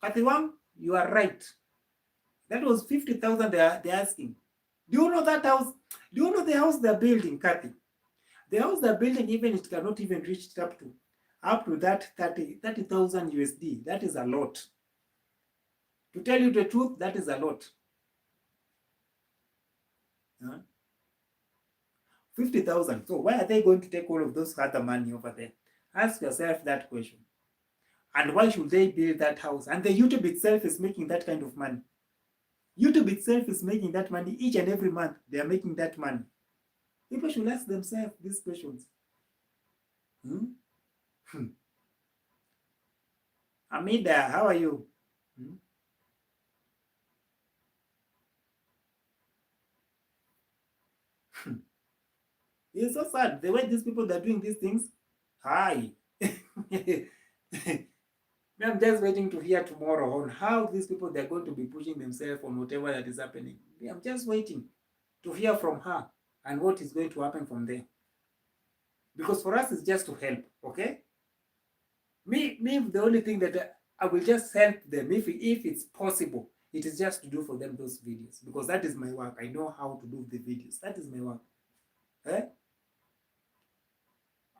Speaker 1: Kathy Wang, you are right. That was 50,000 they're asking. Do you know that house? Do you know the house they're building, Kathy? The house they're building, even it cannot even reach it up to that 30,000 USD. That is a lot. To tell you the truth, that is a lot. 50,000. So why are they going to take all of those other money over there? Ask yourself that question. And why should they build that house? And the YouTube itself is making that kind of money. YouTube itself is making that money each and every month. They are making that money. People should ask themselves these questions. Amida, how are you? It's so sad the way these people are doing these things. Hi. I'm just waiting to hear tomorrow on how these people they're going to be pushing themselves on whatever that is happening. I'm just waiting to hear from her and what is going to happen from there. Because for us, it's just to help, okay? Me, the only thing that I will just help them if it's possible. It is just to do for them those videos because that is my work. I know how to do the videos. That is my work.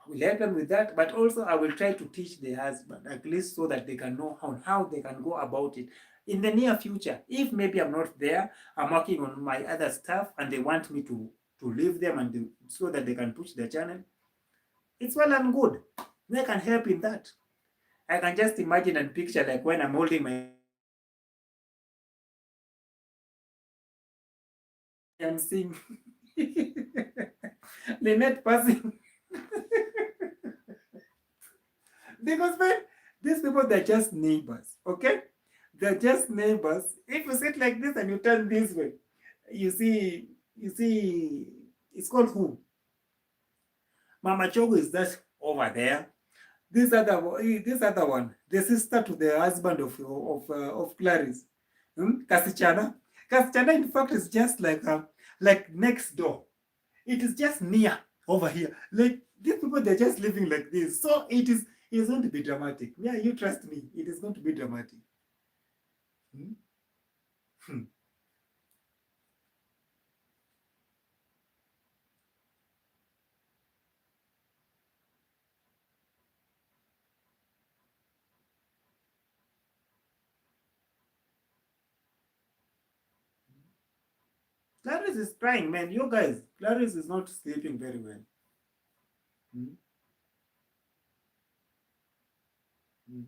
Speaker 1: I will help them with that, but also I will try to teach the husband at least so that they can know how they can go about it in the near future. If maybe I'm not there, I'm working on my other stuff and they want me to leave them and so that they can push their channel, it's well and good. They can help in that. I can just imagine and picture like when I'm holding my I'm seeing Lynette passing because man, these people they're just neighbors, okay? They're just neighbors. If you sit like this and you turn this way, you see, it's called who? Mama Chogo is that over there. This other one, the sister to the husband of Clarice, Kasichana. Kasichana, in fact, is just like next door. It is just near over here. Like these people, they're just living like this. So it is going to be dramatic. Yeah, you trust me. It is going to be dramatic. Hmm? Hmm. Clarice is trying, man. You guys, Clarice is not sleeping very well. Hmm? Hmm.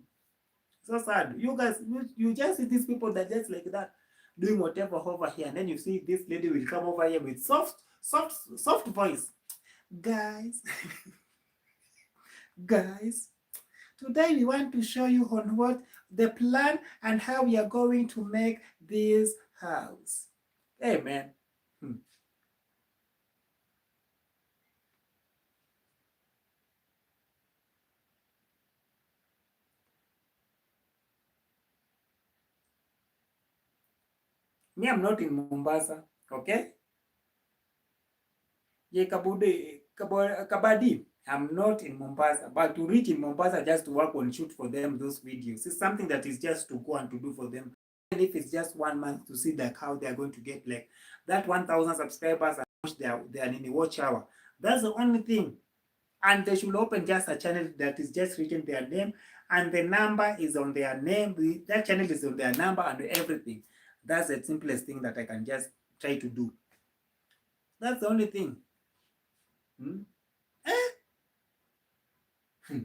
Speaker 1: So sad. You guys, you just see these people that just like that doing whatever over here, and then you see this lady will come over here with soft voice. Guys, guys, today we want to show you on what the plan and how we are going to make this house. Hey man. Hmm. Me, I'm not in Mombasa, okay? Yeah, Kabadi, I'm not in Mombasa, but to reach in Mombasa just to work on shoot for them those videos is something that is just to go and to do for them. And if it's just 1 month to see like how they are going to get like that 1,000 subscribers and watch their in a watch hour, that's the only thing. And they should open just a channel that is just written their name and the number is on their name. That channel is on their number and everything. That's the simplest thing that I can just try to do. That's the only thing. Hmm? Eh? Hmm.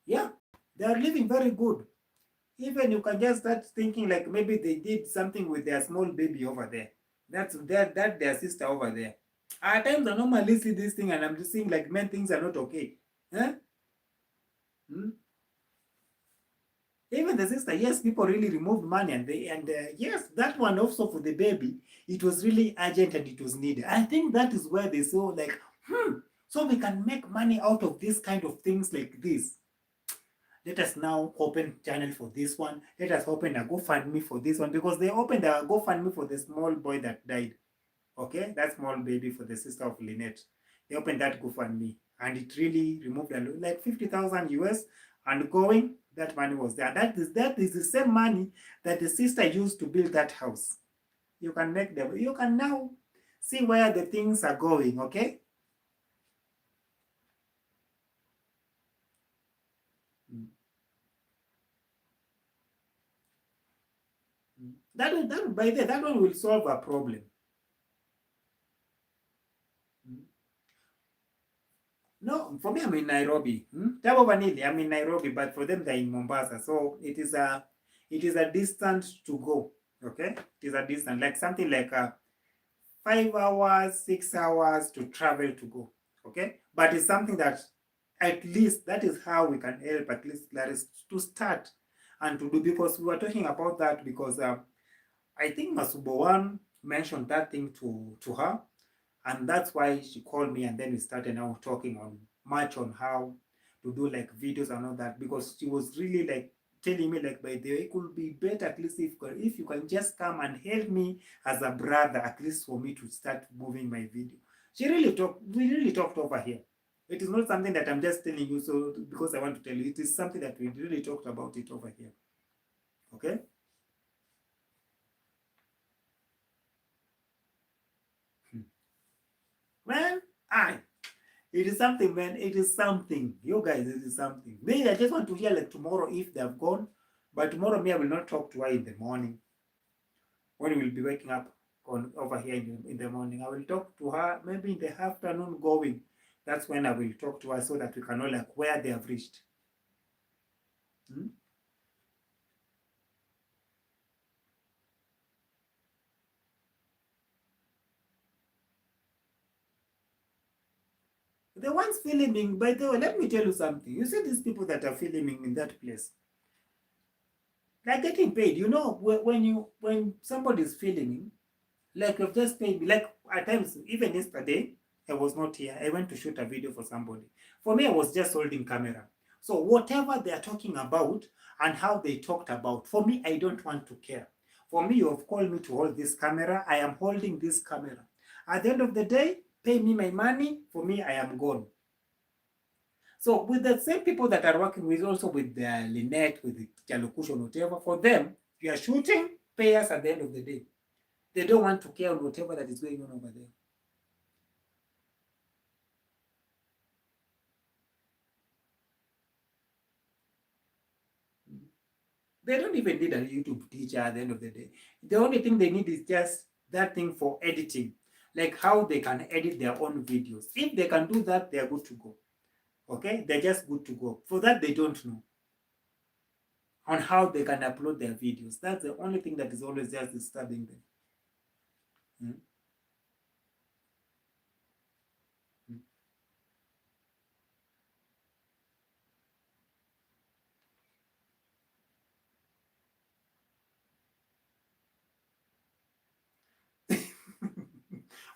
Speaker 1: Yeah, they are living very good. Even you can just start thinking like maybe they did something with their small baby over there. That their sister over there. At times I normally see this thing and I'm just seeing like men things are not okay. Huh? Hmm? Even the sister, yes, people really removed money and yes, that one also for the baby, it was really urgent and it was needed. I think that is where they saw like, so we can make money out of this kind of things like this. Let us now open channel for this one. Let us open a GoFundMe for this one because they opened a GoFundMe for the small boy that died. Okay, that small baby for the sister of Lynette. They opened that GoFundMe and it really removed like 50,000 US and going. That money was there. That is the same money that the sister used to build that house. You can make them. You can now see where the things are going. Okay. Mm. That by that one will solve a problem. Mm. No, for me, I'm in Nairobi. Tabo Vanili, I'm in Nairobi, but for them, they're in Mombasa. So it is a distance to go. Okay, it is a distance, like something like 5 hours, 6 hours to travel to go. Okay, but it's something that at least that is how we can help at least Clarice to start and to do because we were talking about that because I think Masubo one mentioned that thing to her and that's why she called me and then we started now talking on much on how to do like videos and all that because she was really like telling me like by the way it could be better at least if you can just come and help me as a brother at least for me to start moving my video. We really talked over here. It is not something that I'm just telling you so because I want to tell you. It is something that we really talked about it over here. Okay. Hmm. Well, I It is something, man. It is something. You guys, it is something. Maybe I just want to hear like tomorrow if they have gone. But tomorrow, me, I will not talk to her in the morning when we will be waking up on over here in the morning. I will talk to her maybe in the afternoon going. That's when I will talk to her so that we can know like where they have reached. Hmm? The ones filming, by the way, let me tell you something. You see these people that are filming in that place, they're getting paid. You know, when somebody is filming, like you've just paid me. Like at times, even yesterday, I was not here. I went to shoot a video for somebody. For me, I was just holding camera. So whatever they are talking about and how they talked about, for me, I don't want to care. For me, you have called me to hold this camera. I am holding this camera. At the end of the day, pay me my money. For me, I am gone. So with the same people that are working with, also with the LINET, with the Jalokusho, whatever, for them, if you are shooting, pay us at the end of the day. They don't want to care on whatever that is going on over there. They don't even need a YouTube teacher at the end of the day. The only thing they need is just that thing for editing, like how they can edit their own videos. If they can do that, they are good to go. Okay? They're just good to go. For that, they don't know on how they can upload their videos. That's the only thing that is always just disturbing them. Mm. Mm.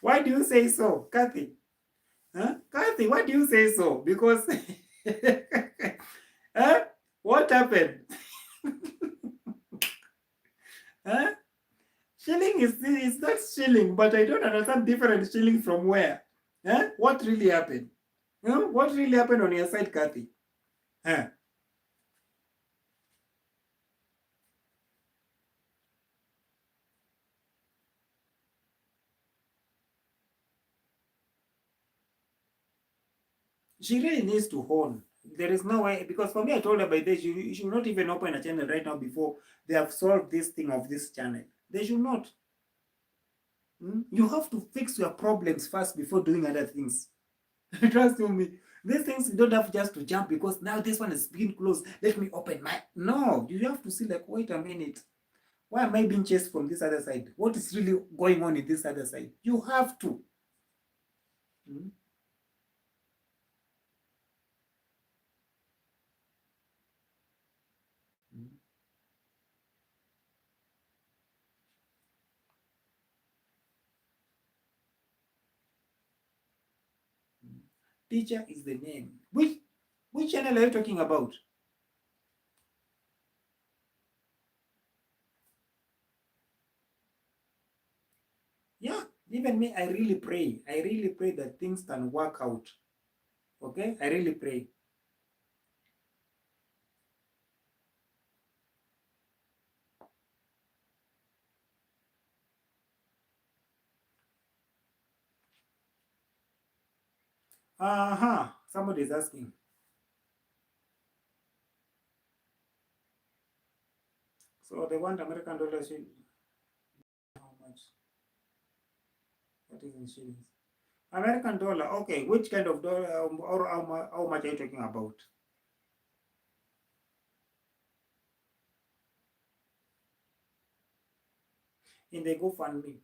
Speaker 1: Why do you say so, Kathy? Huh? Kathy, why do you say so? Because huh? What happened? Huh? Shilling is not shilling, but I don't understand different shilling from where. Huh? What really happened? Huh? What really happened on your side, Kathy? Huh? She really needs to hone. There is no way, because for me, I told her by this, you should not even open a channel right now before they have solved this thing of this channel. They should not. Hmm? You have to fix your problems first before doing other things. Trust me. These things you don't have just to jump because now this one is being closed. Let me open my. No, you have to see, like, wait a minute. Why am I being chased from this other side? What is really going on in this other side? You have to. Hmm? Hmm. Hmm. Teacher is the name. Which channel are you talking about? Yeah, even me, I really pray. I really pray that things can work out. Okay? I really pray. Uh-huh. Somebody is asking. So they want American dollars. How much? What is in shillings? American dollar. Okay, which kind of dollar or how much are you talking about? In the GoFundMe.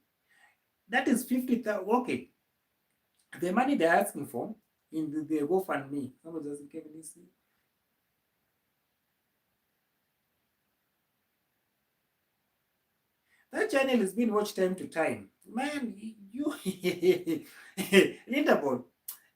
Speaker 1: That is 50,000. Okay, the money they're asking for in the GoFundMe. Somebody doesn't give me this. That channel is being watched time to time. Man, you Interpol.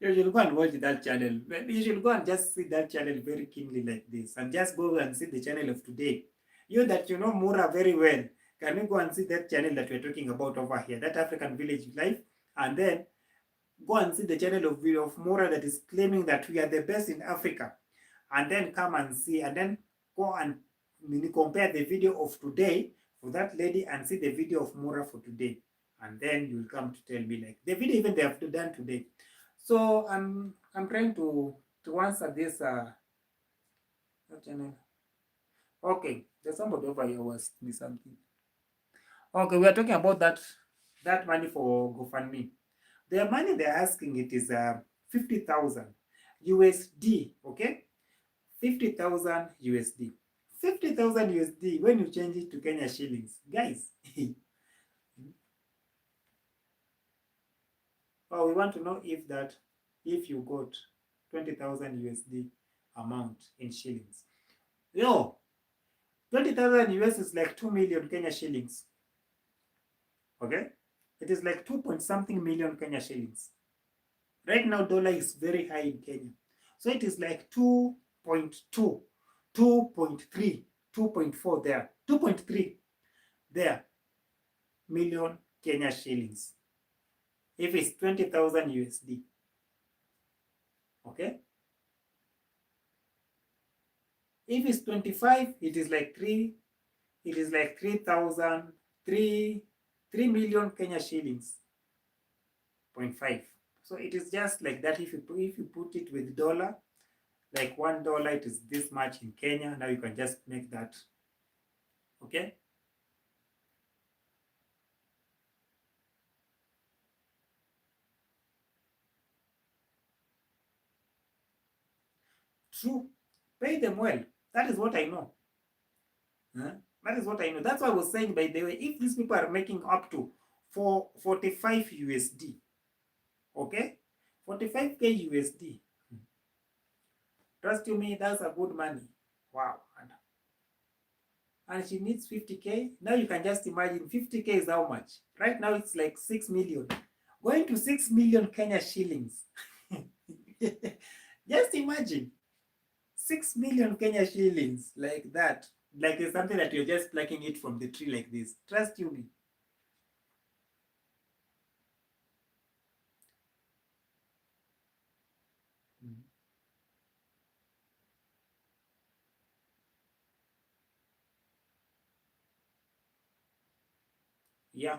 Speaker 1: You should go and watch that channel. You should go and just see that channel very keenly like this. And just go and see the channel of today. You that you know Mura very well. Can you go and see that channel that we're talking about over here? That African village life. And then go and see the channel of Mura that is claiming that we are the best in Africa. And then come and see, and then go and compare the video of today for that lady and see the video of Mura for today. And then you'll come to tell me like the video even they have done today. So I'm trying to answer this channel. Okay, there's somebody over here who asked me something. Okay, we are talking about that money for GoFundMe. The money they're asking it is 50,000 USD. Okay, 50,000 USD. 50,000 USD. When you change it to Kenya shillings, guys. Oh, we want to know if you got 20,000 USD amount in shillings. Yo, 20,000 US is like 2 million Kenya shillings. Okay? It is like 2 point something million Kenya shillings. Right now, dollar is very high in Kenya. So it is like 2.2, 2.3, 2.4 there, 2.3 there million Kenya shillings. If it's 20,000 USD. Okay? If it's 25, it is like 3,000, 3 million Kenya shillings, 0.5. So it is just like that. If you put it with dollar, like $1, it is this much in Kenya. Now you can just make that. Okay? True. Pay them well. That is what I know. Huh? That is what I know. That's what I was saying, by the way. If these people are making up to 45 USD, okay? 45K USD. Trust you me, that's a good money. Wow. And she needs 50K. Now you can just imagine 50K is how much? Right now it's like 6 million. Going to 6 million Kenya shillings. Just imagine 6 million Kenya shillings like that. Like it's something that you're just plucking it from the tree like this. Trust you me. Yeah.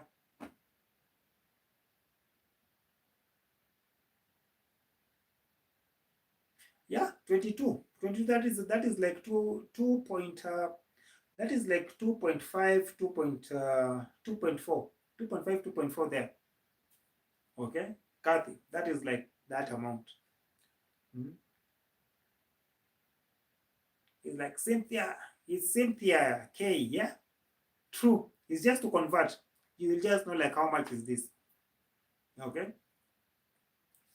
Speaker 1: Yeah, 22. 22, that is like 2 point that is like 2.5, 2.4. 2.5, 2.4 there. Okay? Kathy, that is like that amount. Mm-hmm. It's like Cynthia. It's Cynthia K, yeah? True. It's just to convert. You will just know like how much is this. Okay?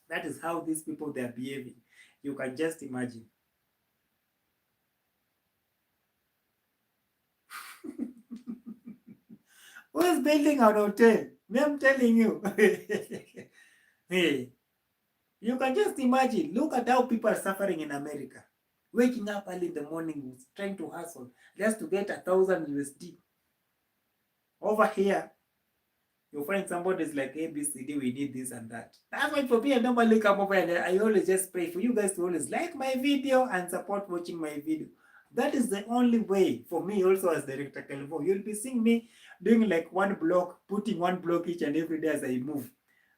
Speaker 1: That is how these people they are behaving. You can just imagine. Who is building an hotel? Me, I'm telling you. Hey, you can just imagine. Look at how people are suffering in America. Waking up early in the morning, trying to hustle just to get 1,000 USD. Over here, you'll find somebody's like ABCD, we need this and that. That's why for me, I normally come over and I always just pray for you guys to always like my video and support watching my video. That is the only way for me also as Director Calvo. You'll be seeing me doing like one block, putting one block each and every day as I move,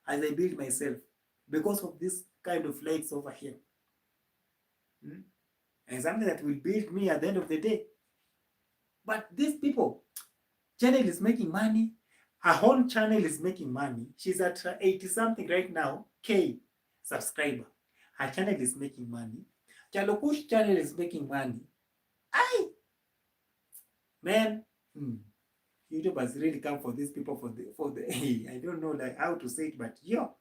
Speaker 1: as I build myself. Because of this kind of lights over here. And something that will build me at the end of the day. But these people, channel is making money. Her own channel is making money. She's at 80 something right now, K subscriber. Her channel is making money. Chalokush channel is making money. Man, YouTube has really come for these people for the I don't know like how to say it, but yo.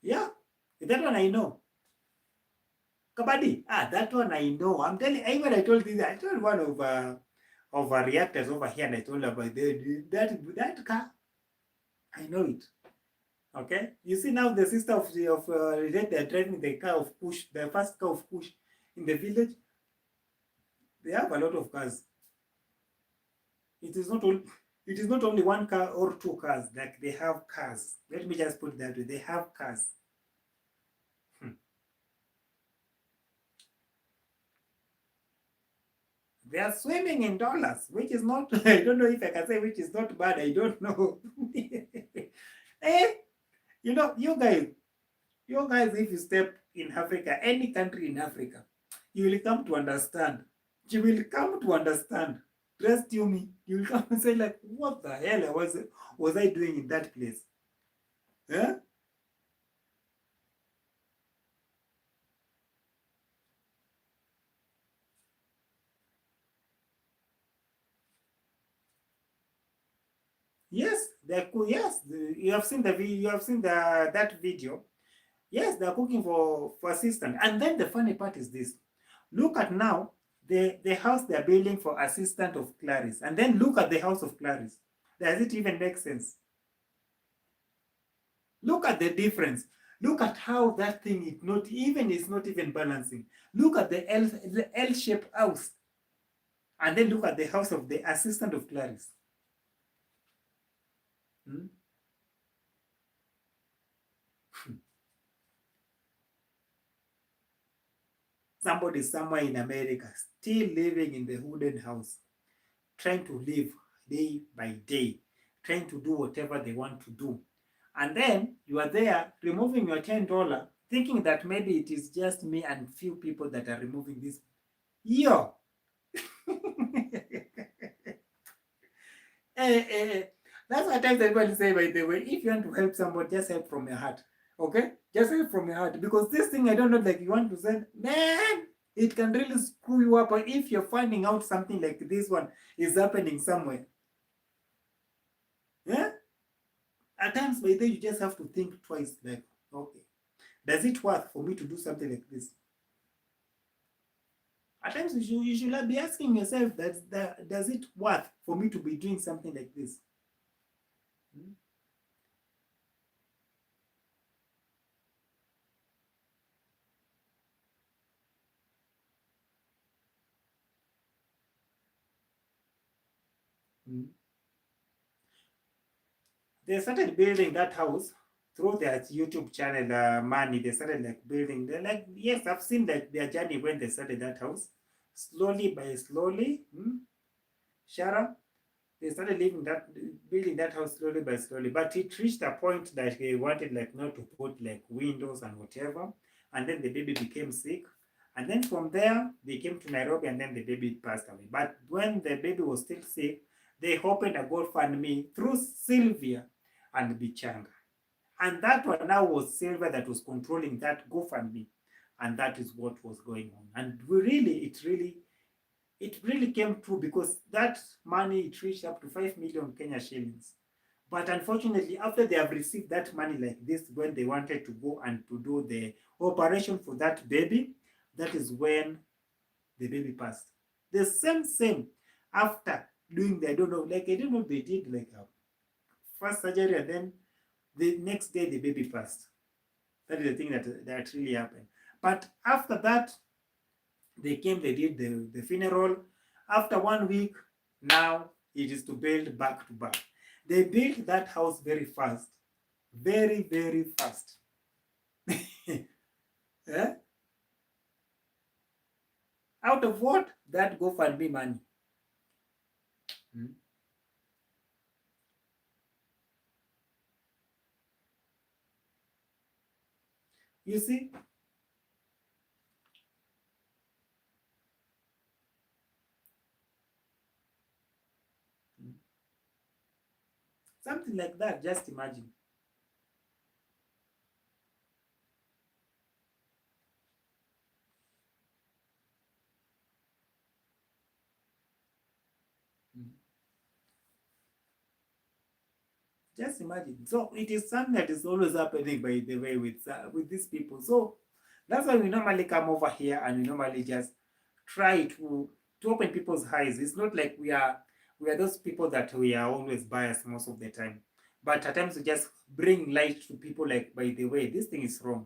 Speaker 1: Yeah, that one I know. Kabaddi, that one I know. I'm telling. Even I told this. I told one of our reactors over here, and I told her about that car. I know it. Okay, you see now the sister of Red, they're driving the car of push, the first car of push in the village. They have a lot of cars. It is not all. It is not only one car or two cars, like they have cars. Let me just put it that way. They have cars. Hmm. They are swimming in dollars, which is not, I don't know if I can say which is not bad. I don't know. Eh, you know, you guys, if you step in Africa, any country in Africa, you will come to understand. You will come to understand. Trust you me. You will come and say, like, what the hell was I doing in that place? Eh? Yes, they're cool. Yes, you have seen you have seen that video. Yes, they're cooking for assistant. And then the funny part is this. Look at now the house they're building for assistant of CLARIS. And then look at the house of CLARIS. Does it even make sense? Look at the difference. Look at how that thing is not even balancing. Look at the L-shaped house. And then look at the house of the assistant of CLARIS. Hmm? Somebody somewhere in America still living in the wooden house, trying to live day by day, trying to do whatever they want to do. And then you are there removing your $10, thinking that maybe it is just me and few people that are removing this. Yo! That's what times everybody say, by the way, if you want to help somebody, just help from your heart. Okay? Just help from your heart. Because this thing, I don't know, like you want to say, man, it can really screw you up. Or if you're finding out something like this one is happening somewhere. Yeah? At times, by then, you just have to think twice, like, okay, does it worth for me to do something like this? At times, you should be asking yourself, does it worth for me to be doing something like this? Hmm? Hmm. They started building that house through their YouTube channel, money. They started like building. They're like, yes, I've seen like their journey when they started that house, slowly by slowly. Shara, they started building that house slowly by slowly. But it reached a point that they wanted like not to put like windows and whatever. And then the baby became sick. And then from there, they came to Nairobi and then the baby passed away. But when the baby was still sick, they opened a GoFundMe through Sylvia and Bichanga. And that one now was Sylvia that was controlling that GoFundMe. And that is what was going on. And it really came true because that money it reached up to 5 million Kenya shillings. But unfortunately, after they have received that money like this, when they wanted to go and to do the operation for that baby, that is when the baby passed. The same after doing the, I don't know, like I don't know, they did like a first surgery and then the next day the baby passed. That is the thing that really happened. But after that, they did the funeral. After 1 week, now it is to build back to back. They built that house very fast. Very, very fast. Eh? Out of what? That GoFundMe money. Hmm? You see? Hmm. Something like that, just imagine. Hmm. Just imagine. So it is something that is always happening, by the way, with these people. So that's why we normally come over here and we normally just try to open people's eyes. It's not like we are those people that we are always biased most of the time. But at times we just bring light to people like, by the way, this thing is wrong.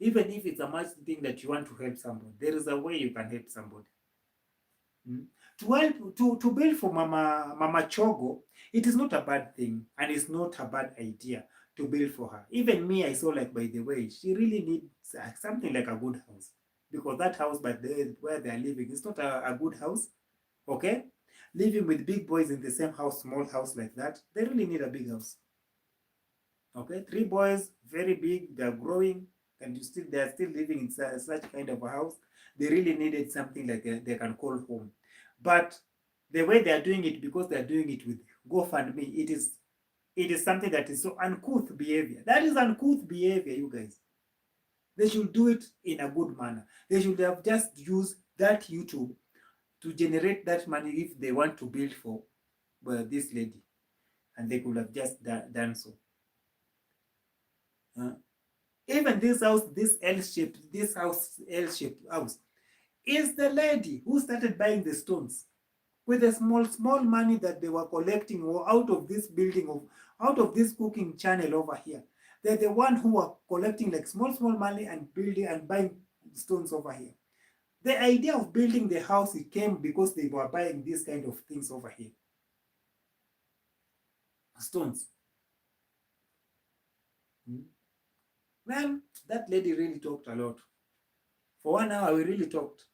Speaker 1: Even if it's a much thing that you want to help somebody, there is a way you can help somebody. Mm. To help to build for Mama Chogo, it is not a bad thing and it's not a bad idea to build for her. Even me, I saw like by the way, she really needs something like a good house because that house by where they are living is not a good house. Okay, living with big boys in the same house, small house like that, they really need a big house. Okay, three boys, very big, they're growing, and they're still living in such kind of a house. They really needed something like they can call home. But the way they are doing it, because they are doing it with GoFundMe, it is something that is so uncouth behavior. That is uncouth behavior, you guys. They should do it in a good manner. They should have just used that YouTube to generate that money if they want to build for this lady, and they could have just done so. Uh, Even this L-shaped house, is the lady who started buying the stones with the small money that they were collecting or out of this building out of this cooking channel over here. They're the one who are collecting like small money and building and buying stones over here. The idea of building the house, it came because they were buying these kind of things over here. Stones. Hmm. Man, that lady really talked a lot. For 1 hour, we really talked.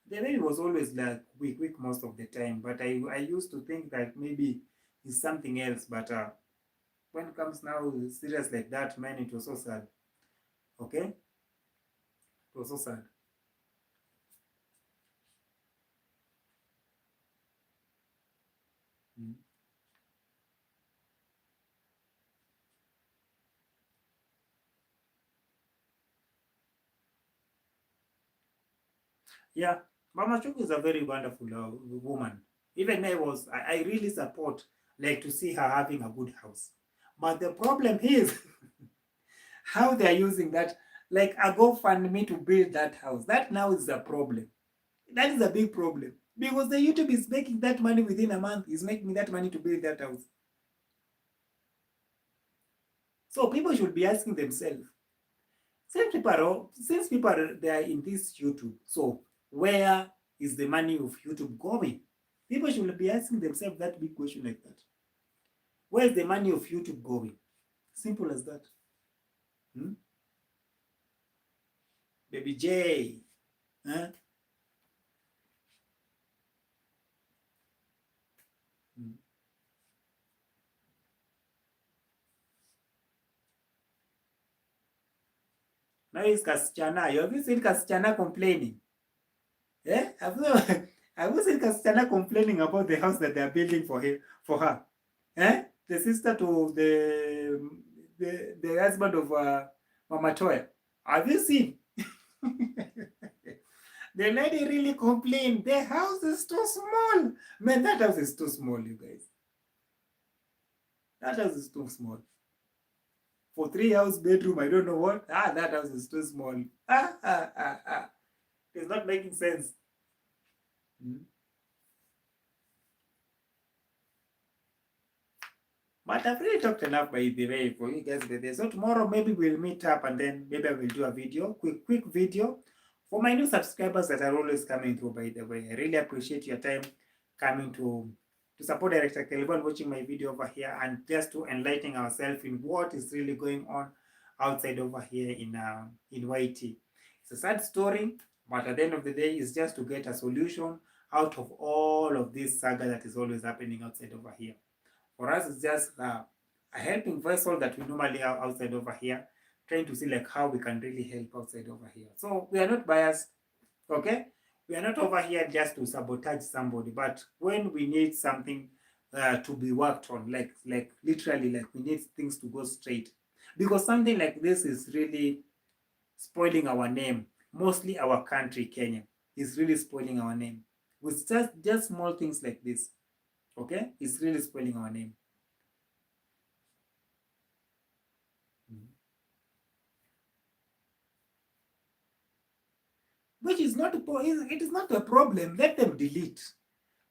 Speaker 1: The lady was always like weak most of the time, but I used to think that maybe it's something else. But when it comes now serious like that, man, it was so sad. Okay, it was so sad. Mm. Yeah, Mama Chuku is a very wonderful woman. Even I really support like to see her having a good house. But the problem is how they are using that, like a GoFundMe to build that house. That now is a problem. That is a big problem because the YouTube is making that money within a month. Is making that money to build that house. So people should be asking themselves, since people are there in this YouTube, so where is the money of YouTube going? People should be asking themselves that big question like that. Where is the money of YouTube going? Simple as that. Hmm? Baby J. Huh? Hmm. Now is Kasichana. Have you seen Kasichana complaining? Yeah? Have you seen Kasichana complaining about the house that they are building for her? Eh? The sister to the husband of Mama Toya. Have you seen? The lady really complained. The house is too small. Man, that house is too small, you guys. That house is too small. For 3 house bedroom, I don't know what. That house is too small. It's not making sense. Hmm. But I've really talked enough by the way for you guys today. So tomorrow maybe we'll meet up and then maybe I will do a video, quick video for my new subscribers that are always coming through by the way. I really appreciate your time coming to support Director Kelvin, watching my video over here and just to enlighten ourselves in what is really going on outside over here in YT. It's a sad story, but at the end of the day, it's just to get a solution out of all of this saga that is always happening outside over here. For us, it's just a helping vessel that we normally have outside over here, trying to see like how we can really help outside over here. So we are not biased, okay? We are not over here just to sabotage somebody, but when we need something to be worked on, like literally, like we need things to go straight, because something like this is really spoiling our name. Mostly our country, Kenya, is really spoiling our name with just small things like this. Okay, it's really spoiling our name. Mhm. Which is not it is not a problem. Let them delete.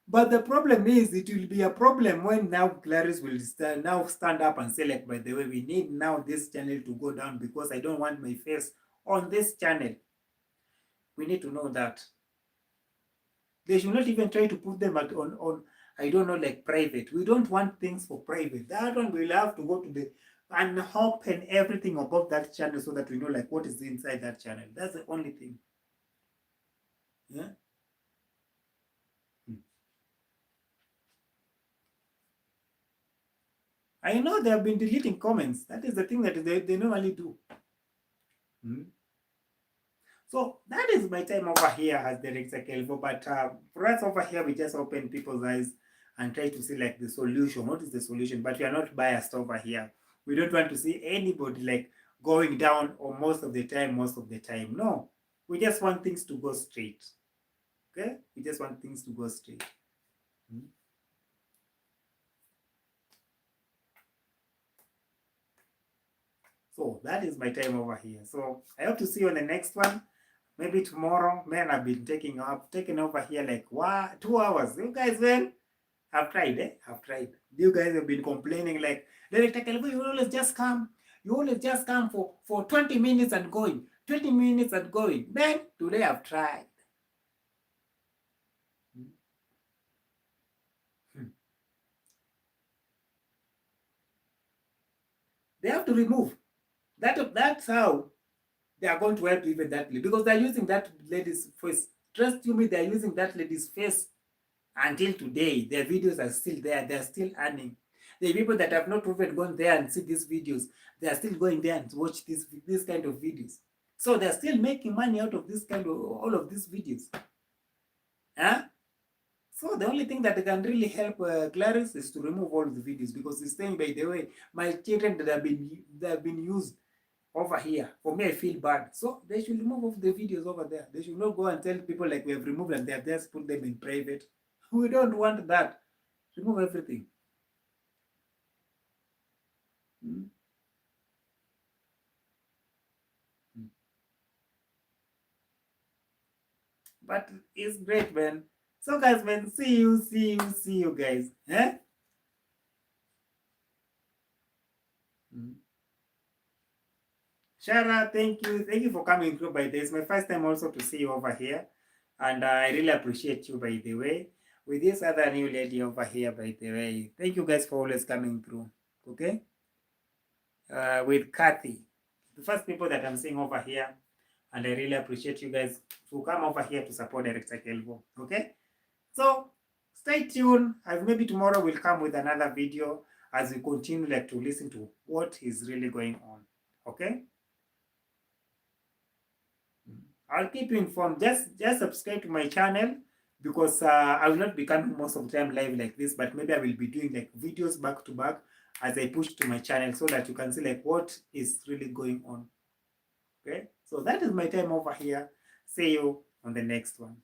Speaker 1: But the problem is, it will be a problem when now CLARIS will stand up and say, like, by the way, we need now this channel to go down because I don't want my face on this channel. We need to know that. They should not even try to put them on I don't know, like private. We don't want things for private. That one we'll have to go to the and open everything about that channel so that we know like what is inside that channel. That's the only thing. Yeah. I know they have been deleting comments. That is the thing that they normally do. So that is my time over here as Director Kelvo. But for us over here, we just open people's eyes and try to see like the solution. What is the solution? But we are not biased over here. We don't want to see anybody like going down or most of the time. No. We just want things to go straight. Okay? We just want things to go straight. So that is my time over here. So I hope to see you on the next one. Maybe tomorrow. Man, I've been taking over here like 2 hours. You guys, man, I've tried, I've tried. You guys have been complaining like, you always just come. You always just come for 20 minutes and going. 20 minutes and going. Man, today I've tried. They have to remove. That's how they are going to help even that lady. Because they're using that lady's face. Trust you me, they're using that lady's face until today. Their videos are still there. They're still earning. The people that have not even gone there and see these videos, they are still going there and watch this kind of videos. So they're still making money out of this kind of all of these videos. Huh? So the only thing that can really help CLARIS is to remove all of the videos, because it's saying, by the way, my children that have been used over here. For me, I feel bad. So they should remove off the videos over there. They should not go and tell people like we have removed and they have just put them in private. We don't want that. Remove everything. But it's great, man. So guys, man, see you guys. Eh? Shara, thank you for coming through. By this, my first time also to see you over here, and I really appreciate you, by the way. With this other new lady over here, by the way, thank you guys for always coming through. Okay, with Kathy, the first people that I'm seeing over here, and I really appreciate you guys to come over here to support Director Kelvo. Okay, so stay tuned, as maybe tomorrow we'll come with another video as we continue like to listen to what is really going on. Okay, I'll keep you informed. Just subscribe to my channel, because I will not be coming most of the time live like this, but maybe I will be doing like videos back to back as I push to my channel, so that you can see like what is really going on. Okay, so that is my time over here. See you on the next one.